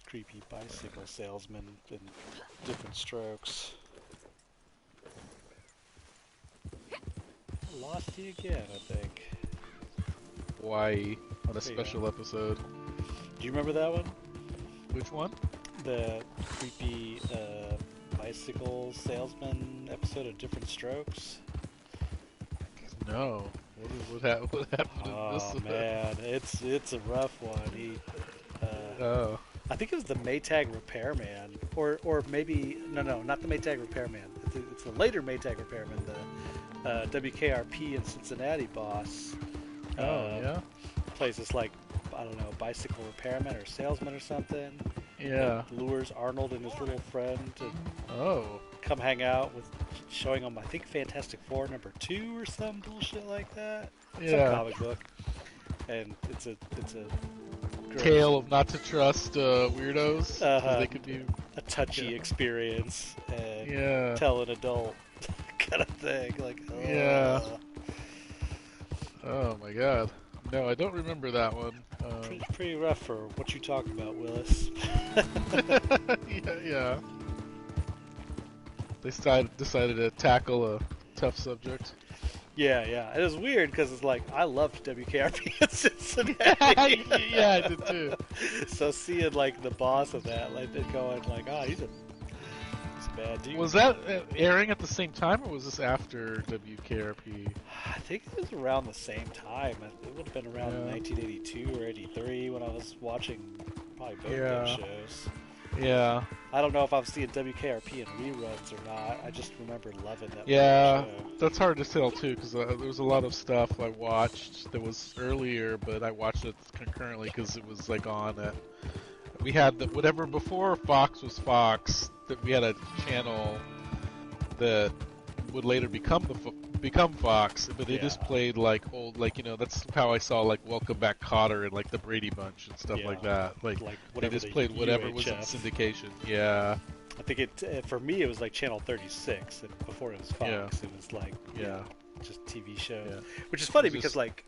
Speaker 2: creepy bicycle salesman in Different Strokes. Lost you again, I think.
Speaker 6: Hawaii on a special episode.
Speaker 2: Do you remember that one?
Speaker 6: Which one?
Speaker 2: The creepy bicycle salesman episode of Different Strokes?
Speaker 6: No. What happened in this?
Speaker 2: Oh man, it's a rough one. He,
Speaker 6: oh.
Speaker 2: I think it was the Maytag repairman, or maybe no, not the Maytag repairman. It's the later Maytag repairman, the WKRP in Cincinnati boss.
Speaker 6: Yeah.
Speaker 2: Plays this like, I don't know, bicycle repairman or salesman or something.
Speaker 6: Yeah.
Speaker 2: And lures Arnold and his little friend to come hang out with, showing him I think Fantastic Four #2 or some bullshit like that.
Speaker 6: Yeah.
Speaker 2: Some comic book. And it's a
Speaker 6: tale of not to trust weirdos. They could be
Speaker 2: a touchy experience and
Speaker 6: yeah.
Speaker 2: tell an adult kind of thing. Like,
Speaker 6: yeah. Oh my god. No, I don't remember that one.
Speaker 2: Pretty rough for what you talk about, Willis.
Speaker 6: yeah. They decided to tackle a tough subject.
Speaker 2: Yeah. It was weird because it's like, I loved WKRP in Cincinnati.
Speaker 6: Yeah, I did too.
Speaker 2: So seeing like the boss of that, like going like, oh, he's a bad dude.
Speaker 6: Was that airing at the same time, or was this after WKRP?
Speaker 2: I think it was around the same time. It would have been around 1982 or 83 when I was watching probably both those shows.
Speaker 6: Yeah.
Speaker 2: I don't know if I was seeing WKRP in reruns or not. I just remember loving that.
Speaker 6: Yeah,
Speaker 2: show.
Speaker 6: that's hard to tell too, because there was a lot of stuff I watched that was earlier, but I watched it concurrently because it was like on at. We had whatever before Fox was Fox. That we had a channel that would later become Fox, but they just played like old, like, you know, that's how I saw like Welcome Back, Kotter and like the Brady Bunch and stuff like that. Like they just played whatever was in syndication. Yeah.
Speaker 2: I think for me it was like Channel 36, and before it was Fox, it was like just TV shows, which is funny because like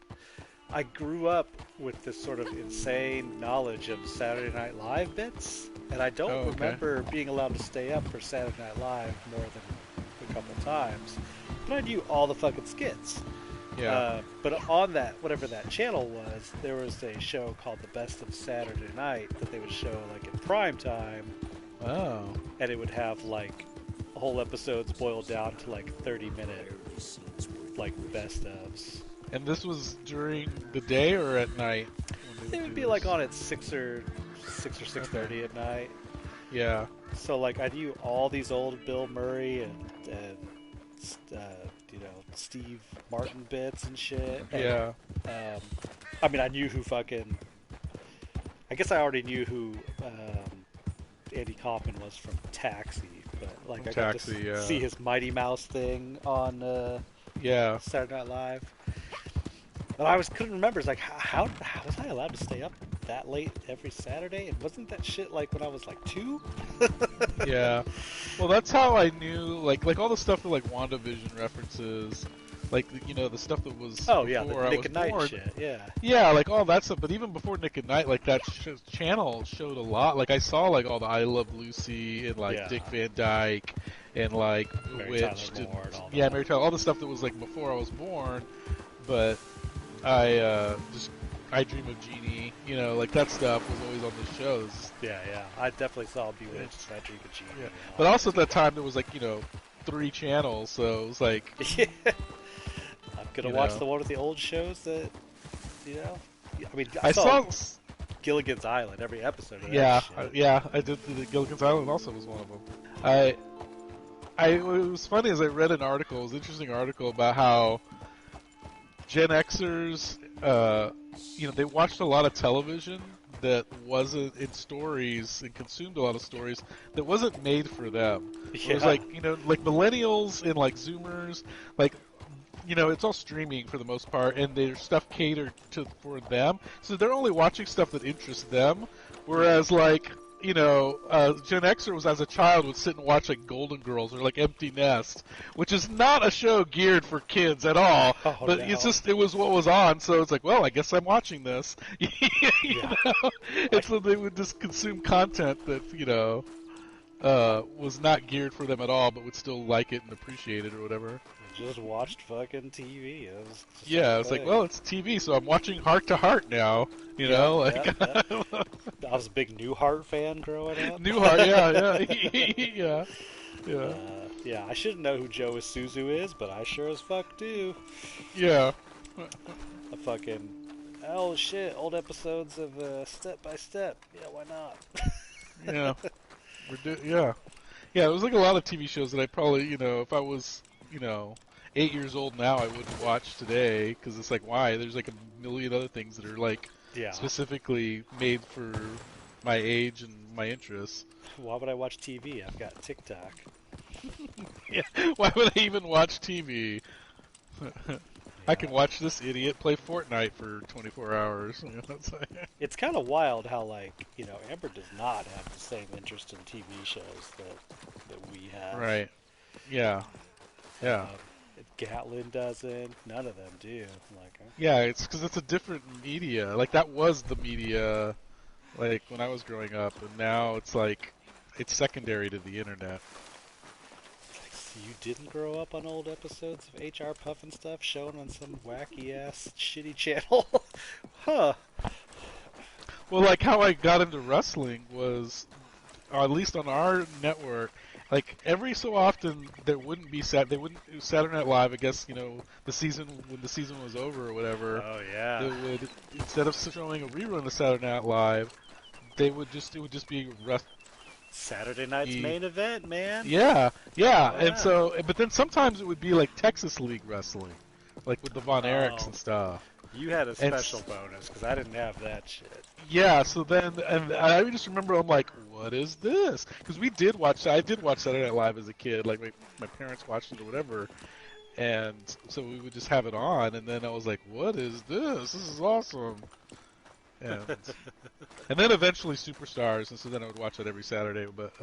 Speaker 2: I grew up with this sort of insane knowledge of Saturday Night Live bits, and I don't remember being allowed to stay up for Saturday Night Live more than a couple times. But I knew all the fucking skits.
Speaker 6: Yeah.
Speaker 2: But on that, whatever that channel was, there was a show called The Best of Saturday Night that they would show like in prime time.
Speaker 6: Oh.
Speaker 2: And it would have like whole episodes boiled down to like 30-minute like best ofs.
Speaker 6: And this was during the day or at night?
Speaker 2: It would be like on at 6 or 6:30 at night.
Speaker 6: Yeah.
Speaker 2: So like I knew all these old Bill Murray and you know, Steve Martin bits and shit. And,
Speaker 6: yeah.
Speaker 2: I mean, I knew who fucking. I guess I already knew who Andy Kaufman was from Taxi, but Like I got
Speaker 6: Taxi,
Speaker 2: to
Speaker 6: yeah.
Speaker 2: see his Mighty Mouse thing on
Speaker 6: Yeah.
Speaker 2: Saturday Night Live. But I couldn't remember. It's like, how was I allowed to stay up that late every Saturday? And wasn't that shit like when I was like 2?
Speaker 6: Yeah. Well, that's how I knew, like all the stuff that like WandaVision references, like the stuff that was
Speaker 2: Oh yeah,
Speaker 6: before
Speaker 2: the
Speaker 6: I
Speaker 2: Nick
Speaker 6: was
Speaker 2: and Night
Speaker 6: born.
Speaker 2: shit. Yeah.
Speaker 6: Yeah, like all that stuff. But even before Nick at Night, like that channel showed a lot. Like I saw like all the I Love Lucy and like
Speaker 2: Yeah.
Speaker 6: Dick Van Dyke and like
Speaker 2: Mary Tyler
Speaker 6: Bewitched
Speaker 2: Moore and all
Speaker 6: yeah,
Speaker 2: that.
Speaker 6: Mary Tyler, all the stuff that was like before I was born. But I just I Dream of Jeannie, like that stuff was always on the shows.
Speaker 2: Yeah, yeah. I definitely saw Bewitched, I Dream of Jeannie.
Speaker 6: Yeah. But also at that time there was like 3 channels, so it was like
Speaker 2: Yeah. I'm gonna
Speaker 6: You
Speaker 2: watch
Speaker 6: know.
Speaker 2: the one of the old shows that, I mean,
Speaker 6: I saw.
Speaker 2: Gilligan's Island every episode of that
Speaker 6: Yeah,
Speaker 2: shit.
Speaker 6: yeah, I did. The Gilligan's Island also was one of them. It was funny as I read an article, it was an interesting article about how Gen Xers, they watched a lot of television that wasn't in stories and consumed a lot of stories that wasn't made for them. It was
Speaker 2: Yeah.
Speaker 6: like, like millennials and like Zoomers, like, it's all streaming for the most part, and their stuff catered for them. So they're only watching stuff that interests them. Whereas, like, Gen Xer was as a child would sit and watch like Golden Girls or like Empty Nest, which is not a show geared for kids at all.
Speaker 2: Oh,
Speaker 6: but
Speaker 2: no.
Speaker 6: it was what was on, so it's like, well, I guess I'm watching this. And so they would just consume content that was not geared for them at all, but would still like it and appreciate it or whatever.
Speaker 2: Just watched fucking TV. It was the
Speaker 6: Yeah,
Speaker 2: same
Speaker 6: it's like,
Speaker 2: thing.
Speaker 6: well, it's TV, so I'm watching Heart to Heart now.
Speaker 2: Yeah. I was a big Newhart fan growing up.
Speaker 6: Newhart, yeah.
Speaker 2: Yeah, I should know who Joe Isuzu is, but I sure as fuck do.
Speaker 6: Yeah.
Speaker 2: A fucking, oh shit, old episodes of Step by Step. Yeah, why not?
Speaker 6: Yeah. Yeah. Yeah, there was like a lot of TV shows that I probably, if I was, 8 years old now, I wouldn't watch today, because it's like, why? There's like a million other things that are like specifically made for my age and my interests.
Speaker 2: Why would I watch TV? I've got TikTok.
Speaker 6: Yeah, why would I even watch TV? I can watch this idiot play Fortnite for 24 hours.
Speaker 2: It's kind of wild how, like, Amber does not have the same interest in TV shows that we have.
Speaker 6: Right. Yeah. Yeah.
Speaker 2: Gatlin doesn't. None of them do. Like,
Speaker 6: yeah, it's because it's a different media. Like, that was the media, like, when I was growing up, and now it's like, it's secondary to the internet.
Speaker 2: So you didn't grow up on old episodes of HR Puffin stuff shown on some wacky-ass shitty channel? Huh.
Speaker 6: Well, like, how I got into wrestling was, or at least on our network, like every so often there wouldn't be Saturday Night Live. I guess when the season was over or whatever.
Speaker 2: Oh yeah.
Speaker 6: They would, instead of showing a rerun of Saturday Night Live, it would just be
Speaker 2: Saturday night's main event, man.
Speaker 6: Yeah. And so, but then sometimes it would be like Texas League Wrestling, like with the Von Erichs and stuff.
Speaker 2: You had a special bonus because I didn't have that shit.
Speaker 6: Yeah, so then, and I just remember I'm like, what is this? Because I did watch Saturday Night Live as a kid, like my parents watched it or whatever, and so we would just have it on, and then I was like, what is this? This is awesome. And, and then eventually Superstars, and so then I would watch that every Saturday, but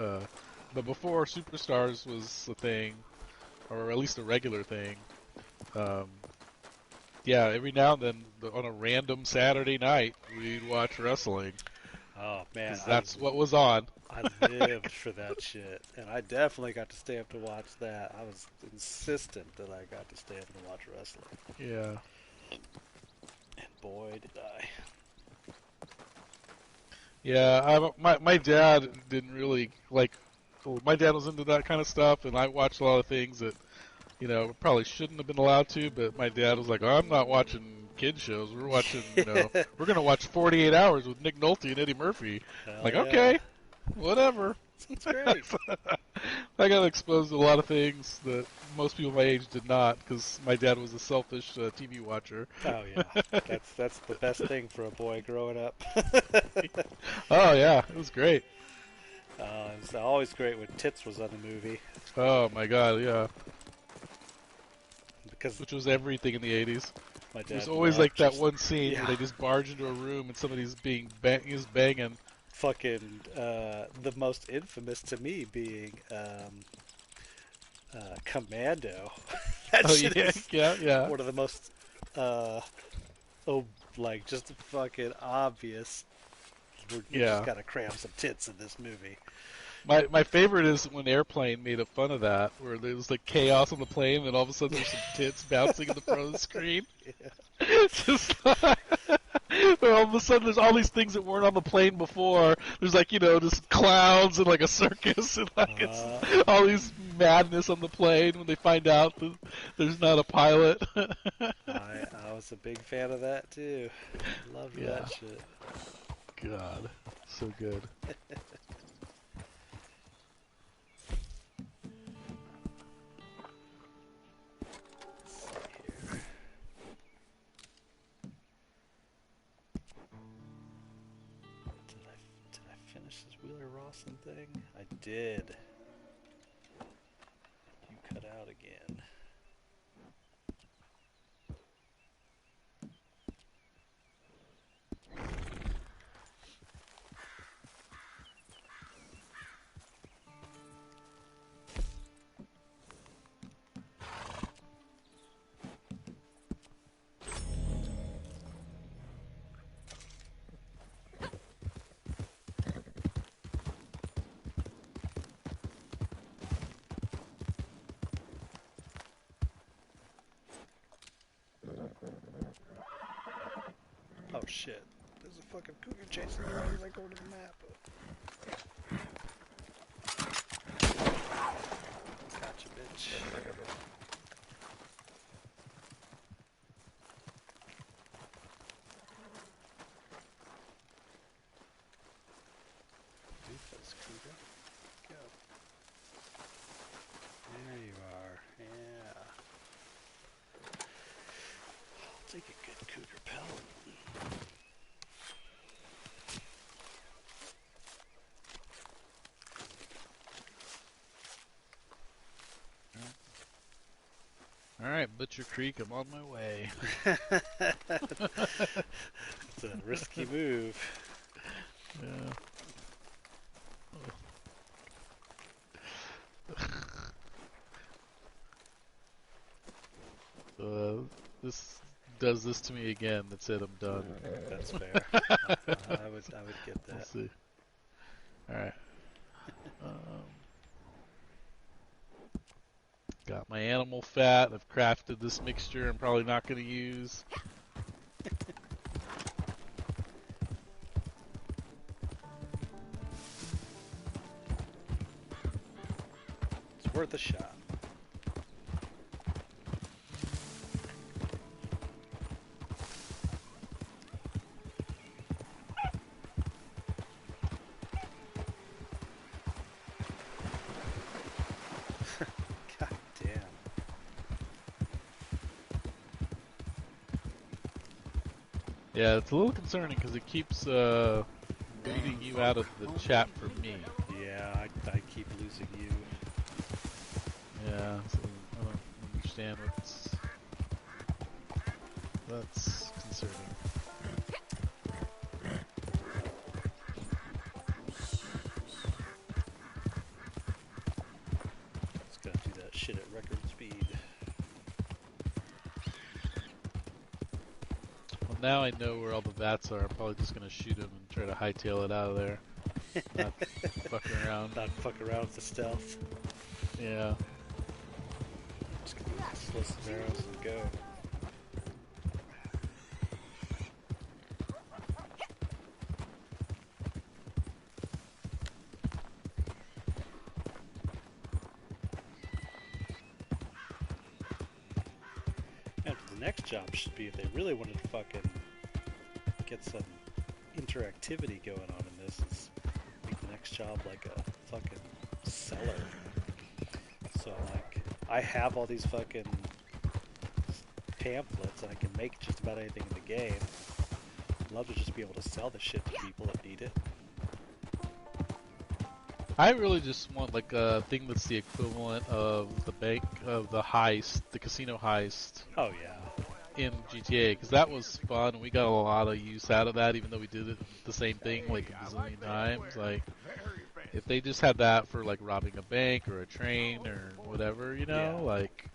Speaker 6: before Superstars was a thing, or at least a regular thing, yeah, every now and then, on a random Saturday night, we'd watch wrestling.
Speaker 2: Oh, man.
Speaker 6: That's what was on.
Speaker 2: I lived for that shit. And I definitely got to stay up to watch that. I was insistent that I got to stay up and watch wrestling.
Speaker 6: Yeah.
Speaker 2: And boy, did I.
Speaker 6: Yeah, my dad didn't really, like, my dad was into that kind of stuff, and I watched a lot of things that, probably shouldn't have been allowed to, but my dad was like, I'm not watching kid shows. We're watching, we're going to watch 48 Hours with Nick Nolte and Eddie Murphy. Like, yeah. Okay, whatever.
Speaker 2: That's great.
Speaker 6: I got exposed to a lot of things that most people my age did not, because my dad was a selfish TV watcher.
Speaker 2: Oh, yeah. That's the best thing for a boy growing up.
Speaker 6: Oh, yeah. It was great.
Speaker 2: It was always great when Tits was on the movie
Speaker 6: Oh my god, yeah.
Speaker 2: because
Speaker 6: Which was everything in the 80s.
Speaker 2: my dad
Speaker 6: There's always
Speaker 2: loved
Speaker 6: like that
Speaker 2: just
Speaker 6: one scene
Speaker 2: yeah.
Speaker 6: where they just barge into a room and somebody's banging.
Speaker 2: fucking the most infamous to me being Commando. That
Speaker 6: Oh
Speaker 2: shit
Speaker 6: yeah,
Speaker 2: is
Speaker 6: yeah.
Speaker 2: one of the most uh, like just fucking obvious. You just
Speaker 6: Yeah.
Speaker 2: gotta cram some tits in this movie.
Speaker 6: My favorite is when Airplane made fun of that, where there was like chaos on the plane, and all of a sudden there's some tits bouncing in the front of the screen. Just like, where all of a sudden there's all these things that weren't on the plane before. There's like just clowns and like a circus and like it's all these madness on the plane when they find out that there's not a pilot.
Speaker 2: I was a big fan of that too. Loved
Speaker 6: Yeah.
Speaker 2: that shit.
Speaker 6: God, so good.
Speaker 2: Did I finish this Wheeler Rawson thing? I did. You cut out again. Oh shit. There's a fucking cougar chasing me as I go to the map. Gotcha, bitch. Doofus, cougar. Go. There you are. Yeah. I'll take a good cougar pelt.
Speaker 6: Alright, Butcher Creek, I'm on my way.
Speaker 2: It's a risky move.
Speaker 6: Yeah. This does this to me again. That's it, I'm done.
Speaker 2: That's fair. I would get
Speaker 6: We'll
Speaker 2: that.
Speaker 6: see. Alright. Got my animal fat. I've crafted this mixture I'm probably not going to use.
Speaker 2: It's worth a shot. God damn.
Speaker 6: Yeah, it's a little concerning because it keeps leading you out of the chat for me.
Speaker 2: Yeah, I keep losing you.
Speaker 6: Yeah, so I don't understand that's concerning.
Speaker 2: Just gotta do that shit at record speed.
Speaker 6: Well, now I know where all the vats are. I'm probably just gonna shoot them and try to hightail it out of there. Not fucking around.
Speaker 2: Not fuck around with the stealth.
Speaker 6: Yeah.
Speaker 2: Just gonna do slow some arrows and go. And the next job should be if they really wanted to fucking get some interactivity going on in this, is make the next job like a fucking seller. So like, I have all these fucking pamphlets and I can make just about anything in the game. I'd love to just be able to sell the shit to people that need it.
Speaker 6: I really just want like a thing that's the equivalent of the bank of the heist, the casino heist
Speaker 2: Oh yeah.
Speaker 6: in GTA, because that was fun. We got a lot of use out of that, even though we did it the same thing like a bazillion times. Like,
Speaker 3: Very fast.
Speaker 6: if they just had that for like robbing a bank or a train or whatever, you know,
Speaker 2: Yeah.
Speaker 6: like,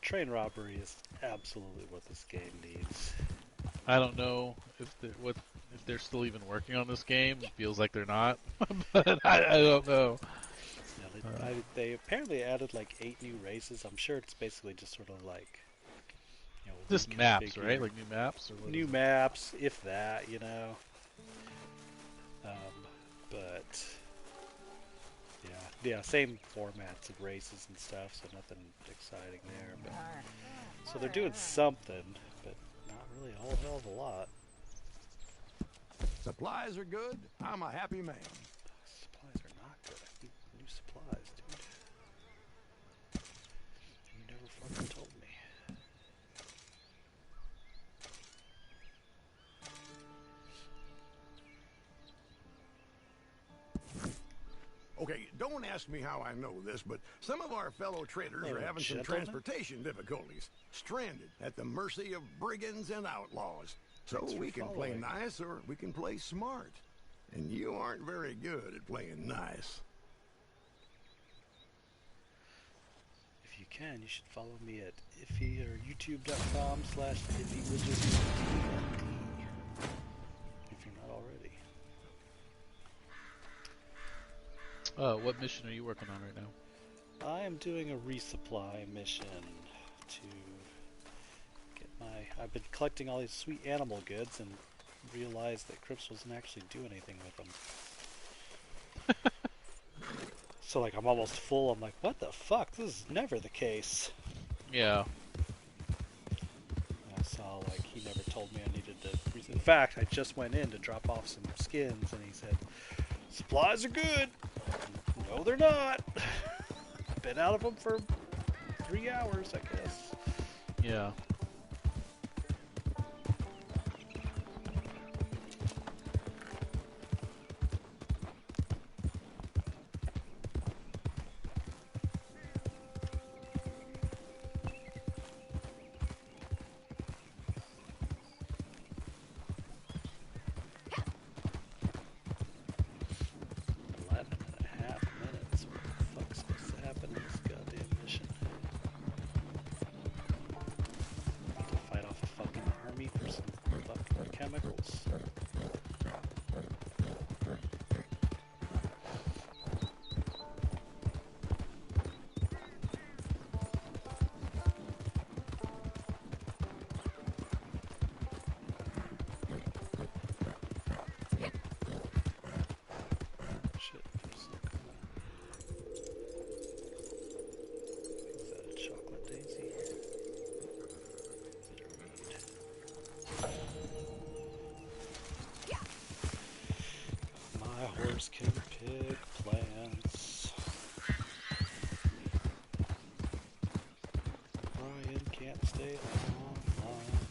Speaker 2: Train robbery is absolutely what this game needs.
Speaker 6: I don't know if they're still even working on this game. It feels like they're not, but I don't know.
Speaker 2: Yeah, they apparently added like 8 new races. I'm sure it's basically just sort of like,
Speaker 6: Just maps,
Speaker 2: reconfigure-
Speaker 6: right? Like new maps or what
Speaker 2: new
Speaker 6: is it?
Speaker 2: maps, if that, But yeah, same formats of races and stuff, so nothing exciting there. But so they're doing something, but not really a whole hell of a lot.
Speaker 3: Supplies are good. I'm a happy man.
Speaker 2: Supplies are not good. I need new supplies, dude. You never fucking told me.
Speaker 3: Okay, don't ask me how I know this, but some of our fellow traders are
Speaker 2: Oh,
Speaker 3: having some
Speaker 2: gentlemen?
Speaker 3: transportation difficulties, stranded at the mercy of brigands and outlaws. So
Speaker 2: Thanks for
Speaker 3: we can play
Speaker 2: following.
Speaker 3: nice or we can play smart. And you aren't very good at playing nice.
Speaker 2: If you can, you should follow me at iffy or youtube.com/iffywidget if you're not already.
Speaker 6: What mission are you working on right now?
Speaker 2: I am doing a resupply mission to get I've been collecting all these sweet animal goods and realized that Crips wasn't actually doing anything with them. So like I'm almost full. I'm like, what the fuck? This is never the case.
Speaker 6: Yeah.
Speaker 2: And I saw like he never told me I needed to. In fact, I just went in to drop off some skins, and he said, "Supplies are good." No, they're not. Been out of them for 3 hours, I guess.
Speaker 6: Yeah.
Speaker 2: 11.5 minutes. What the fuck's supposed to happen in this goddamn mission? Need to fight off a fucking army for some fucking chemicals. Shit, there's some kind of... Is that a chocolate daisy? Is it a reed? My horse can pick plants. Brian can't stay online.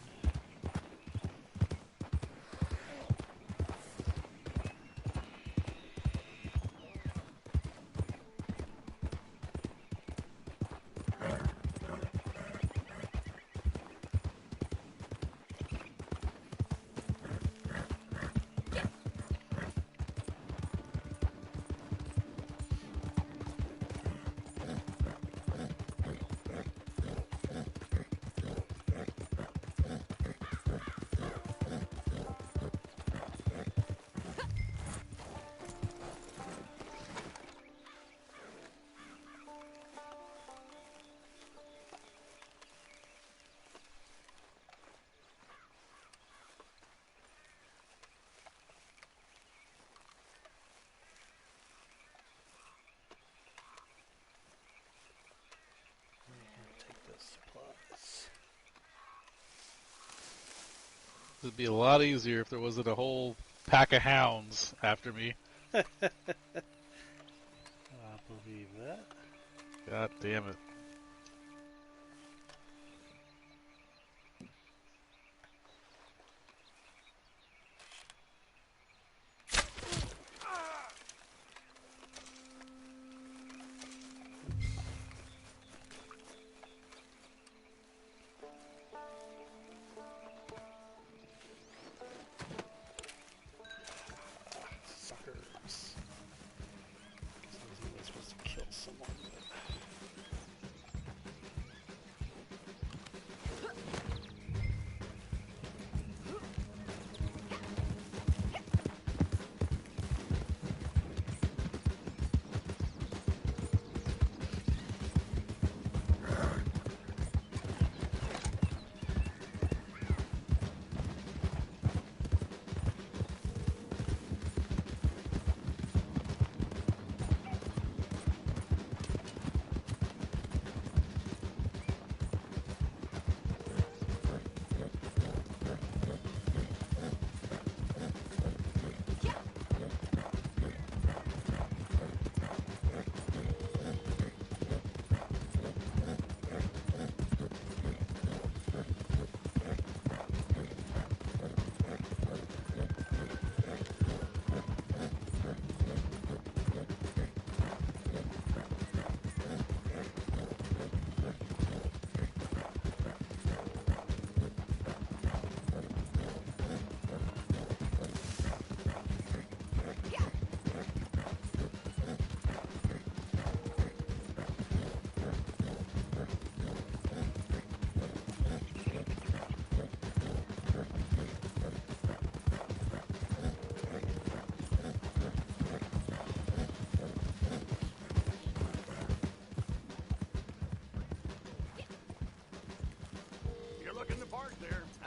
Speaker 2: Take those supplies.
Speaker 6: It'd be a lot easier if there wasn't a whole pack of hounds after me.
Speaker 2: I believe that.
Speaker 6: God damn it.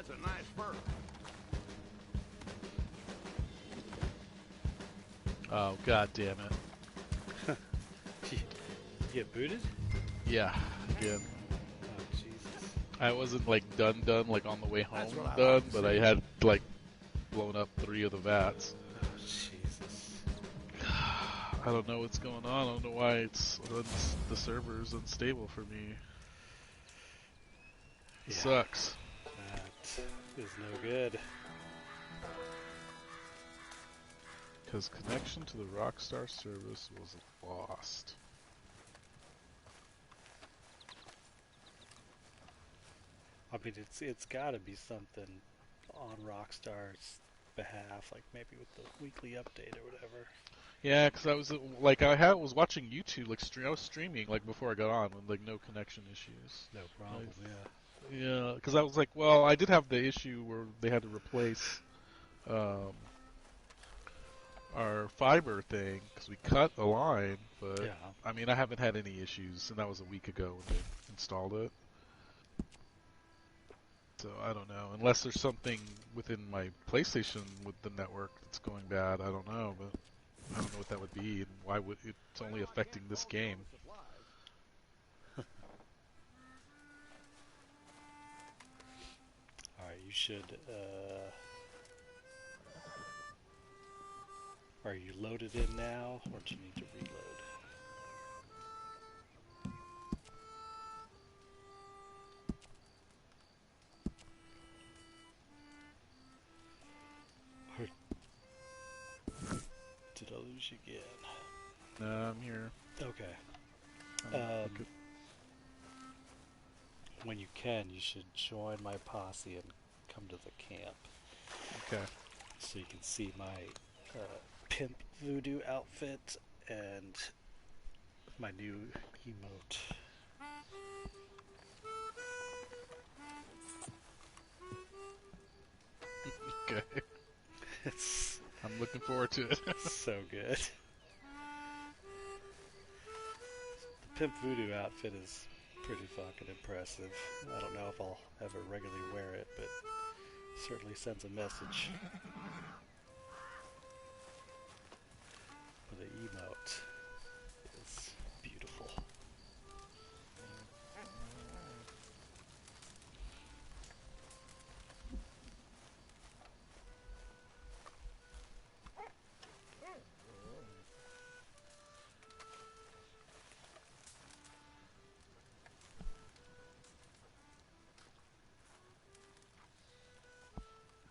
Speaker 3: That's a nice fur.
Speaker 6: Oh, god damn it.
Speaker 2: You get booted?
Speaker 6: Yeah, again.
Speaker 2: Oh, Jesus.
Speaker 6: I wasn't like done like on the way home
Speaker 3: That's what I
Speaker 6: done,
Speaker 3: like to
Speaker 6: but
Speaker 3: see.
Speaker 6: I had like blown up 3 of the vats.
Speaker 2: Oh, Jesus.
Speaker 6: I don't know what's going on. I don't know why the server's unstable for me. It
Speaker 2: Yeah.
Speaker 6: sucks.
Speaker 2: That is no good.
Speaker 6: Because connection to the Rockstar service was lost.
Speaker 2: I mean, it's got to be something on Rockstar's behalf, like maybe with the weekly update or whatever.
Speaker 6: Yeah, because I was like was watching YouTube, like I was streaming like before I got on with like no connection issues.
Speaker 2: No problem. Yeah.
Speaker 6: Yeah, because I was like, well, I did have the issue where they had to replace our fiber thing because we cut a line, but
Speaker 2: Yeah.
Speaker 6: I mean, I haven't had any issues, and that was a week ago when they installed it. So I don't know, unless there's something within my PlayStation with the network that's going bad. I don't know, but I don't know what that would be, and why would it's only affecting this game.
Speaker 2: All right. You should. Are you loaded in now, or do you need to reload? Or did I lose you again?
Speaker 6: No, I'm here.
Speaker 2: Okay. When you can, you should join my posse and come to the camp.
Speaker 6: Okay.
Speaker 2: So you can see my pimp voodoo outfit and my new emote.
Speaker 6: Okay.
Speaker 2: It's
Speaker 6: I'm looking forward to it.
Speaker 2: so good. The pimp voodoo outfit is pretty fucking impressive. I don't know if I'll ever regularly wear it, but certainly sends a message. But the emote is beautiful.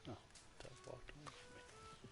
Speaker 2: Oh, Doug walked away from me.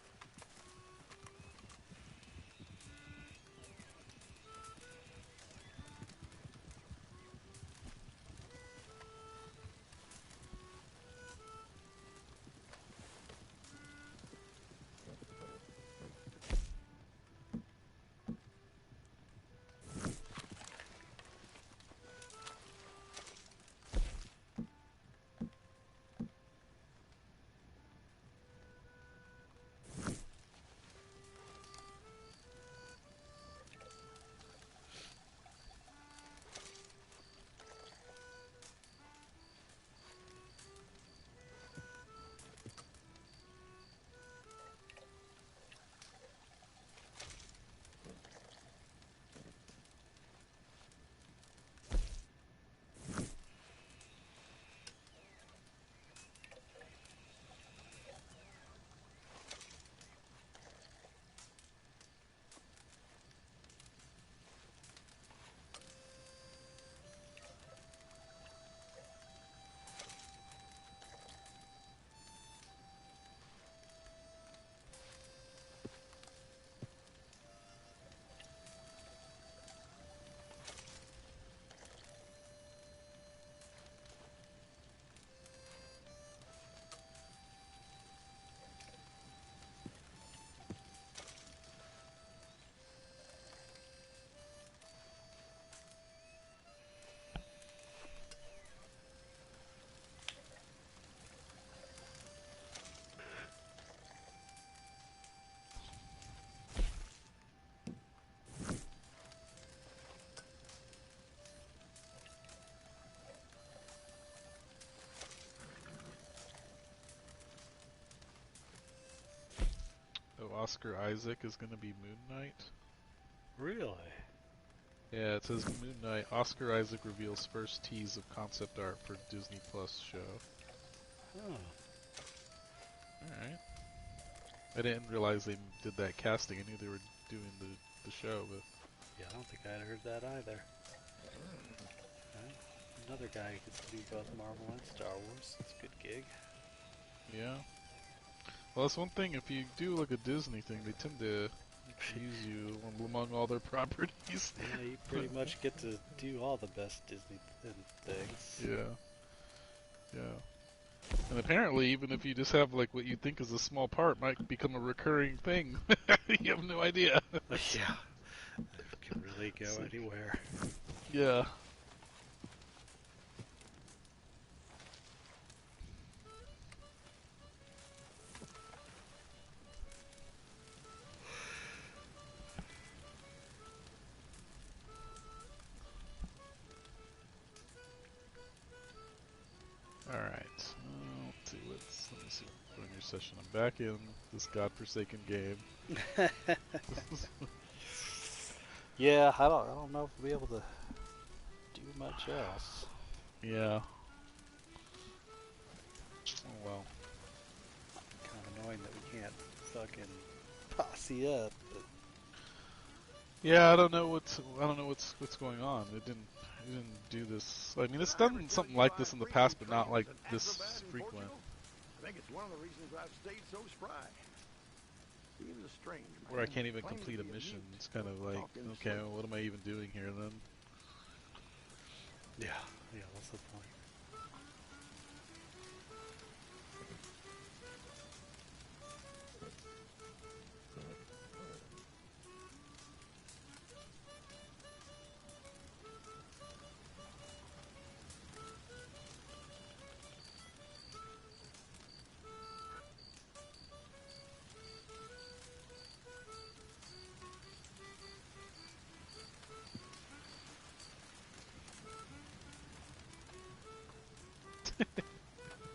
Speaker 6: Oscar Isaac is going to be Moon Knight.
Speaker 2: Really?
Speaker 6: Yeah, it says Moon Knight. Oscar Isaac reveals first tease of concept art for Disney Plus show.
Speaker 2: Oh.
Speaker 6: Alright. I didn't realize they did that casting. I knew they were doing the show, but...
Speaker 2: Yeah, I don't think I'd heard that either. Right. Another guy who gets to do both Marvel and Star Wars. It's a good gig.
Speaker 6: Yeah. Well, that's one thing. If you do like a Disney thing, they tend to use you among all their properties.
Speaker 2: Yeah, you pretty much get to do all the best Disney things.
Speaker 6: Yeah. Yeah. And apparently, even if you just have like what you think is a small part, might become a recurring thing. You have no idea.
Speaker 2: Yeah. It can really go anywhere.
Speaker 6: Yeah. Alright. Let's see let me see. Join your session. I'm back in this godforsaken game.
Speaker 2: Yeah, I don't know if we'll be able to do much else.
Speaker 6: Yeah. Oh well.
Speaker 2: Kind of annoying that we can't fucking posse up. But
Speaker 6: Yeah, I don't know what's going on. It didn't do this. I mean, it's done something like this in the past, but not like this frequent.
Speaker 3: I think it's one of the reasons I've stayed so spry. Seems a strange man
Speaker 6: Where I can't even
Speaker 3: claims
Speaker 6: complete a
Speaker 3: to be
Speaker 6: mission.
Speaker 3: mute,
Speaker 6: It's kind of like,
Speaker 3: talking
Speaker 6: okay,
Speaker 3: slow.
Speaker 6: well, what am I even doing here then?
Speaker 2: yeah, that's the point.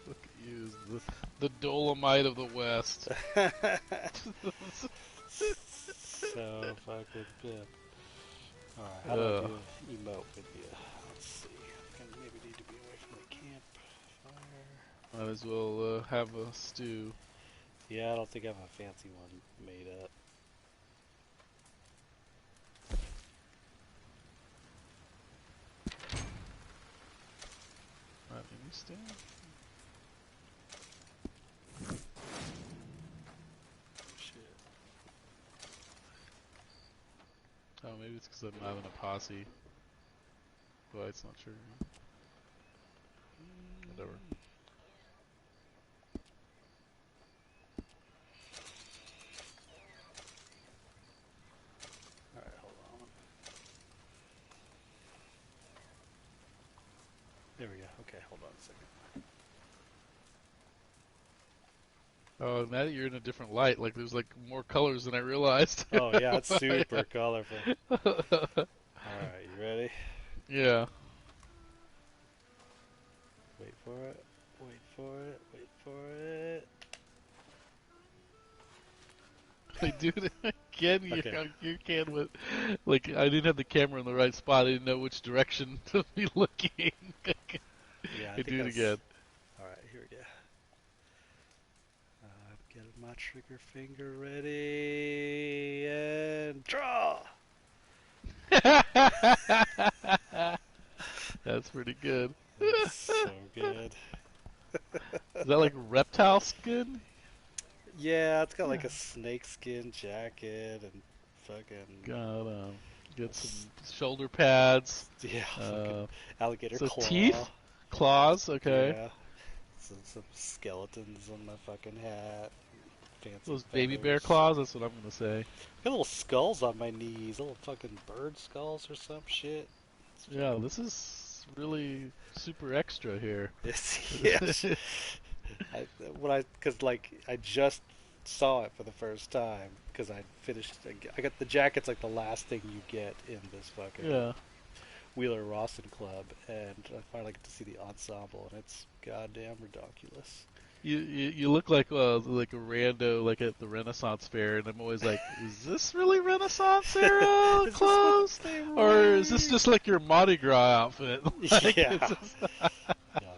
Speaker 6: Look at you, the Dolomite of the West.
Speaker 2: So fucking pip. Alright, how do I do an emote with you? Let's see. I maybe need to be away from the campfire.
Speaker 6: Might as well have a stew.
Speaker 2: Yeah, I don't think I have a fancy one made up.
Speaker 6: Not any stew?
Speaker 2: Shit.
Speaker 6: Oh, maybe it's because I'm not in a posse. But it's not true. Whatever.
Speaker 2: Alright, hold on. There we go. Okay, hold on a second.
Speaker 6: Oh, now that you're in a different light, like there's like more colors than I realized.
Speaker 2: Oh yeah, it's super colorful. Alright, you ready?
Speaker 6: Yeah.
Speaker 2: Wait for it. Wait for it. Wait for it.
Speaker 6: I do it again.
Speaker 2: Okay.
Speaker 6: You can with, like, I didn't have the camera in the right spot. I didn't know which direction to be looking.
Speaker 2: Yeah,
Speaker 6: I do it again.
Speaker 2: Alright, here we go. I'm getting my trigger finger ready and draw.
Speaker 6: That's pretty good.
Speaker 2: That's so good.
Speaker 6: Is that like reptile skin?
Speaker 2: Yeah, it's got like a snakeskin jacket and fucking
Speaker 6: Got get some shoulder pads.
Speaker 2: yeah, fucking alligator
Speaker 6: So
Speaker 2: claw.
Speaker 6: teeth, claws. Okay.
Speaker 2: Yeah. Some skeletons on my fucking hat. Fancy
Speaker 6: Those baby bear
Speaker 2: feathers.
Speaker 6: claws. That's what I'm gonna say.
Speaker 2: Got little skulls on my knees, little fucking bird skulls or some shit.
Speaker 6: Yeah, this is really super extra here.
Speaker 2: Yes. Because I just saw it for the first time because I finished. I got the jacket's like the last thing you get in this fucking
Speaker 6: Yeah.
Speaker 2: Wheeler Rawson Club, and I finally get to see the ensemble, and it's goddamn ridiculous.
Speaker 6: you look like a rando like at the Renaissance fair, and I'm always like, is this really Renaissance era
Speaker 2: Is this what
Speaker 6: clothes,
Speaker 2: they were
Speaker 6: or is this
Speaker 2: wearing?
Speaker 6: just like your Mardi Gras outfit? Like,
Speaker 2: Yeah.
Speaker 6: it's just-
Speaker 2: No,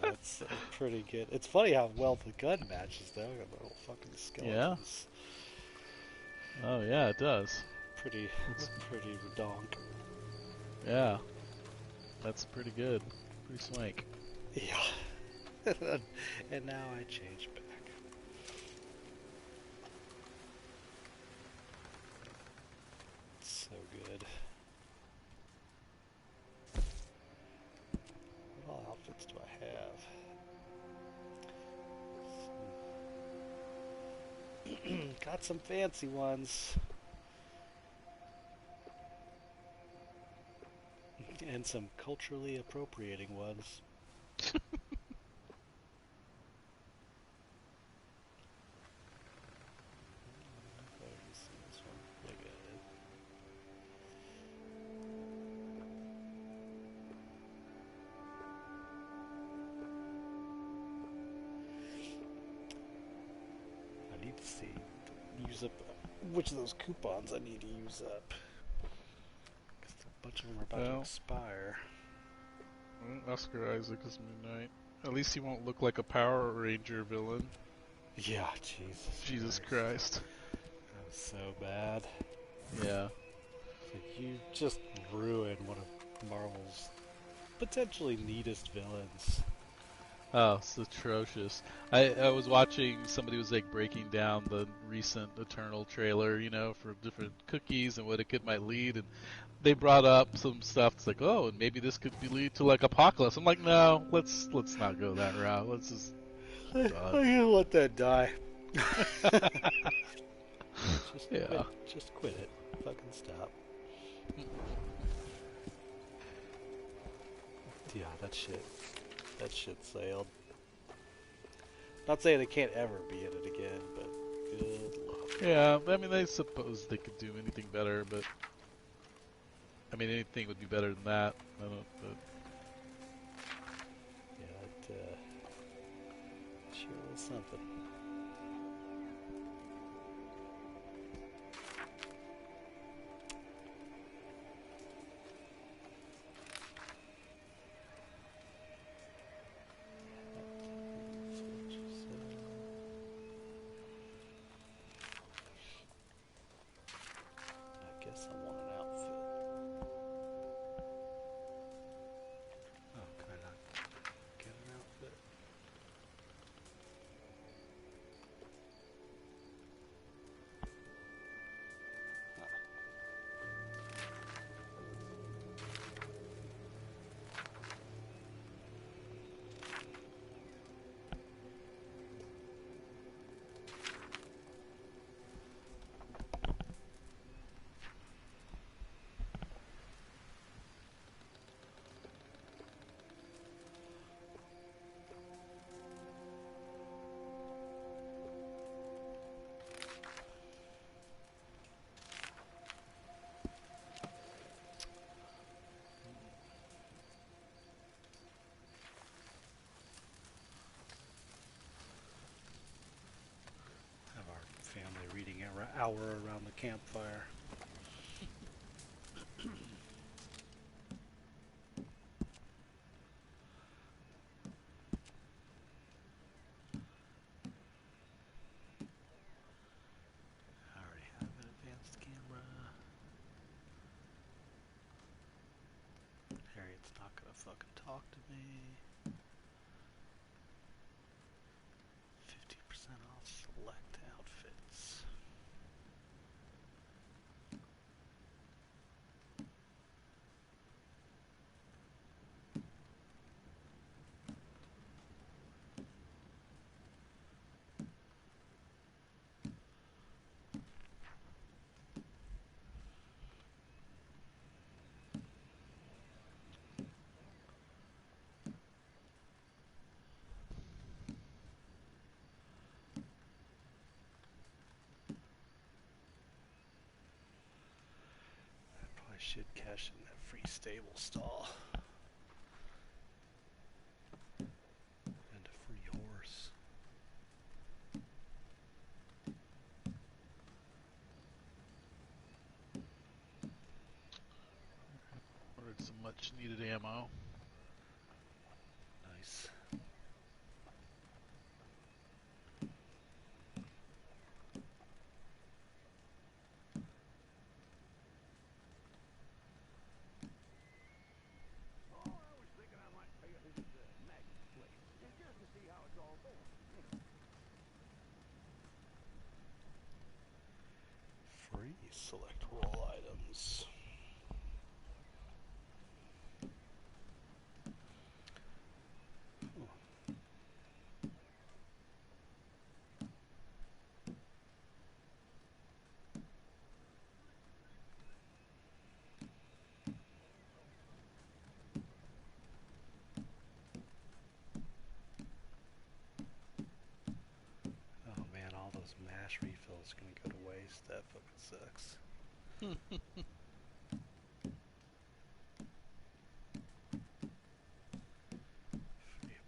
Speaker 2: that's pretty good. It's funny how well the gun matches, though. Got the little fucking
Speaker 6: Yeah.
Speaker 2: skeletons.
Speaker 6: Oh yeah, it does.
Speaker 2: Pretty redonk.
Speaker 6: Yeah, that's pretty good. Pretty swank.
Speaker 2: Yeah. And now I change back. It's so good. What all outfits do I have? Got some fancy ones. And some culturally appropriating ones. I need to use up which of those coupons I need to use up. Because a bunch of them are about to expire.
Speaker 6: Oscar Isaac is Moon Knight. At least he won't look like a Power Ranger villain.
Speaker 2: Yeah, Jesus
Speaker 6: Christ.
Speaker 2: That was so bad.
Speaker 6: Yeah.
Speaker 2: Like, you just ruined one of Marvel's potentially neatest villains.
Speaker 6: Oh, it's atrocious. I was watching, somebody was like breaking down the recent Eternal trailer, for different cookies and what it might lead, and they brought up some stuff. It's like, oh, and maybe this could lead to like Apocalypse. I'm like, no, let's not go that route. Let's just.
Speaker 2: I'm gonna let that die.
Speaker 6: Yeah.
Speaker 2: Just quit it. Fucking stop. Yeah, that shit sailed. Not saying they can't ever be in it again, but good luck.
Speaker 6: Yeah, I mean, I suppose they could do anything better, but I mean, anything would be better than that. I don't. But...
Speaker 2: Yeah, it sure was something. Reading an hour around the campfire. I already have an advanced camera. Harriet's not gonna fucking talk to me. 50% off select outfits. I should cash in that free stable stall. And a free horse.
Speaker 6: Much needed ammo.
Speaker 2: Nice.
Speaker 3: Oh, I was thinking I might pay a visit to Maggie's place, just to see how it's all going.
Speaker 2: Free select roll items. Oh man, all those mash refills are gonna go to waste. That fucking sucks. Free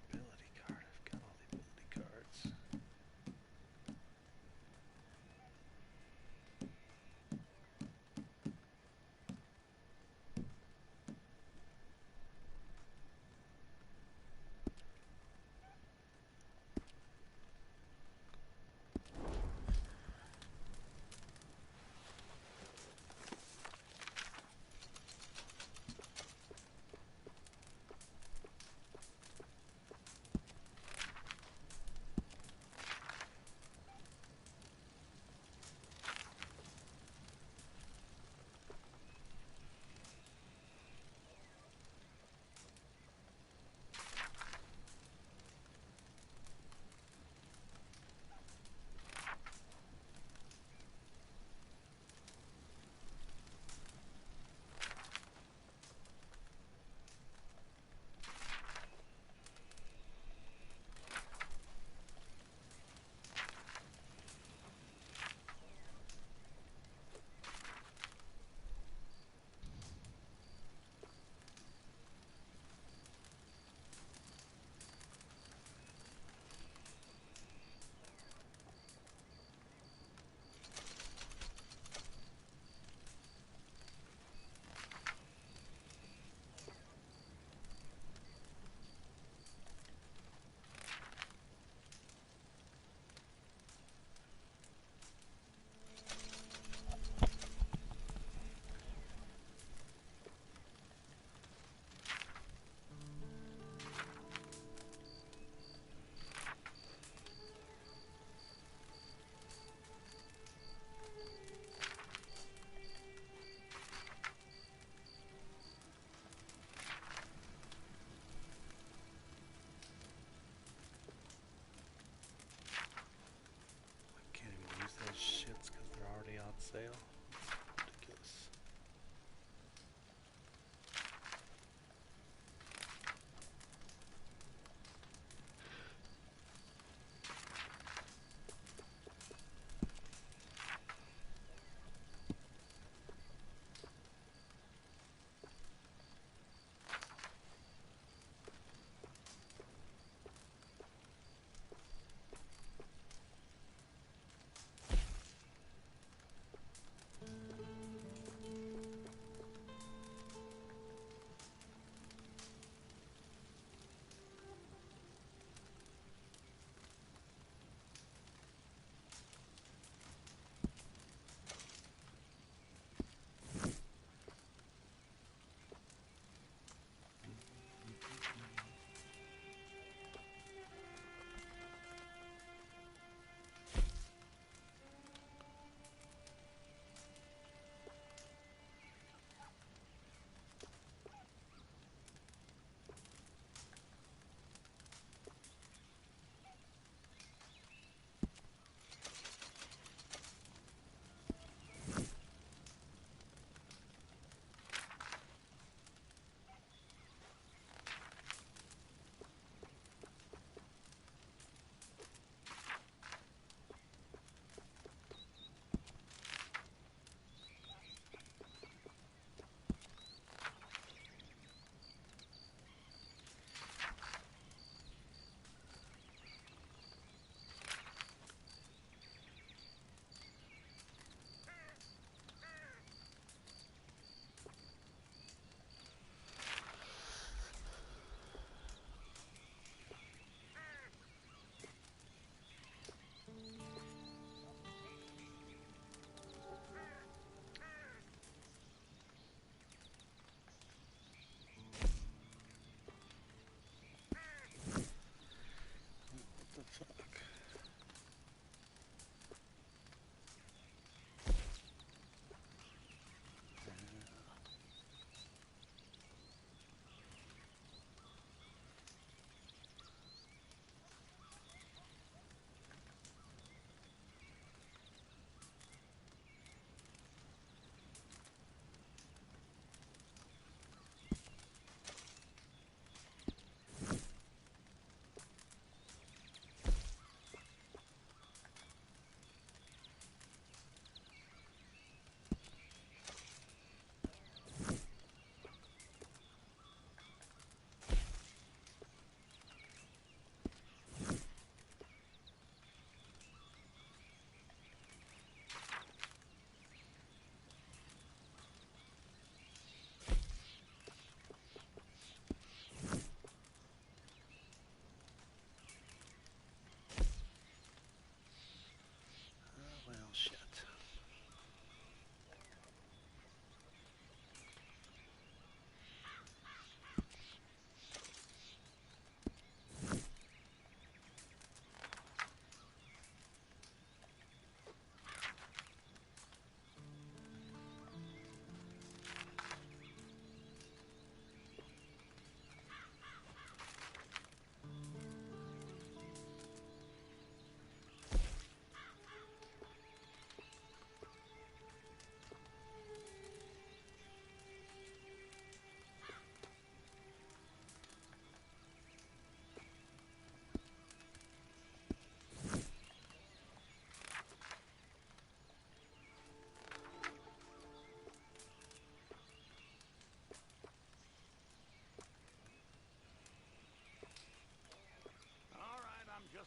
Speaker 2: ability card. I've got all the ability cards.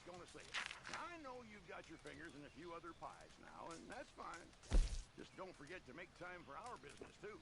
Speaker 3: gonna say it. Now, I know you've got your fingers in a few other pies now, and that's fine. Just don't forget to make time for our business, too.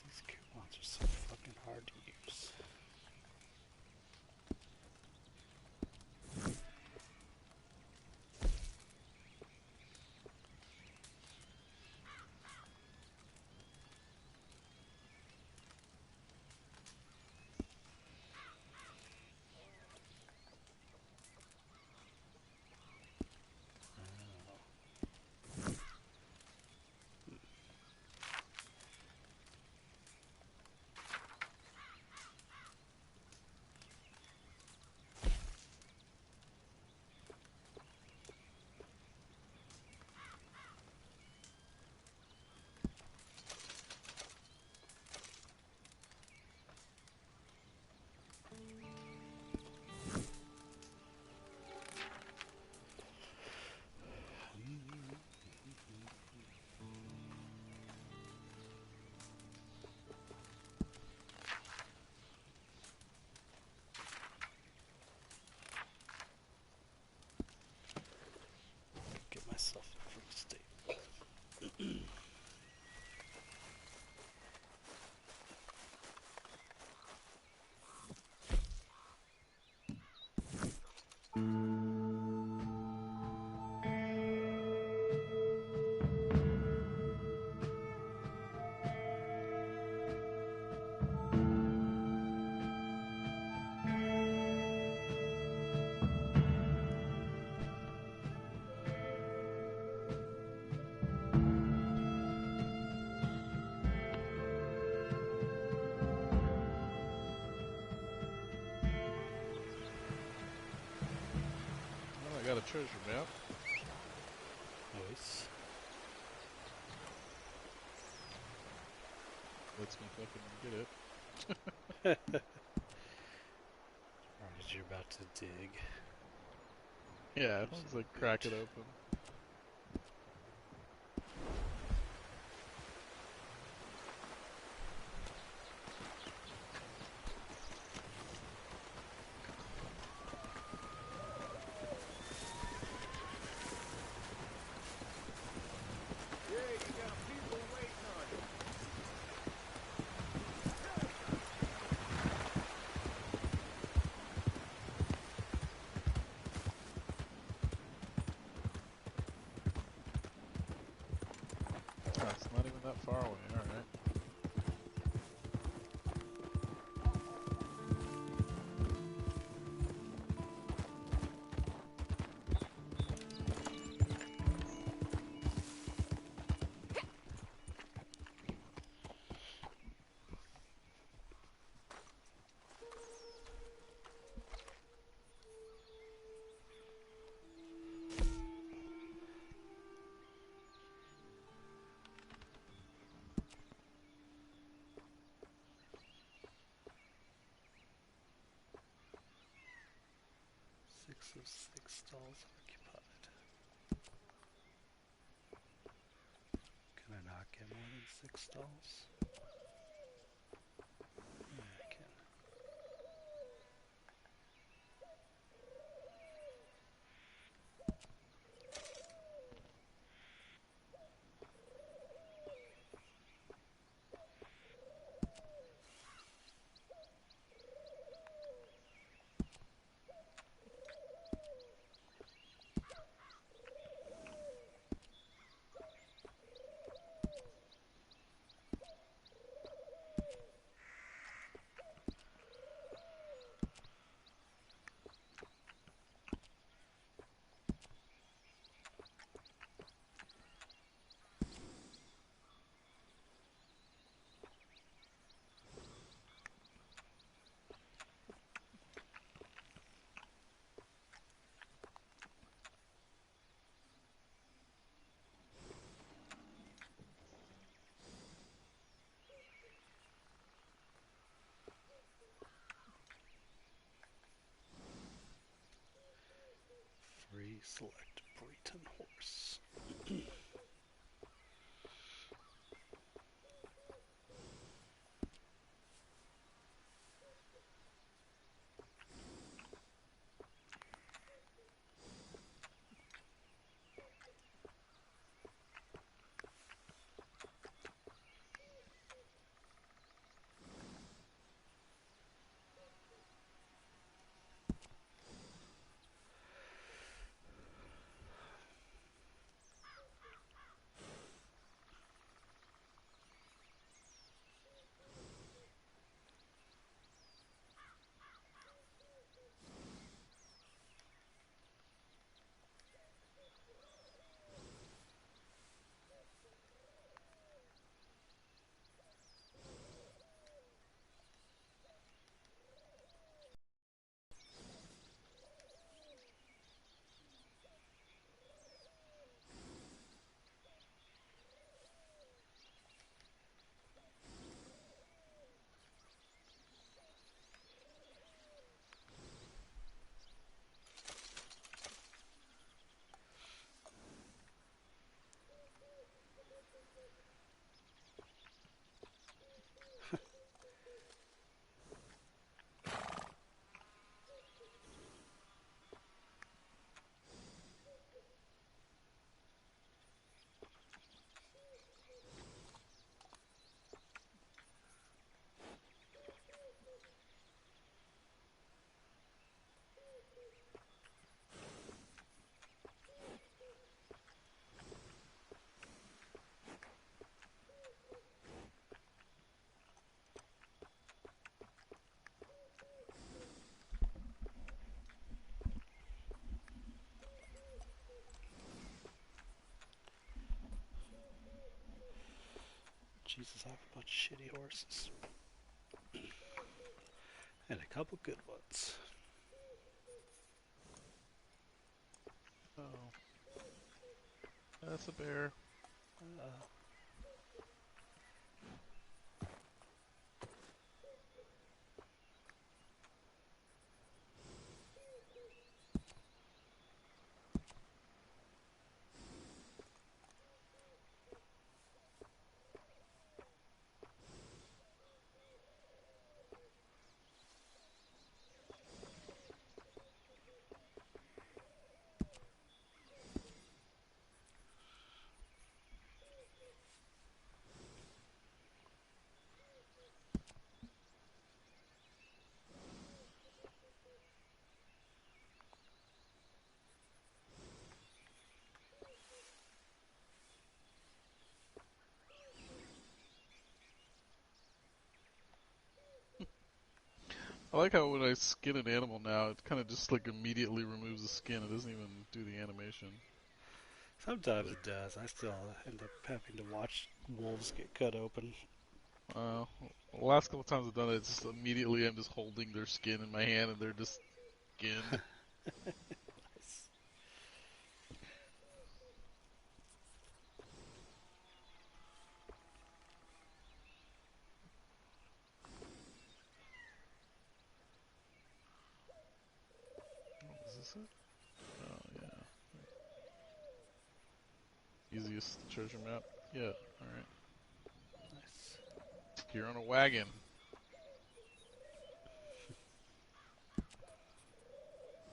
Speaker 2: These coupons are so fucking hard to use. Get myself a free steak.
Speaker 6: Oh, I got a treasure map.
Speaker 2: Nice.
Speaker 6: Lets me fucking get it.
Speaker 2: Right as you're about to dig.
Speaker 6: Yeah, I was like crack it open.
Speaker 8: Yeah, you got people waiting on you.
Speaker 6: Oh, it's not even that far away, alright.
Speaker 2: Six of 6 stalls occupied. Can I not get more than 6 stalls? Yeah, I can. Select Breton horse. Jesus, I have a bunch of shitty horses. And a couple good ones.
Speaker 6: Oh. That's a bear. I like how when I skin an animal now, it kind of just like immediately removes the skin. It doesn't even do the animation.
Speaker 2: Sometimes it does. I still end up having to watch wolves get cut open.
Speaker 6: The last couple times I've done it, it's just immediately I'm just holding their skin in my hand and they're just skinned. Oh, is this it? Oh, yeah. Easiest treasure map yet. Alright.
Speaker 2: Nice.
Speaker 6: You're on a wagon.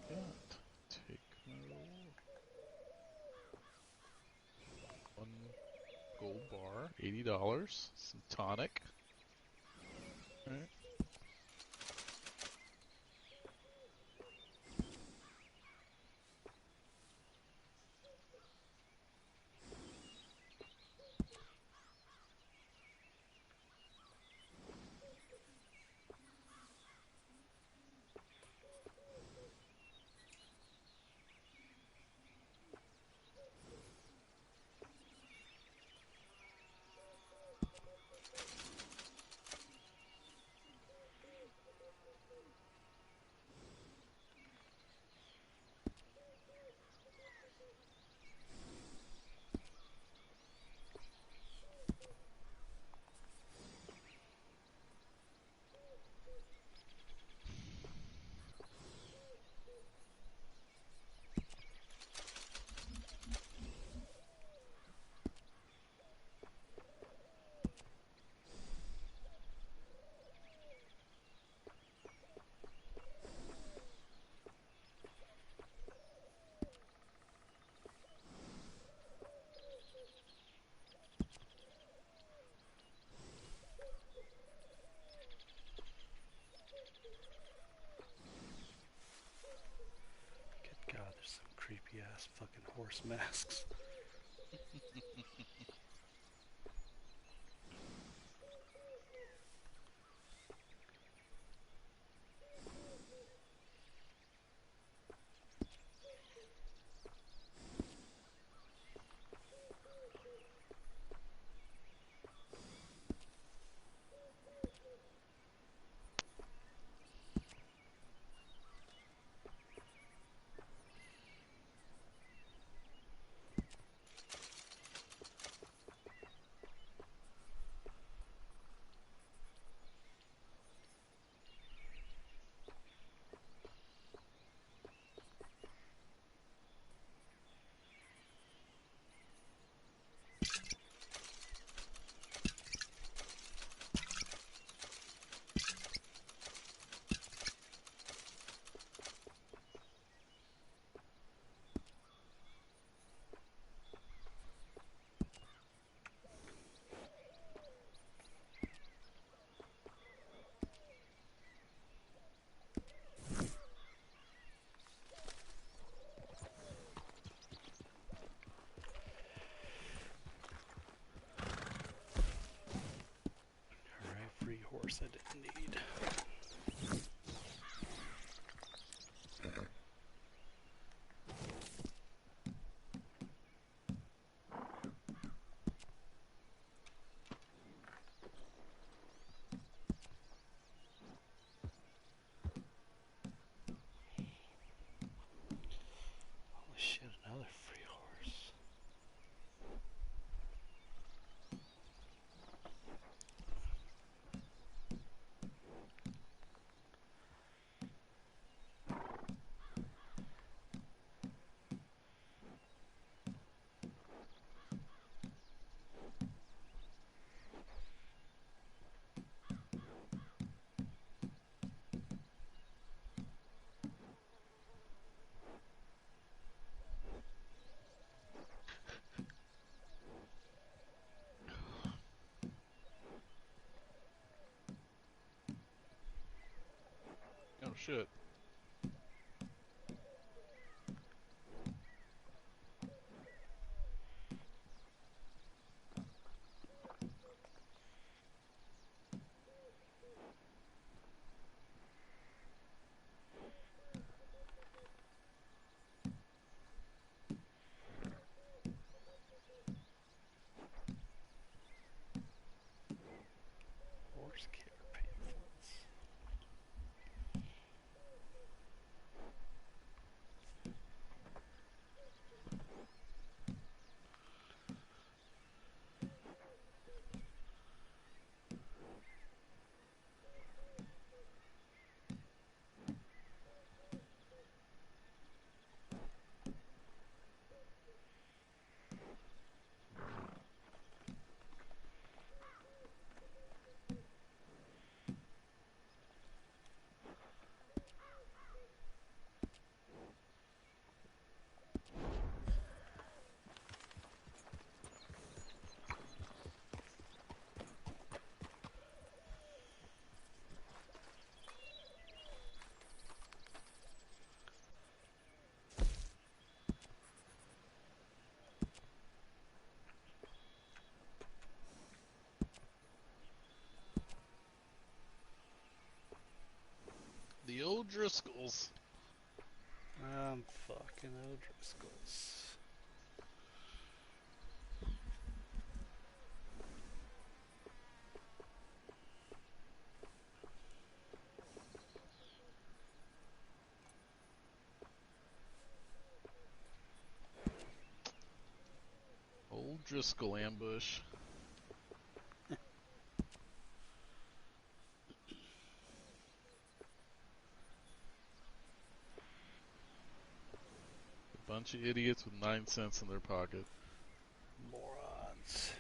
Speaker 6: Got take no. One gold bar, $80. Some tonic. Alright.
Speaker 2: horse masks. Alright, free horse I didn't need. Holy shit, another free horse.
Speaker 6: Oh shit.
Speaker 2: Horse care pamphlets.
Speaker 6: The O'Driscolls.
Speaker 2: Fucking O'Driscolls.
Speaker 6: Old Driscoll ambush. A bunch of idiots with 9 cents in their pocket.
Speaker 2: Morons.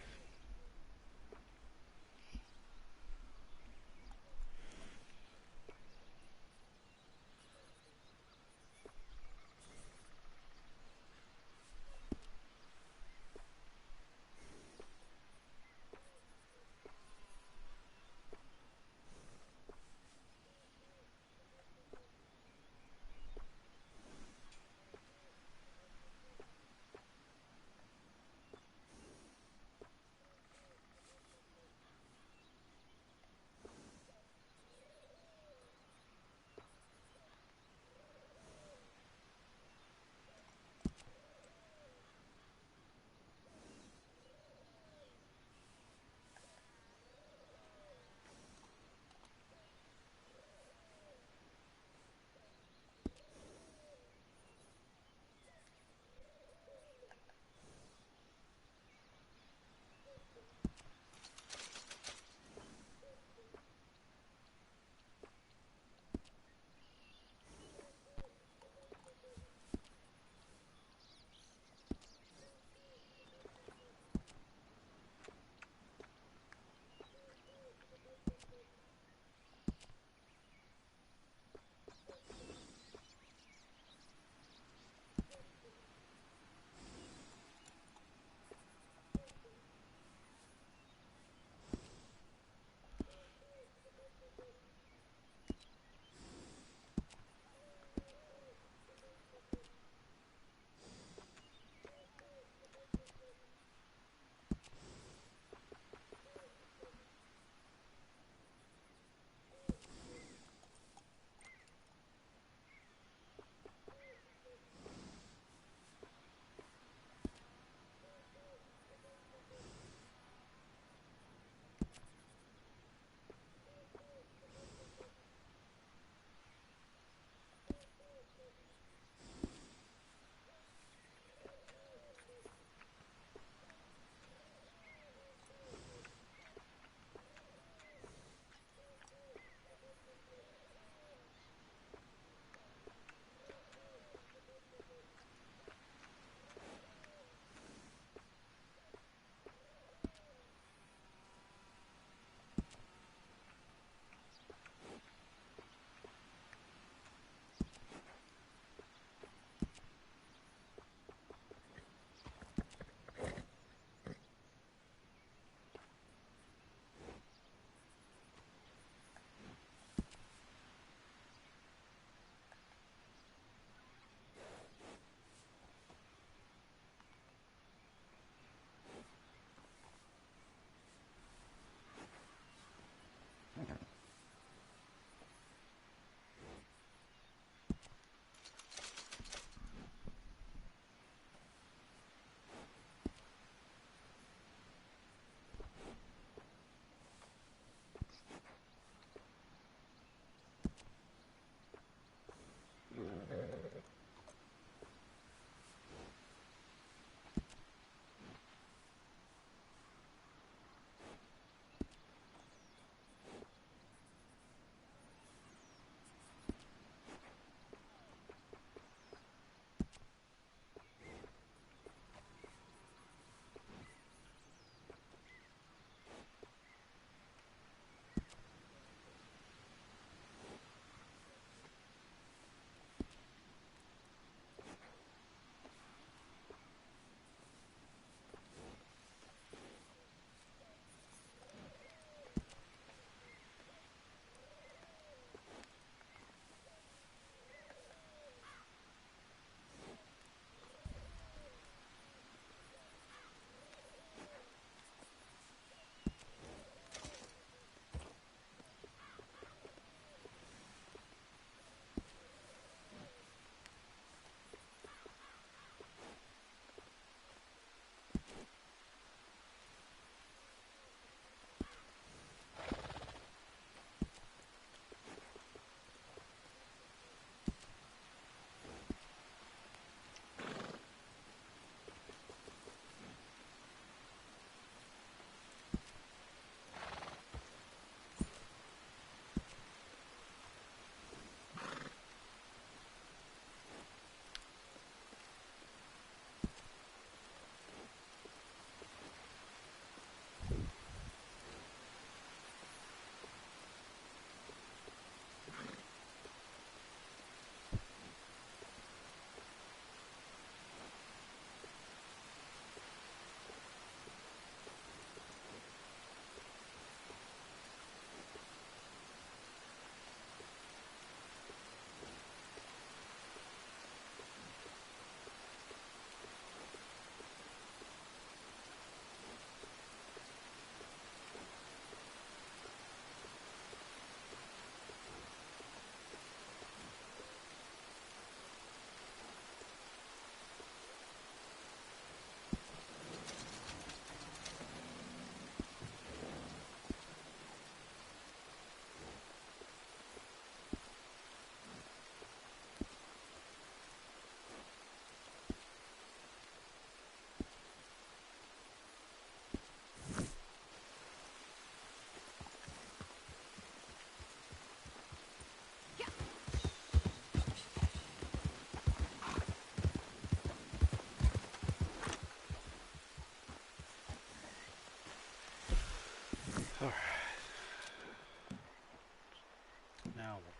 Speaker 2: Now what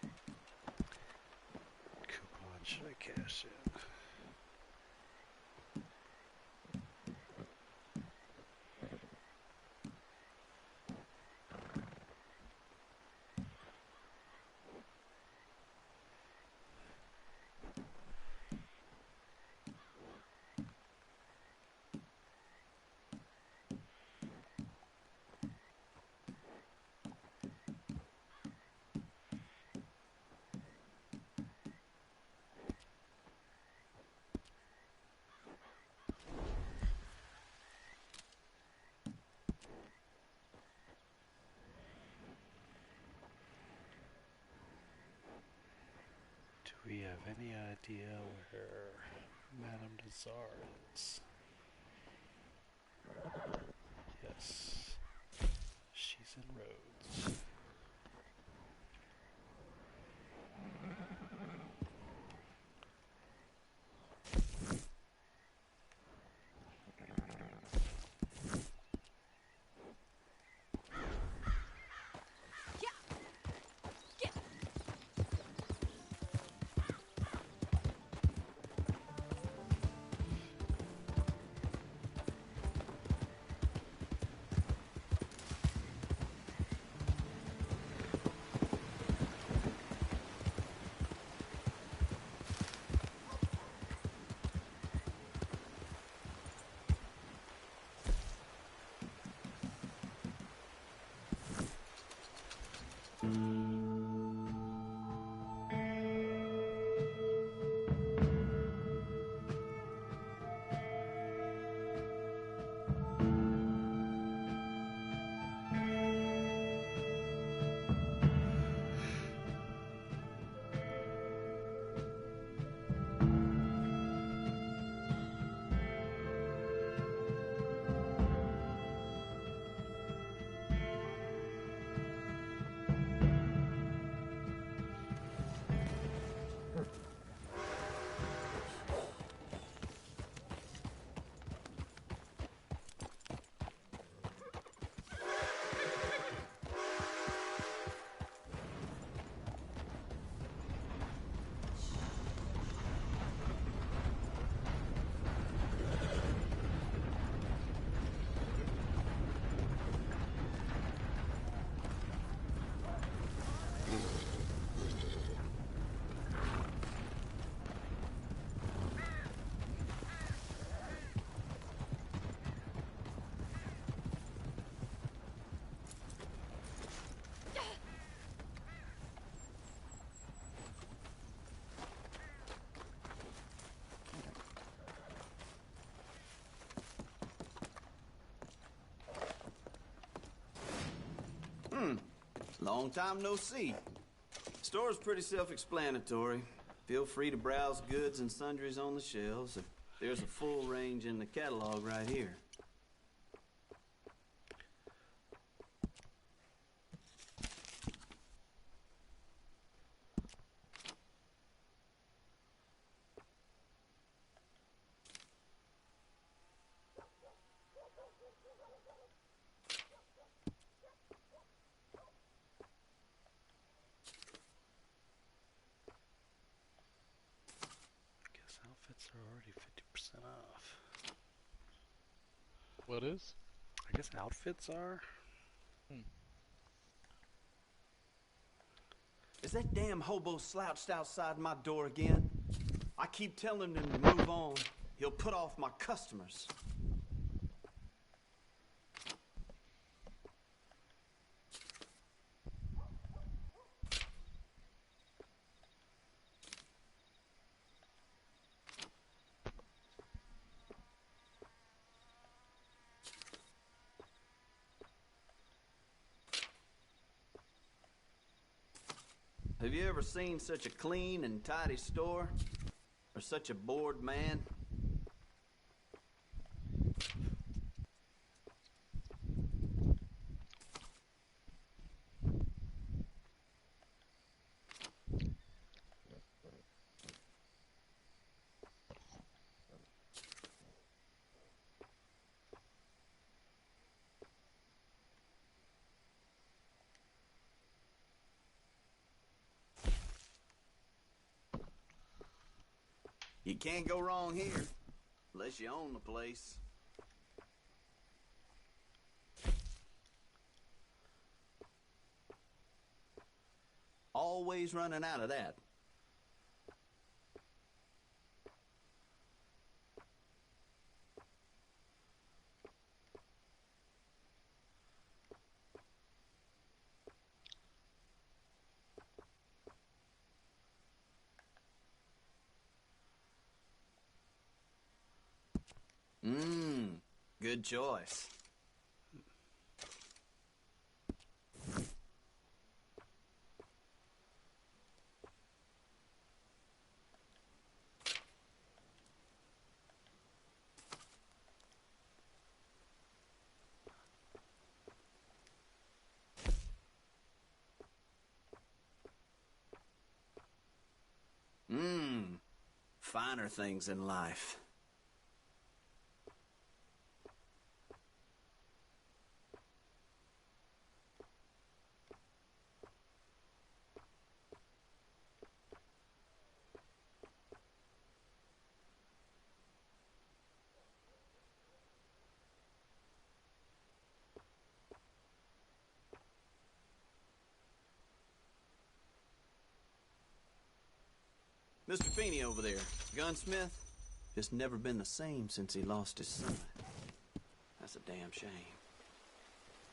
Speaker 2: fucking coupon should I cash in? Do we have any idea where Madame de Thar is? Yes. She's in Rhodes.
Speaker 9: Long time no see. Store's pretty self-explanatory. Feel free to browse goods and sundries on the shelves. There's a full range in the catalog right here.
Speaker 2: Guess outfits are already 50% off.
Speaker 6: What is?
Speaker 2: I guess outfits are?
Speaker 9: Is that damn hobo slouched outside my door again? I keep telling him to move on. He'll put off my customers. Have you ever seen such a clean and tidy store? Or such a bored man? You can't go wrong here, unless you own the place. Always running out of that. Good choice. Finer things in life. Mr. Feeney over there, gunsmith, just never been the same since he lost his son. That's a damn shame.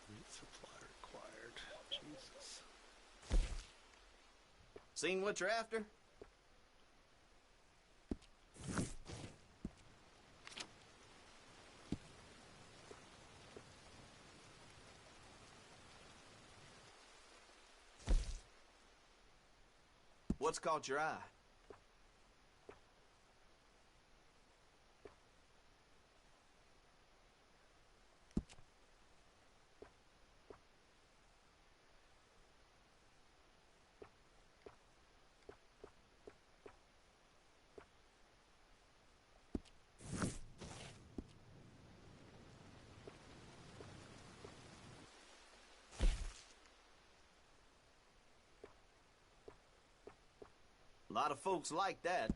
Speaker 2: Meat supply required. Jesus.
Speaker 9: Seen what you're after? What's caught your eye? A lot of folks like that.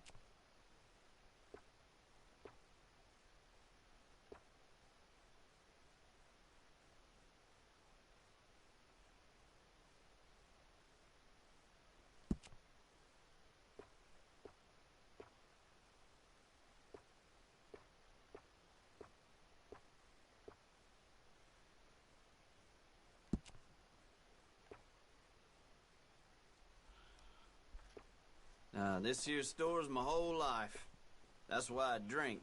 Speaker 9: This here store's my whole life. That's why I drink.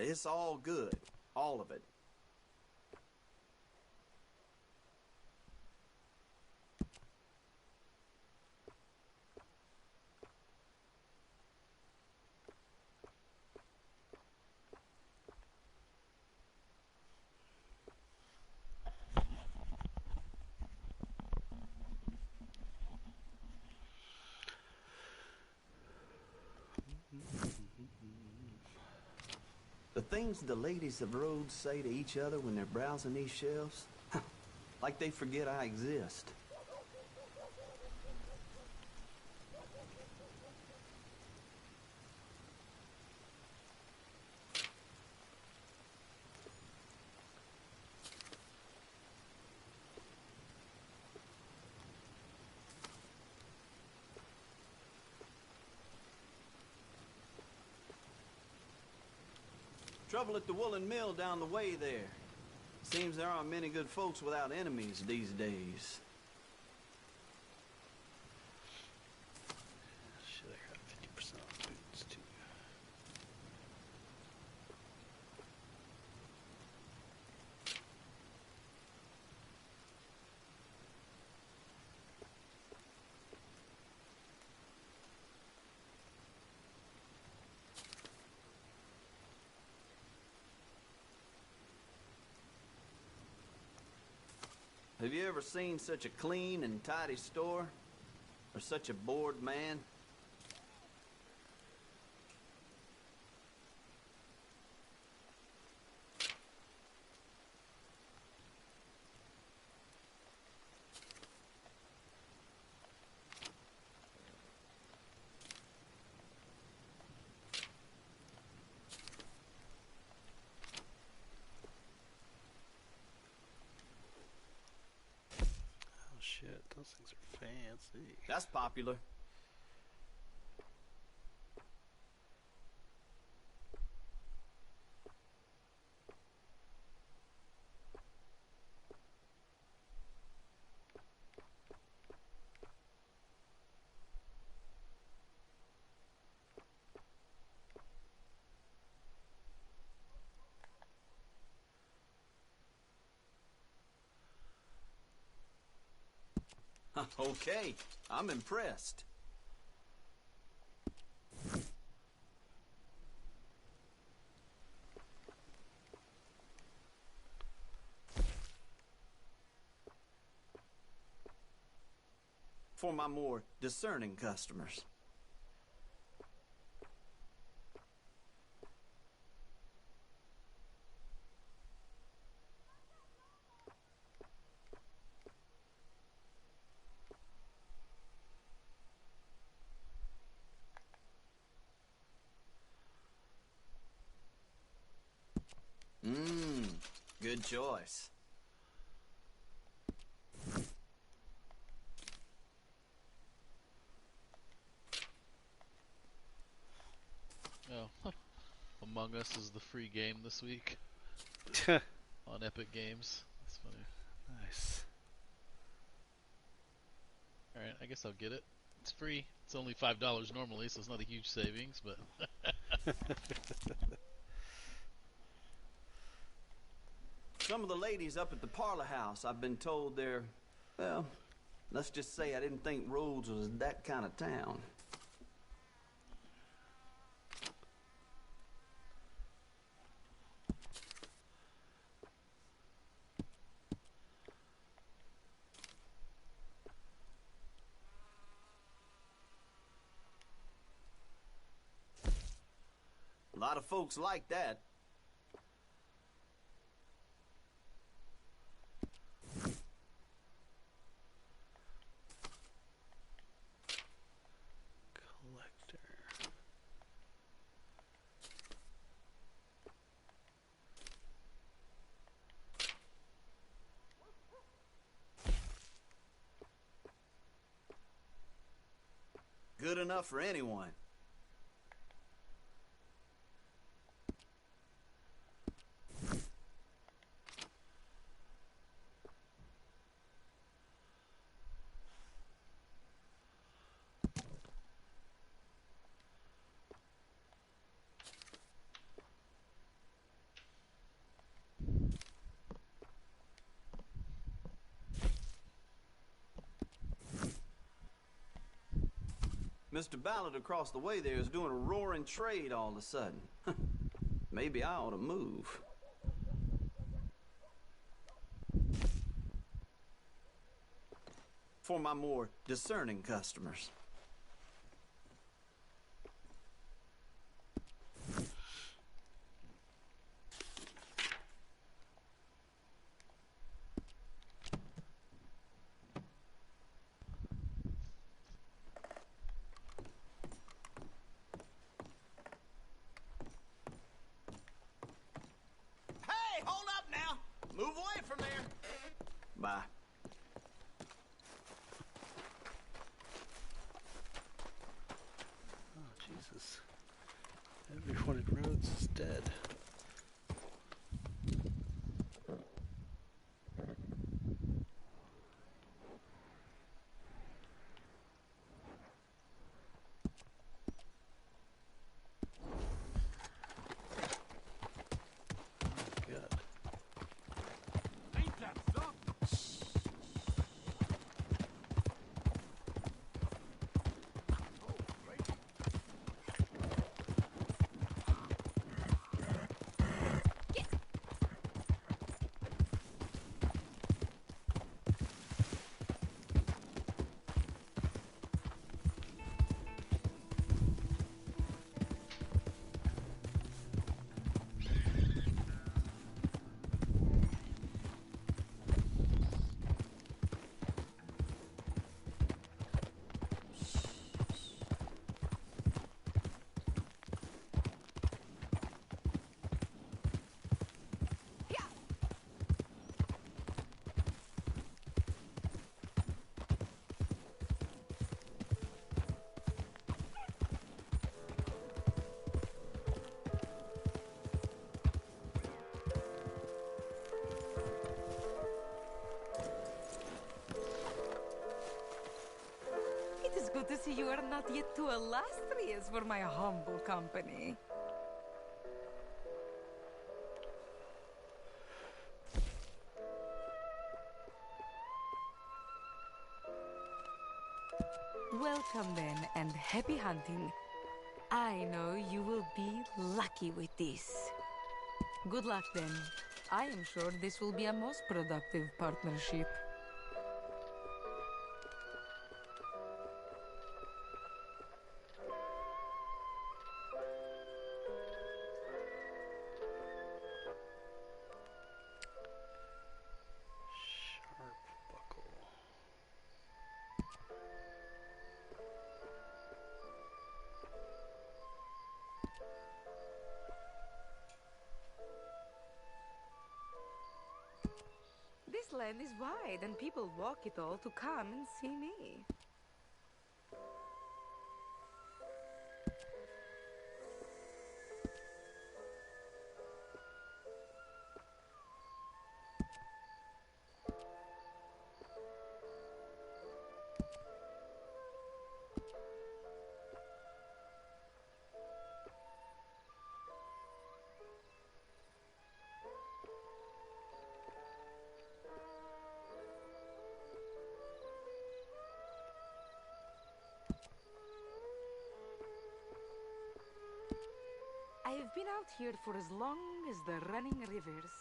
Speaker 9: It's all good. All of it. The things the ladies of roads say to each other when they're browsing these shelves, like they forget I exist. Trouble at the woolen mill down the way there. Seems there aren't many good folks without enemies these days.
Speaker 2: Shit, I got 50% off boots too.
Speaker 9: Have you ever seen such a clean and tidy store? Or such a bored man?
Speaker 2: Oh shit, those things are fancy.
Speaker 9: That's popular. Okay, I'm impressed. For my more discerning customers. Good choice.
Speaker 6: Oh, Among Us is the free game this week on Epic Games. That's funny.
Speaker 2: Nice.
Speaker 6: Alright, I guess I'll get it. It's free. It's only $5 normally, so it's not a huge savings, but
Speaker 9: Some of the ladies up at the parlor house, I've been told they're, well, let's just say I didn't think Rhodes was that kind of town. A lot of folks like that.
Speaker 2: Collector.
Speaker 9: Good enough for anyone. Mr. Ballard across the way there is doing a roaring trade all of a sudden. Maybe I ought to move. For my more discerning customers. Hey, hold up now! Move away from there! Bye.
Speaker 2: Oh, Jesus. Everyone at Rhodes is dead. God.
Speaker 4: Ain't that something? Oh, great.
Speaker 10: to see you are not yet too illustrious for my humble company. Welcome then, and happy hunting. I know you will be lucky with this. Good luck then. I am sure this will be a most productive partnership.
Speaker 2: Sharp buckle.
Speaker 10: This land is wide, and people walk it all to come and see me. I have been out here for as long as the running rivers.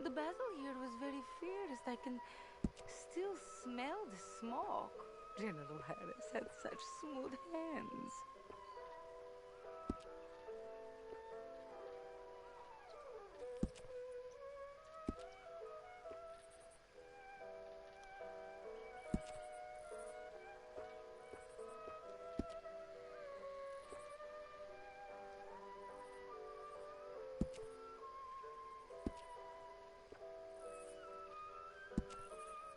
Speaker 10: The battle here was very fierce. I can still smell the smoke. General Harris had such smooth hands.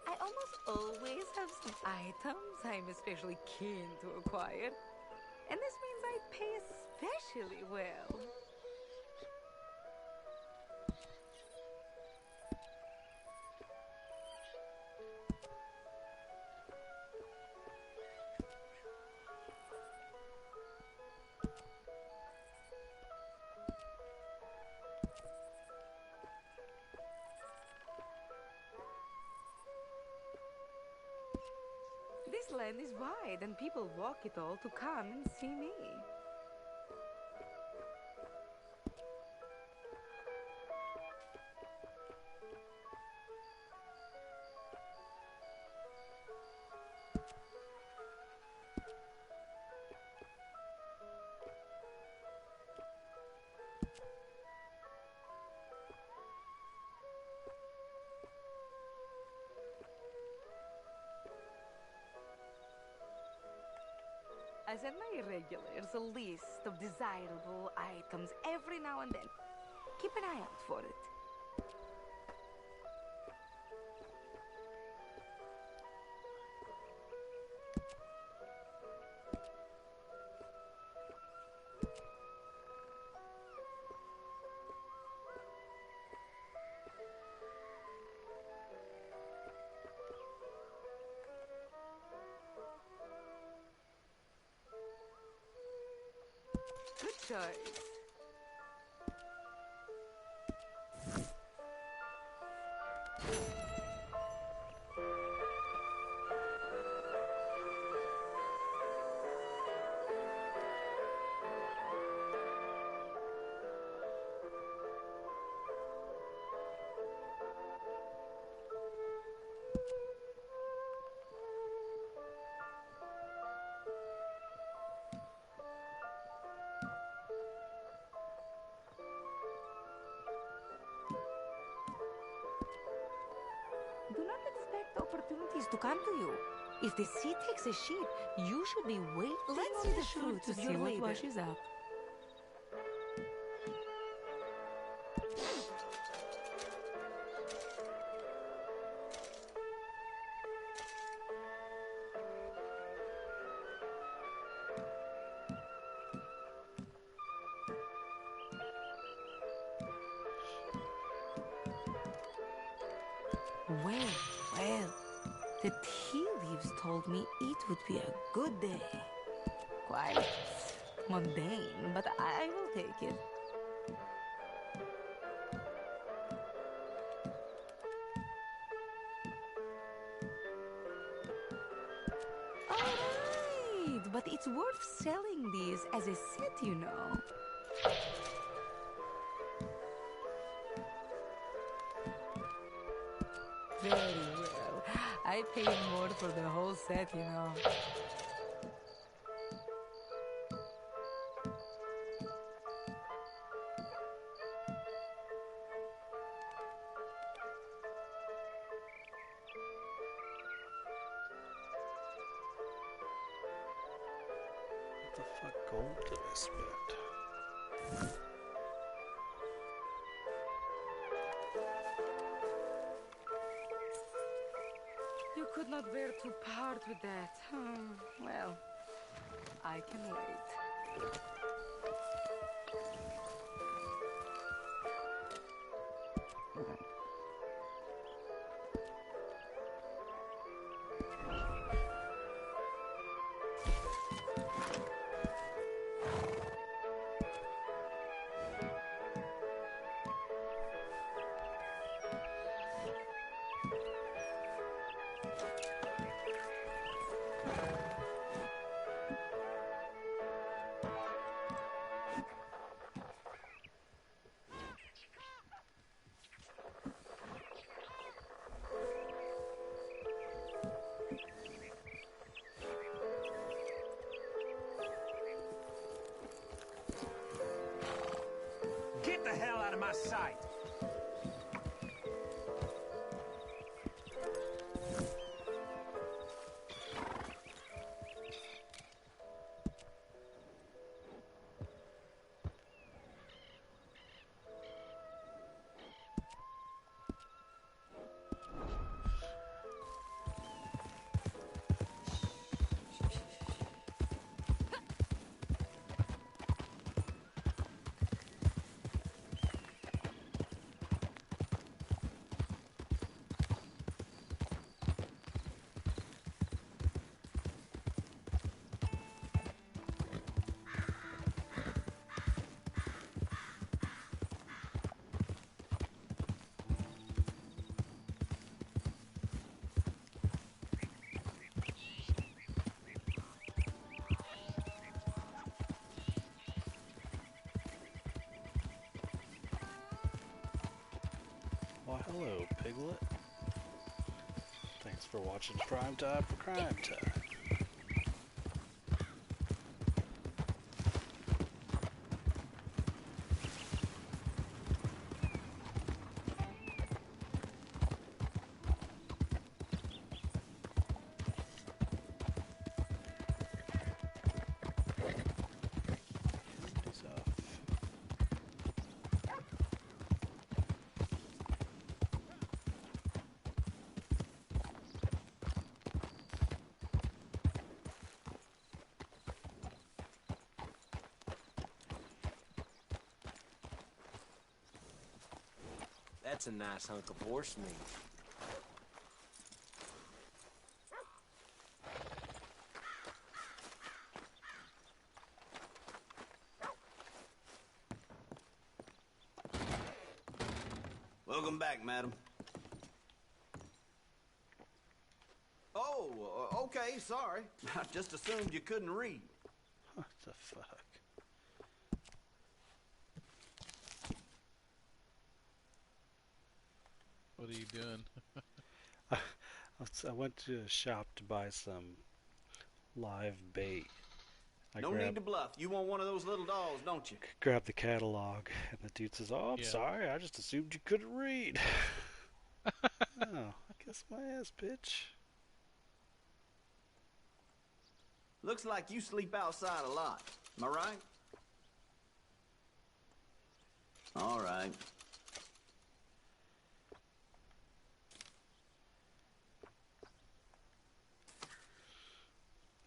Speaker 10: I almost always have some items I'm especially keen to acquire. And this means I pay especially well. This land is wide, and people walk it all to come and see me. I send my irregulars a list of desirable items every now and then. Keep an eye out for it. Good choice. Do not expect opportunities to come to you. If the sea takes a shit, you should be waiting Let's on see the the fruits fruits of to your see what labor. washes up. Well, well, the tea leaves told me it would be a good day. Quite mundane, but I will take it. Alright, but it's worth selling these as a set, you know. Very well. I paid more for the whole set, you know.
Speaker 2: What the fuck gold did I spend?
Speaker 10: You could not bear to part with that. Well, I can wait.
Speaker 11: Get the hell out of my sight!
Speaker 2: Why, hello, Piglet. Thanks for watching Prime Time for Crime Time. He's off.
Speaker 11: That's a nice hunk of horse meat.
Speaker 9: Welcome back, madam. Oh, okay, sorry. I just assumed you couldn't read.
Speaker 2: What the fuck?
Speaker 6: What are you doing?
Speaker 2: I went to a shop to buy some live bait.
Speaker 9: No need to bluff. You want one of those little dolls, don't you?
Speaker 2: Grabbed the catalog, and the dude says, "Oh, I'm
Speaker 6: Yeah.
Speaker 2: sorry, I just assumed you couldn't read." Oh, I guess my ass, bitch.
Speaker 9: Looks like you sleep outside a lot. Am I right? All right.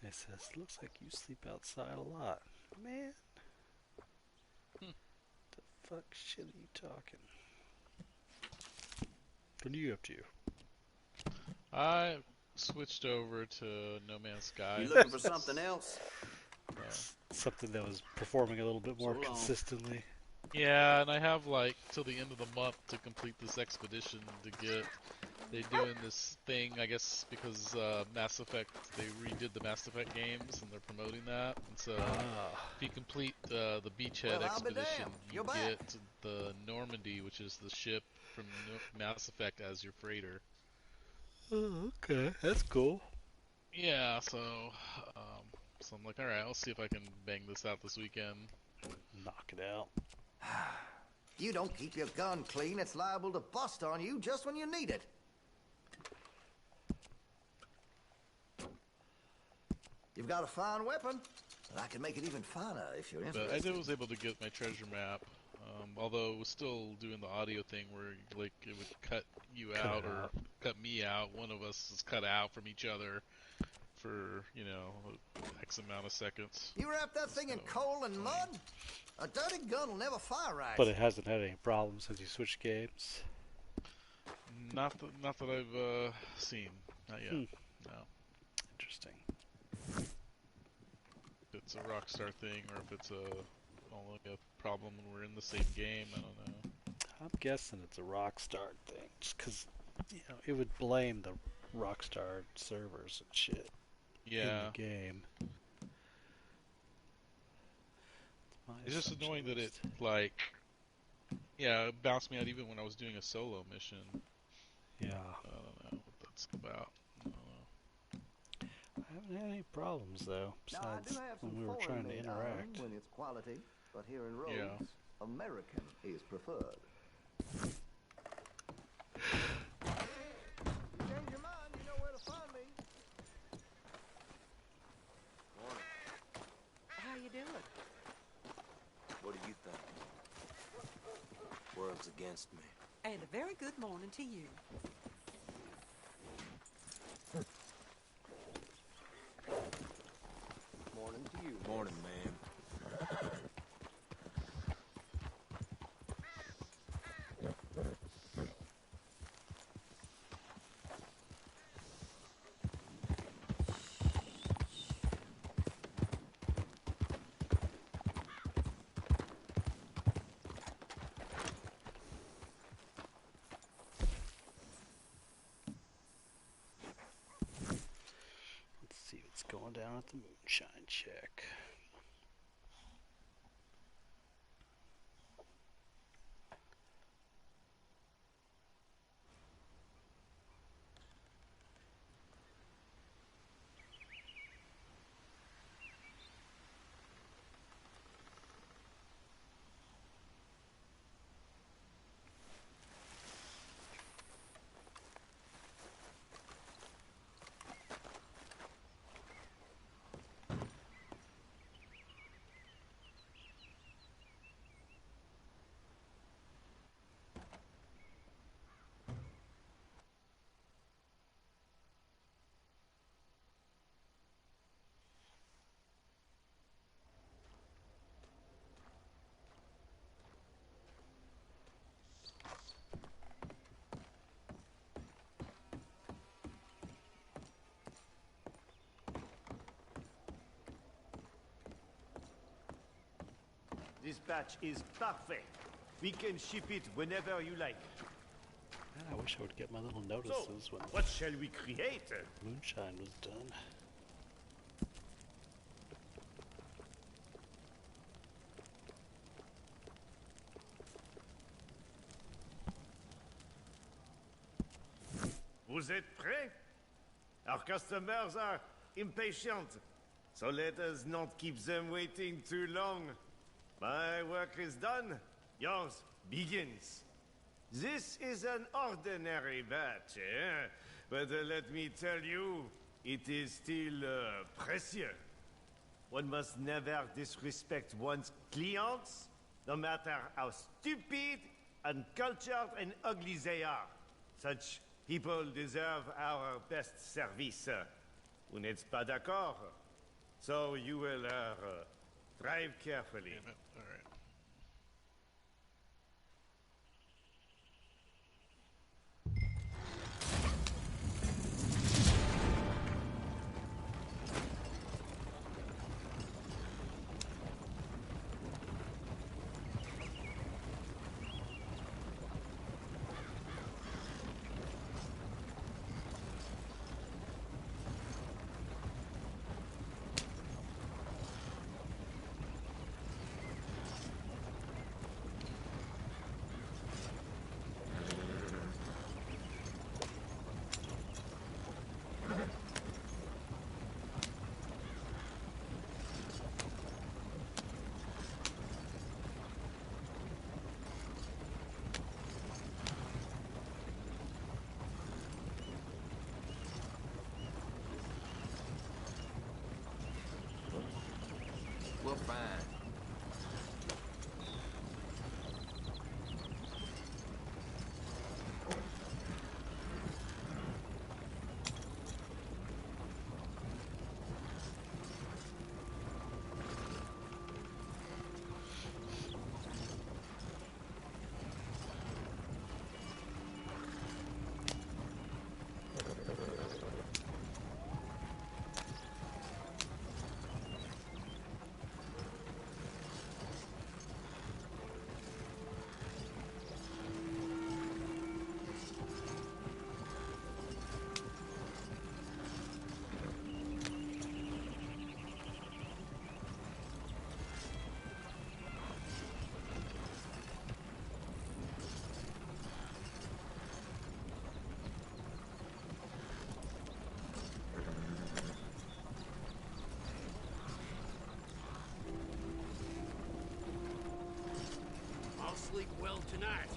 Speaker 2: It says, looks like you sleep outside a lot. Man. The fuck shit are you talking? What are you up to?
Speaker 6: I switched over to No Man's Sky.
Speaker 9: You looking for something else?
Speaker 2: Something that was performing a little bit more
Speaker 9: So long.
Speaker 2: consistently.
Speaker 6: Yeah, and I have like till the end of the month to complete this expedition to get. They're doing this thing, I guess, because Mass Effect. They redid the Mass Effect games, and they're promoting that. And so, if you complete the Beachhead
Speaker 3: Well, I'll be
Speaker 6: expedition,
Speaker 3: damned.
Speaker 6: you
Speaker 3: You're back.
Speaker 6: get the Normandy, which is the ship from Mass Effect, as your freighter.
Speaker 2: Oh, okay. That's cool.
Speaker 6: Yeah, so I'm like, all right, I'll see if I can bang this out this weekend.
Speaker 2: Knock it out.
Speaker 3: You don't keep your gun clean, it's liable to bust on you just when you need it. You've got a fine weapon, but I can make it even finer if you're
Speaker 6: But
Speaker 3: interested.
Speaker 6: I was able to get my treasure map, although it was still doing the audio thing where like it would cut you out or cut me out. One of us is cut out from each other for, you know, X amount of seconds.
Speaker 3: You wrap that thing in coal and mud? A dirty gun will never fire right.
Speaker 2: But it hasn't had any problems since you switched games.
Speaker 6: Not that I've seen. Not yet. No.
Speaker 2: Interesting.
Speaker 6: If it's a Rockstar thing or if it's only a problem when we're in the same game, I don't know.
Speaker 2: I'm guessing it's a Rockstar thing, just because, you know, it would blame the Rockstar servers and shit in the game.
Speaker 6: It's just annoying that it, like, it bounced me out even when I was doing a solo mission.
Speaker 2: Yeah.
Speaker 6: I don't know what that's about. I don't know.
Speaker 2: I haven't had any problems, though, besides when we were trying to interact.
Speaker 3: When it's quality, but here in Rhodes, American is preferred. Change your mind, you know where to find me.
Speaker 12: How you doing?
Speaker 11: What do you think? World's against me.
Speaker 12: And a very good morning to you.
Speaker 11: Morning to you. Morning, ma'am.
Speaker 2: Let's see what's going down at the moonshine check.
Speaker 8: This batch is perfect. We can ship it whenever you like.
Speaker 2: I wish I would get my little notices when
Speaker 8: What shall we create?
Speaker 2: moonshine was done.
Speaker 8: Vous êtes prêts? Our customers are impatient, so let us not keep them waiting too long. My work is done. Yours begins. This is an ordinary batch, But let me tell you, it is still precious. One must never disrespect one's clients, no matter how stupid, uncultured, and ugly they are. Such people deserve our best service. Vous n'êtes pas d'accord? So you will drive carefully.
Speaker 6: Damn it. All right.
Speaker 11: We'll find.
Speaker 3: I'll sleep well tonight.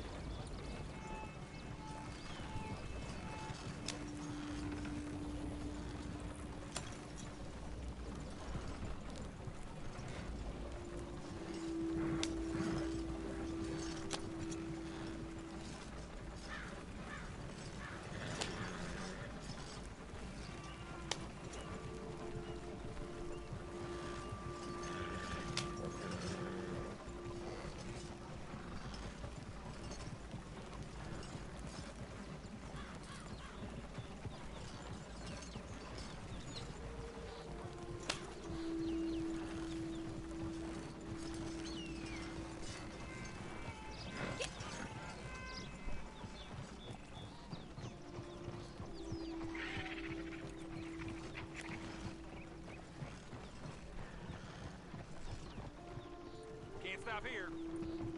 Speaker 4: Can't stop here.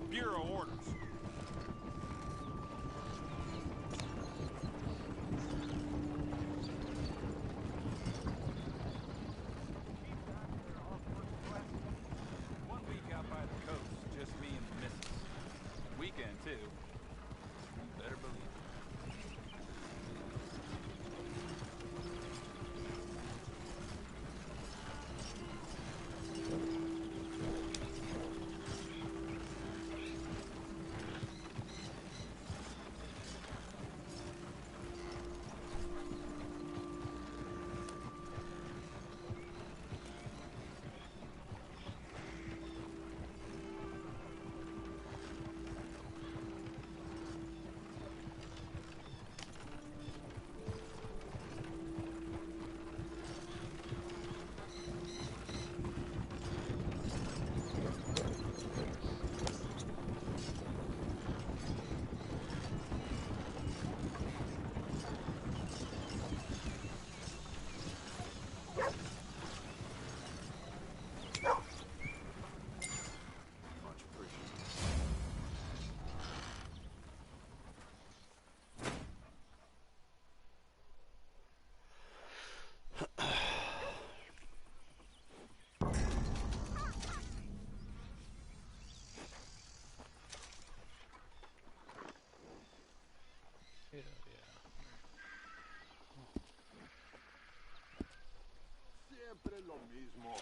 Speaker 4: Bureau orders. One week out by the coast, just me and the missus. Weekend, too. You better believe it.
Speaker 11: Much appreciated.
Speaker 6: Yeah, yeah.
Speaker 5: Siempre lo mismo.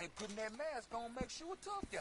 Speaker 5: ain't putting that mask on makes you a tough guy.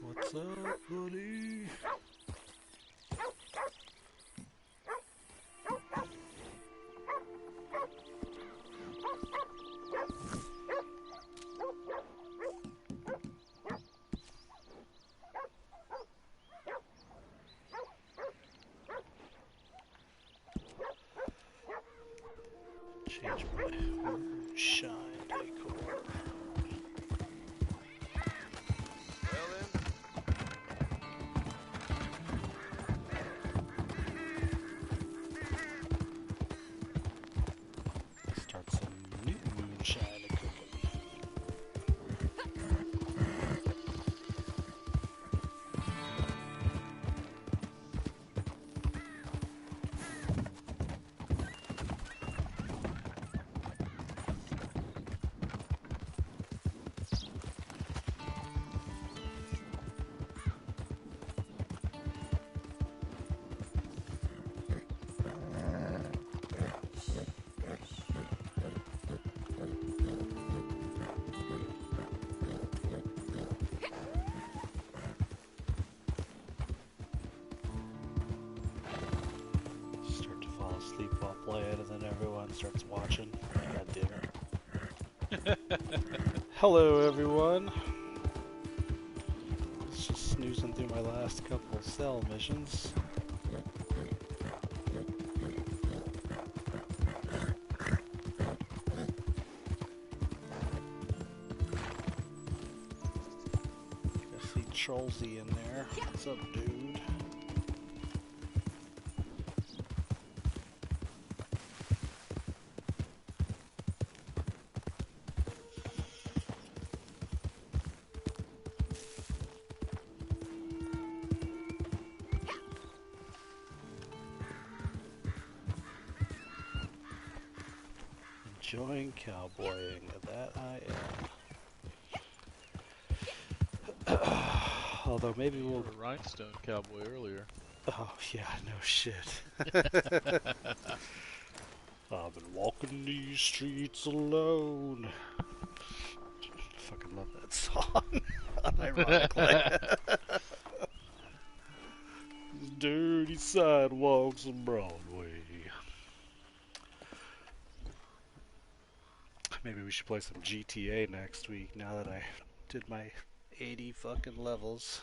Speaker 2: What's up, buddy? Change my shine decor.
Speaker 8: Well then,
Speaker 2: Start some new moonshine cooking. Start to fall asleep while playing, and then everyone starts watching. God damn it. Hello, everyone. I was just snoozing through my last couple cell missions. I see Trollsy in there. What's up, dude? Enjoying cowboying, that I am. Although maybe
Speaker 6: You
Speaker 2: we'll...
Speaker 6: were a rhinestone cowboy earlier.
Speaker 2: Oh yeah, no shit. I've been walking these streets alone. Fucking love that song. Unironically. Dirty sidewalks of Broadway. Maybe we should play some GTA next week now that I did my 80 fucking levels.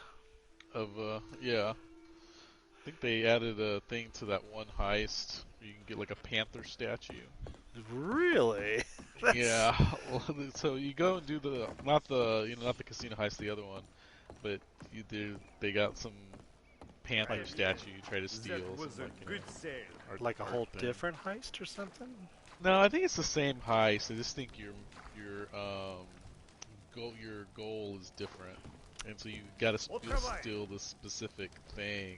Speaker 6: Yeah. I think they added a thing to that one heist. You can get like a panther statue.
Speaker 2: Really?
Speaker 6: Yeah. So you go and do not the casino heist, the other one, but they got some panther statue you try to steal.
Speaker 8: that was
Speaker 6: some,
Speaker 8: a good sale.
Speaker 2: Like a
Speaker 6: art
Speaker 2: whole
Speaker 6: thing.
Speaker 2: different heist or something?
Speaker 6: No, I think it's the same heist. I just think your goal is different, and so you got to steal this specific thing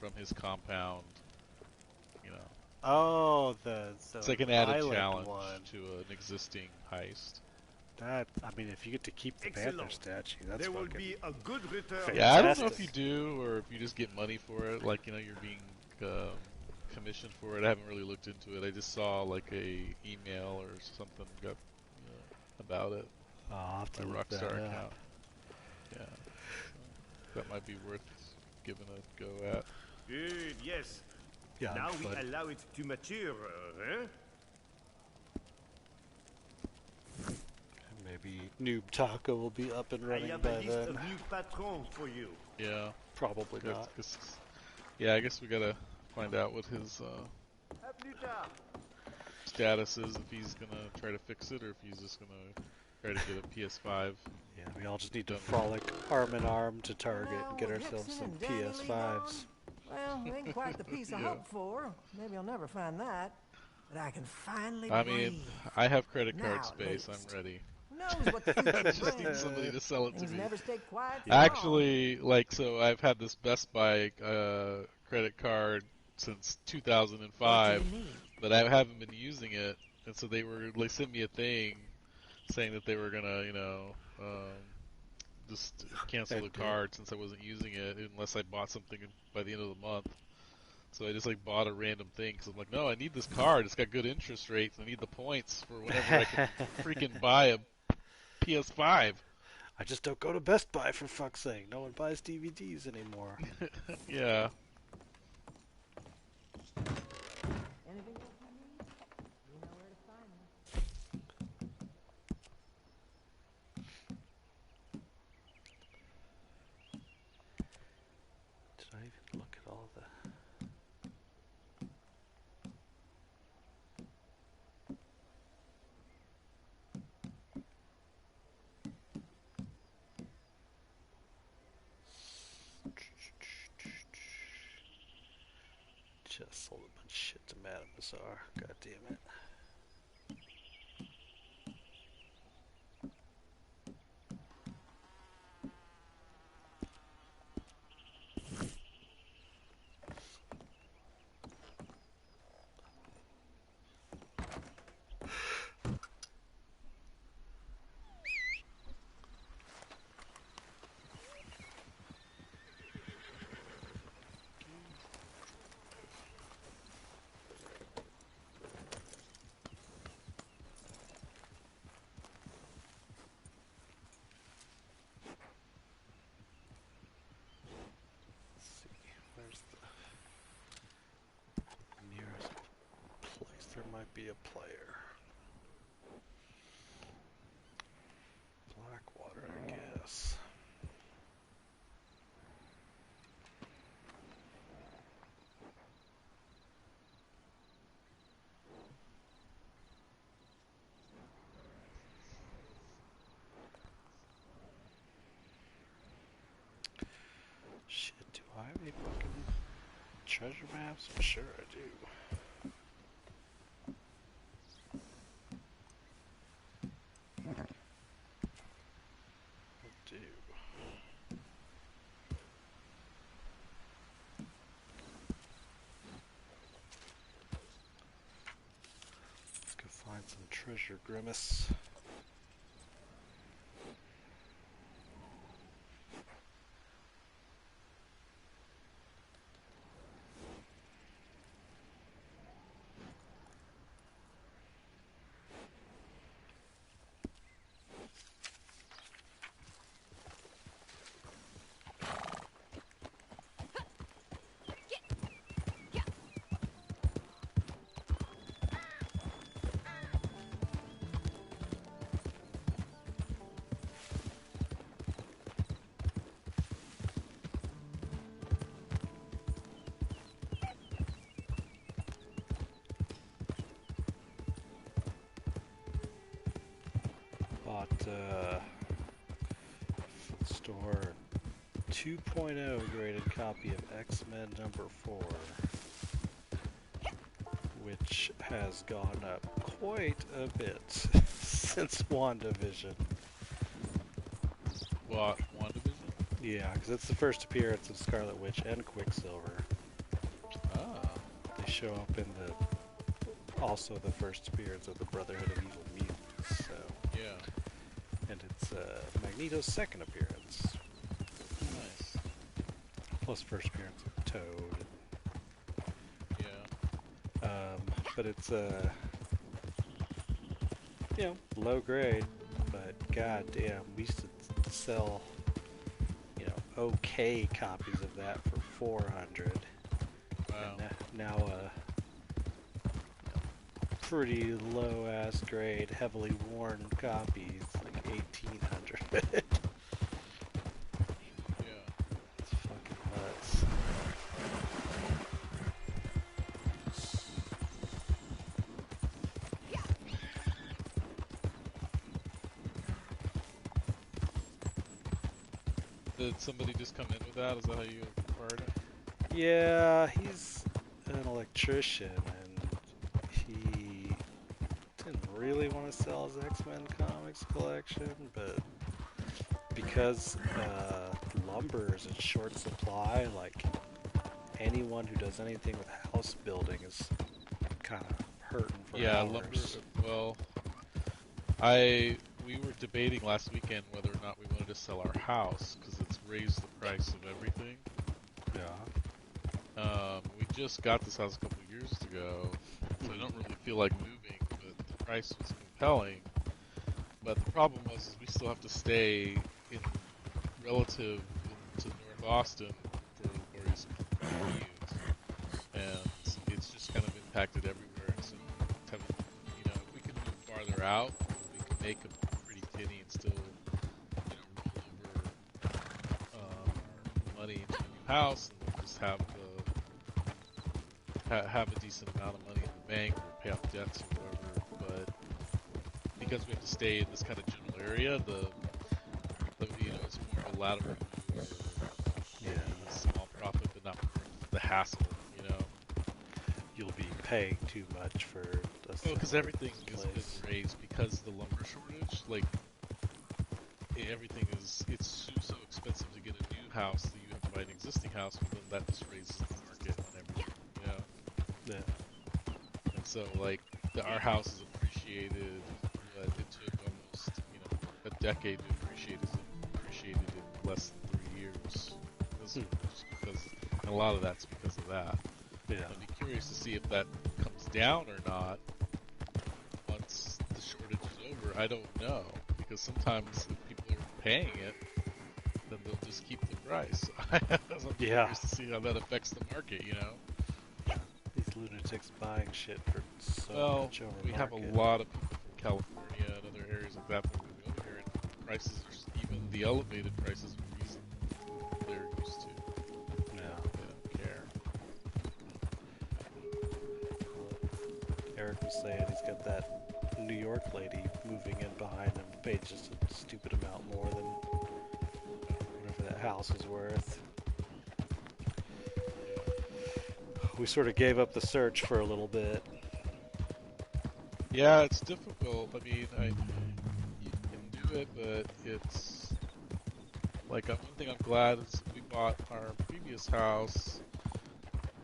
Speaker 6: from his compound. You know.
Speaker 2: Oh,
Speaker 6: It's like an added
Speaker 2: island
Speaker 6: challenge
Speaker 2: one.
Speaker 6: to an existing heist.
Speaker 2: That, I mean, if you get to keep the panther statue, that's
Speaker 8: There will
Speaker 2: fucking
Speaker 8: be a good return.
Speaker 2: fantastic.
Speaker 6: Yeah, I don't know if you do or if you just get money for it. Like, you're being commissioned for it. I haven't really looked into it. I just saw like a email or something about it.
Speaker 2: I'll have to
Speaker 6: My
Speaker 2: look that
Speaker 6: Rockstar
Speaker 2: up.
Speaker 6: account. Yeah, so that might be worth given a go at.
Speaker 8: Good, yes.
Speaker 2: Yeah,
Speaker 8: Now we
Speaker 2: but
Speaker 8: allow it to mature, huh?
Speaker 2: maybe Noob Taco will be up and
Speaker 8: I
Speaker 2: running
Speaker 8: have
Speaker 2: by
Speaker 8: a list
Speaker 2: then.
Speaker 8: of new patrons for you.
Speaker 6: Yeah.
Speaker 2: Probably not.
Speaker 6: Yeah, I guess we gotta find out what his status is, if he's gonna try to fix it or if he's just gonna try to get a PS5.
Speaker 2: Yeah, we all just need to frolic arm in arm to Target and get
Speaker 7: Well, with
Speaker 2: ourselves
Speaker 7: Hickson
Speaker 2: some
Speaker 7: and Danny Lee
Speaker 2: PS5s.
Speaker 7: Well, they ain't quite the piece of
Speaker 6: Yeah.
Speaker 7: hope for. Maybe I'll never find that. But I can finally
Speaker 6: I
Speaker 7: breathe.
Speaker 6: mean, I have credit
Speaker 7: Now,
Speaker 6: card
Speaker 7: at
Speaker 6: space.
Speaker 7: least.
Speaker 6: I'm ready.
Speaker 7: Who knows what the future
Speaker 6: I just need
Speaker 7: brings?
Speaker 6: somebody to sell it to
Speaker 7: Things
Speaker 6: me.
Speaker 7: never stay quiet for
Speaker 6: Actually, like, so I've had this Best Buy credit card since 2005,
Speaker 7: What do you need?
Speaker 6: but I haven't been using it, and so they sent me a thing saying that they were gonna, just cancel the card since I wasn't using it unless I bought something by the end of the month. So I just like bought a random thing because I'm like, no, I need this card. It's got good interest rates. I need the points for whenever I can freaking buy a PS5.
Speaker 2: I just don't go to Best Buy, for fuck's sake. No one buys DVDs anymore.
Speaker 6: Yeah.
Speaker 7: Anything else you need? You know where to find me.
Speaker 2: Did I even look at all the... Just sold a bunch of shit to Madame Bazaar. God damn it. There might be a player. Blackwater, I guess. Shit, do I have any fucking treasure maps? I'm sure I do. Some treasure grimace. Bought store 2.0 graded copy of X-Men #4, which has gone up quite a bit since WandaVision.
Speaker 6: What, WandaVision?
Speaker 2: Yeah, because it's the first appearance of Scarlet Witch and Quicksilver.
Speaker 6: Ah.
Speaker 2: They show up in also the first appearance of the Brotherhood of Evil Mutants. So.
Speaker 6: Yeah.
Speaker 2: And it's Magneto's second appearance.
Speaker 6: Nice.
Speaker 2: Plus first appearance of Toad.
Speaker 6: Yeah.
Speaker 2: But it's low grade, but god damn, we used to sell, okay copies of that for 400.
Speaker 6: Wow.
Speaker 2: And now a pretty low ass grade, heavily worn copy is like 1800.
Speaker 6: Yeah.
Speaker 2: It's fucking nuts.
Speaker 6: Did somebody just come in with that? Is that how you acquired it?
Speaker 2: Yeah, he's an electrician, and he didn't really want to sell his X-Men comics collection, but because lumber is in short supply, like anyone who does anything with house building is kind of hurting for
Speaker 6: Yeah,
Speaker 2: hours.
Speaker 6: lumber. Well, we were debating last weekend whether or not we wanted to sell our house because it's raised the price of everything.
Speaker 2: Yeah.
Speaker 6: We just got this house a couple of years ago, so I don't really feel like moving, but the price was compelling. But the problem was we still have to stay in relative to North Austin for Lori's commute, and it's just kind of impacted everywhere. And so, if we could move farther out, we could make a pretty penny and still, roll over our money into a new house, and then just have have a decent amount of money in the bank or pay off debts or whatever. But because we have to stay in this kind of general area, it's more of a lateral move or a small profit, but not worth the hassle.
Speaker 2: You'll be paying too much for this.
Speaker 6: Well, because everything has been raised because of the lumber shortage. Like everything it's so expensive to get a new house that you have to buy an existing house, but then that just raises the market on everything.
Speaker 2: Yeah.
Speaker 6: And so our house is appreciated, but it took almost a decade to appreciate it. Appreciated in less than 3 years. Just because, and a lot of that's because of that.
Speaker 2: Yeah.
Speaker 6: I'd be curious to see if that comes down or not once the shortage is over. I don't know, because sometimes if people are paying it, then they'll just keep the price. I'm curious to see how that affects the market.
Speaker 2: These lunatics buying shit for so much over
Speaker 6: we have a lot of people from California and other areas like that moving over here, and prices are even the elevated prices are reasonable they're used to.
Speaker 2: Yeah.
Speaker 6: They don't care.
Speaker 2: Eric was saying he's got that New York lady moving in behind him, paid just a stupid amount more than whatever that house is worth. We sort of gave up the search for a little bit.
Speaker 6: Yeah, it's difficult. I mean, you can do it, but it's like one thing I'm glad is we bought our previous house.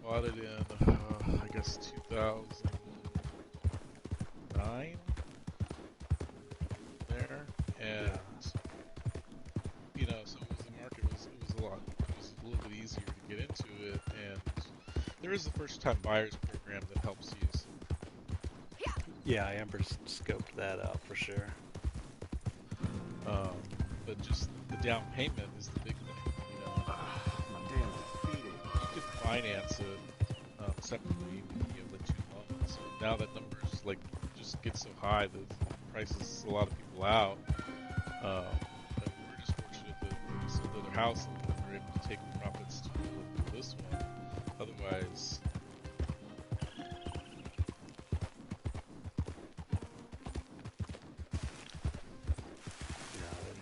Speaker 6: Bought it in, I guess 2009. There, and so the market was it was a little bit easier to get into it, and there is a first-time buyers program that helps you.
Speaker 2: Yeah, Amber's scoped that out for sure.
Speaker 6: But just the down payment is the big thing.
Speaker 3: My damn feet.
Speaker 6: You could finance it separately via the 2 loans. So now that numbers just get so high that it prices a lot of people out. And we're just fortunate that we sold the other house and we were able to take the profits to this one. Otherwise.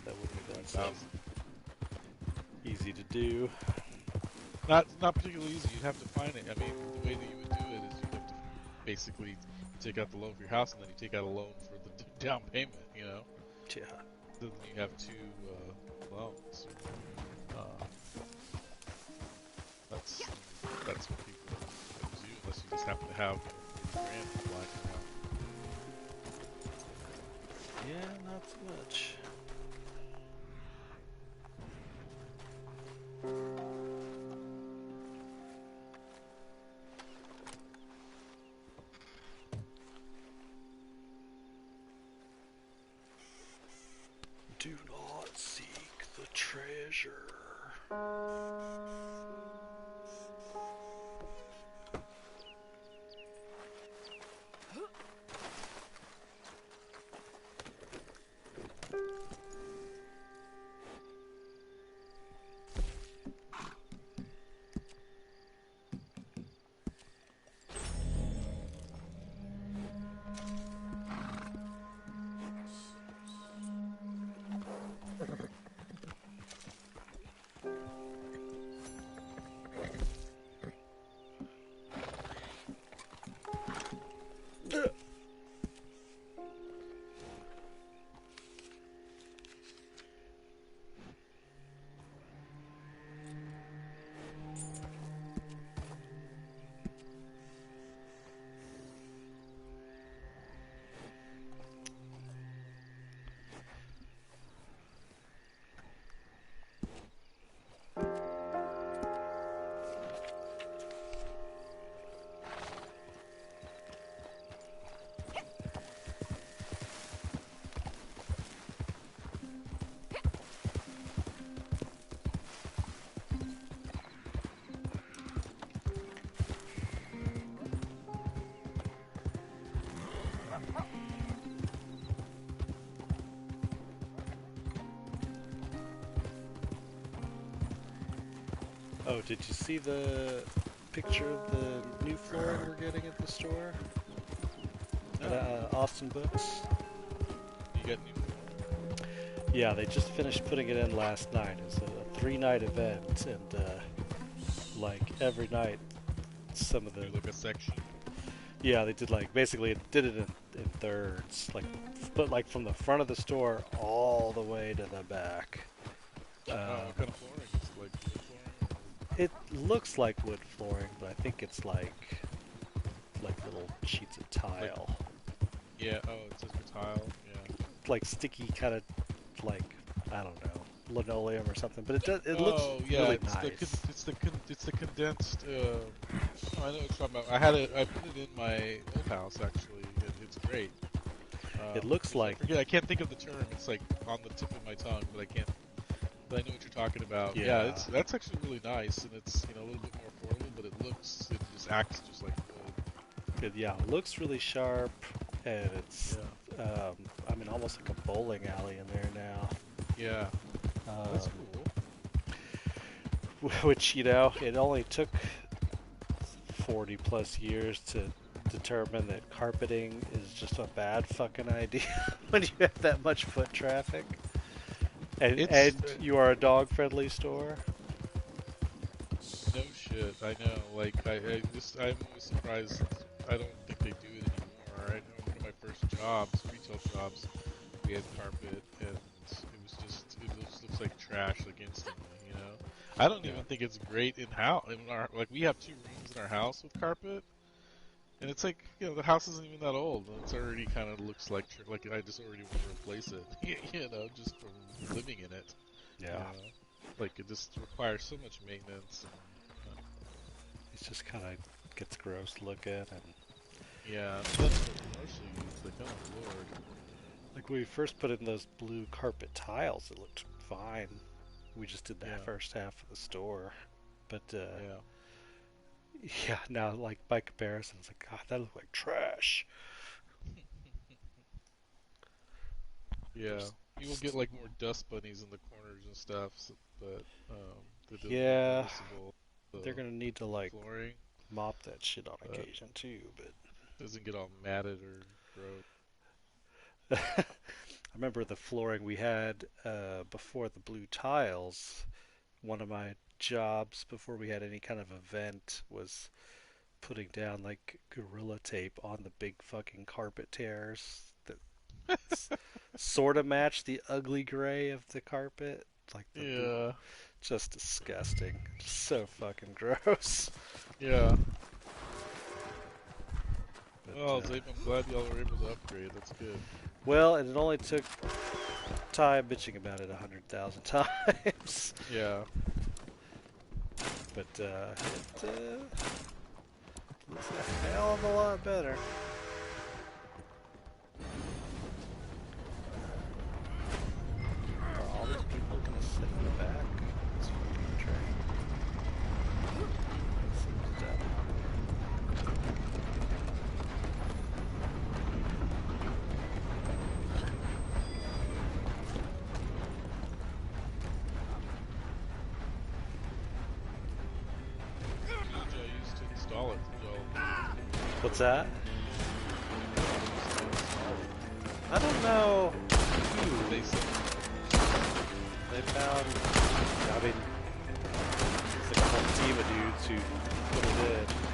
Speaker 2: That wouldn't have been so easy to do.
Speaker 6: Not particularly easy. You'd have to find it. I mean, the way that you would do it is you'd have to basically take out the loan for your house, and then you take out a loan for the down payment.
Speaker 2: Yeah.
Speaker 6: Then you have 2 loans. That's what people do unless you just happen to have $40,000 lying around.
Speaker 2: Yeah, not so much. Do not seek the treasure. Oh, did you see the picture of the new flooring we're getting at the store? At Austin Books?
Speaker 6: You got new.
Speaker 2: Yeah, they just finished putting it in last night. It's a 3-night event, and like every night, some of the
Speaker 6: Like a section.
Speaker 2: yeah, they did like basically it did it in thirds, like but like from the front of the store all the way to the back.
Speaker 6: What kind of flooring? Is it like wood flooring?
Speaker 2: It looks like wood flooring, but I think it's like little sheets of tile.
Speaker 6: Yeah. Oh, it's just for tile. Yeah.
Speaker 2: Like sticky kind of like I don't know linoleum or something, but it
Speaker 6: Oh,
Speaker 2: looks
Speaker 6: yeah,
Speaker 2: really
Speaker 6: it's
Speaker 2: nice.
Speaker 6: it's the condensed. Oh, I know what you're talking about. I put it in my old house actually. It's great.
Speaker 2: It looks like
Speaker 6: I can't think of the term. It's like on the tip of my tongue, but I can't. But I know what you're talking about.
Speaker 2: Yeah.
Speaker 6: That's actually really nice, and it's a little bit more affordable, but it just acts just like wood.
Speaker 2: it looks really sharp, and it's I mean almost like a bowling alley in there now.
Speaker 6: Yeah. That's cool.
Speaker 2: Which it only took 40 plus years to determine that carpeting is just a bad fucking idea when you have that much foot traffic. And you are a dog-friendly store.
Speaker 6: No shit, I know. Like I'm always surprised. I don't think they do it anymore. I know one of my first retail jobs, we had carpet, and it just looks like trash, like instantly. I don't even think it's great in house. We have 2 rooms in our house with carpet, and it's like the house isn't even that old, and it's already kind of looks like I just already want to replace it. Just from living in it.
Speaker 2: Yeah.
Speaker 6: Like it just requires so much maintenance.
Speaker 2: It just kind of gets gross looking, and
Speaker 6: yeah, that's what commercial use. Like, oh lord.
Speaker 2: Like when we first put in those blue carpet tiles, it looked fine. We just did that first half of the store, but now like by comparison, it's like God, that looks like trash.
Speaker 6: Yeah, you will get like more dust bunnies in the corners and stuff, but
Speaker 2: they're gonna need to like
Speaker 6: flooring.
Speaker 2: Mop that shit on occasion too, but
Speaker 6: doesn't get all matted or gross.
Speaker 2: I remember the flooring we had before the blue tiles. One of my jobs before we had any kind of event was putting down like Gorilla Tape on the big fucking carpet tears that sort of match the ugly gray of the carpet. Like blue, just disgusting. So fucking gross.
Speaker 6: Yeah. Well, I'm glad y'all were able to upgrade. That's good.
Speaker 2: Well, and it only took Ty bitching about it 100,000 times.
Speaker 6: Yeah.
Speaker 2: But it looks a hell of a lot better. Are all these people gonna sit in the back? It's fucking
Speaker 6: install it, Joel?
Speaker 2: What's that? I don't know. Ooh,
Speaker 6: They said
Speaker 2: they found. I mean, it's like a whole team of dudes who put it in.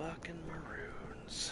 Speaker 2: fucking maroons.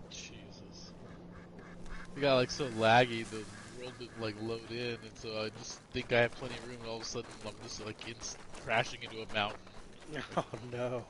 Speaker 6: Jesus. It got like so laggy, the world didn't like load in, and so I just think I have plenty of room, and all of a sudden I'm just like crashing into a mountain.
Speaker 2: Oh no.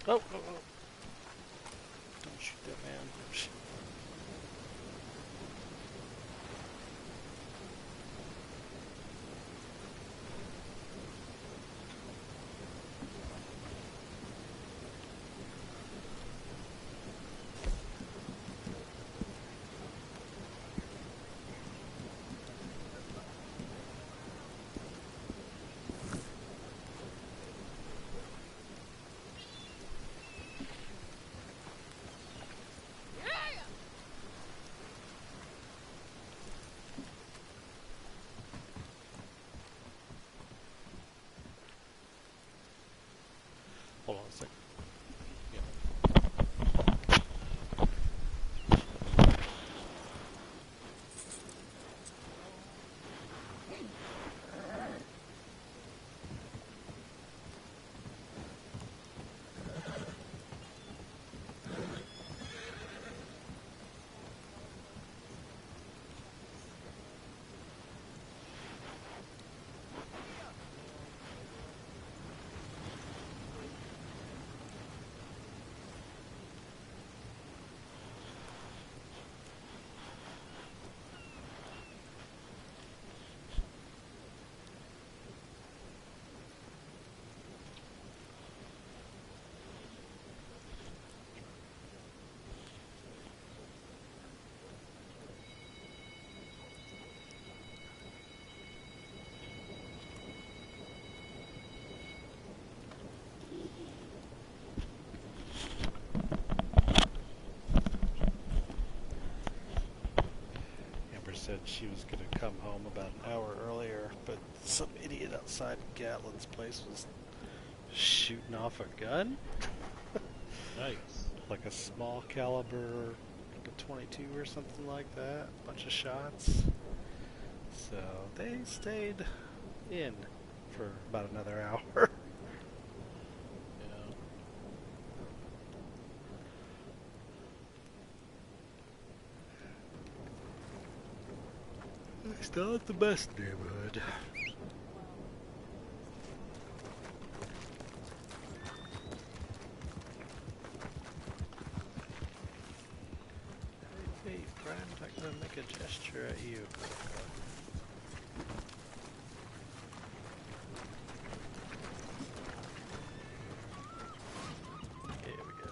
Speaker 2: Oh, oh, oh. Don't shoot that man. Hold on a second. said she was going to come home about an hour earlier, but some idiot outside Gatlin's place was shooting off a gun.
Speaker 6: Nice.
Speaker 2: Like a small caliber, like a 22 or something like that. A bunch of shots. So they stayed in for about another hour. It's not the best neighborhood. Hey, friend, I'm gonna make a gesture at you. Here we go.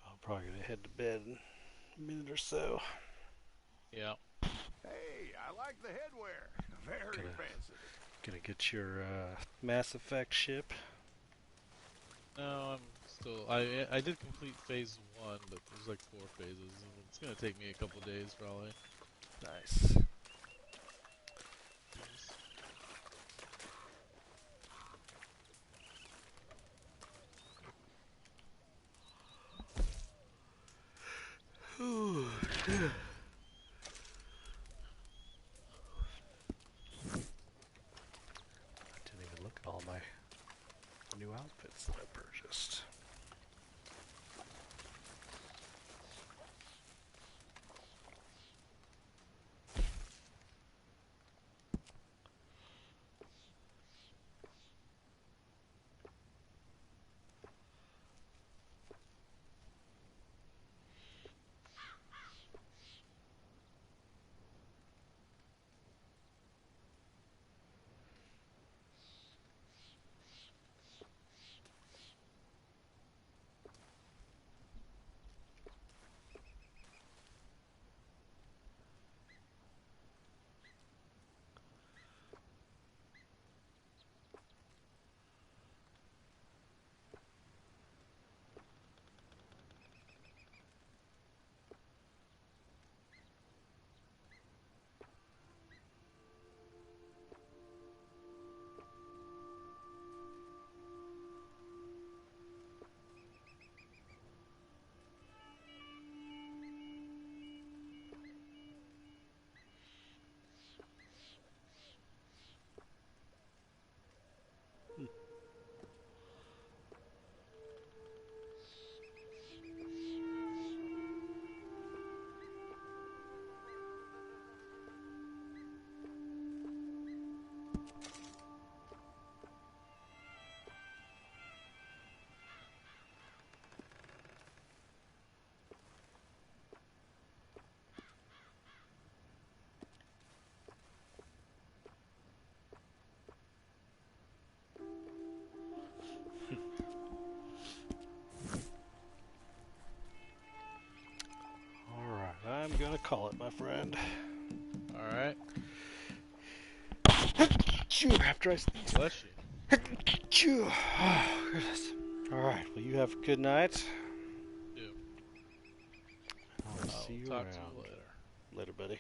Speaker 2: I'm probably gonna head to bed in a minute or so.
Speaker 6: Yeah.
Speaker 3: Hey, I like the headwear. Very fancy.
Speaker 2: Gonna get your Mass Effect ship.
Speaker 6: No, I'm still. I did complete phase 1, but there's like 4 phases. And it's gonna take me a couple days probably.
Speaker 2: Nice. Ooh, yeah. I didn't even look at all my new outfits that I purchased. Alright, I'm gonna call it, my friend.
Speaker 6: Alright.
Speaker 2: After I sneeze.
Speaker 6: Bless you.
Speaker 2: Oh, goodness. Alright, well, you have a good night.
Speaker 6: Yeah.
Speaker 2: I'll see you
Speaker 6: talk
Speaker 2: around.
Speaker 6: to you later.
Speaker 2: Later, buddy.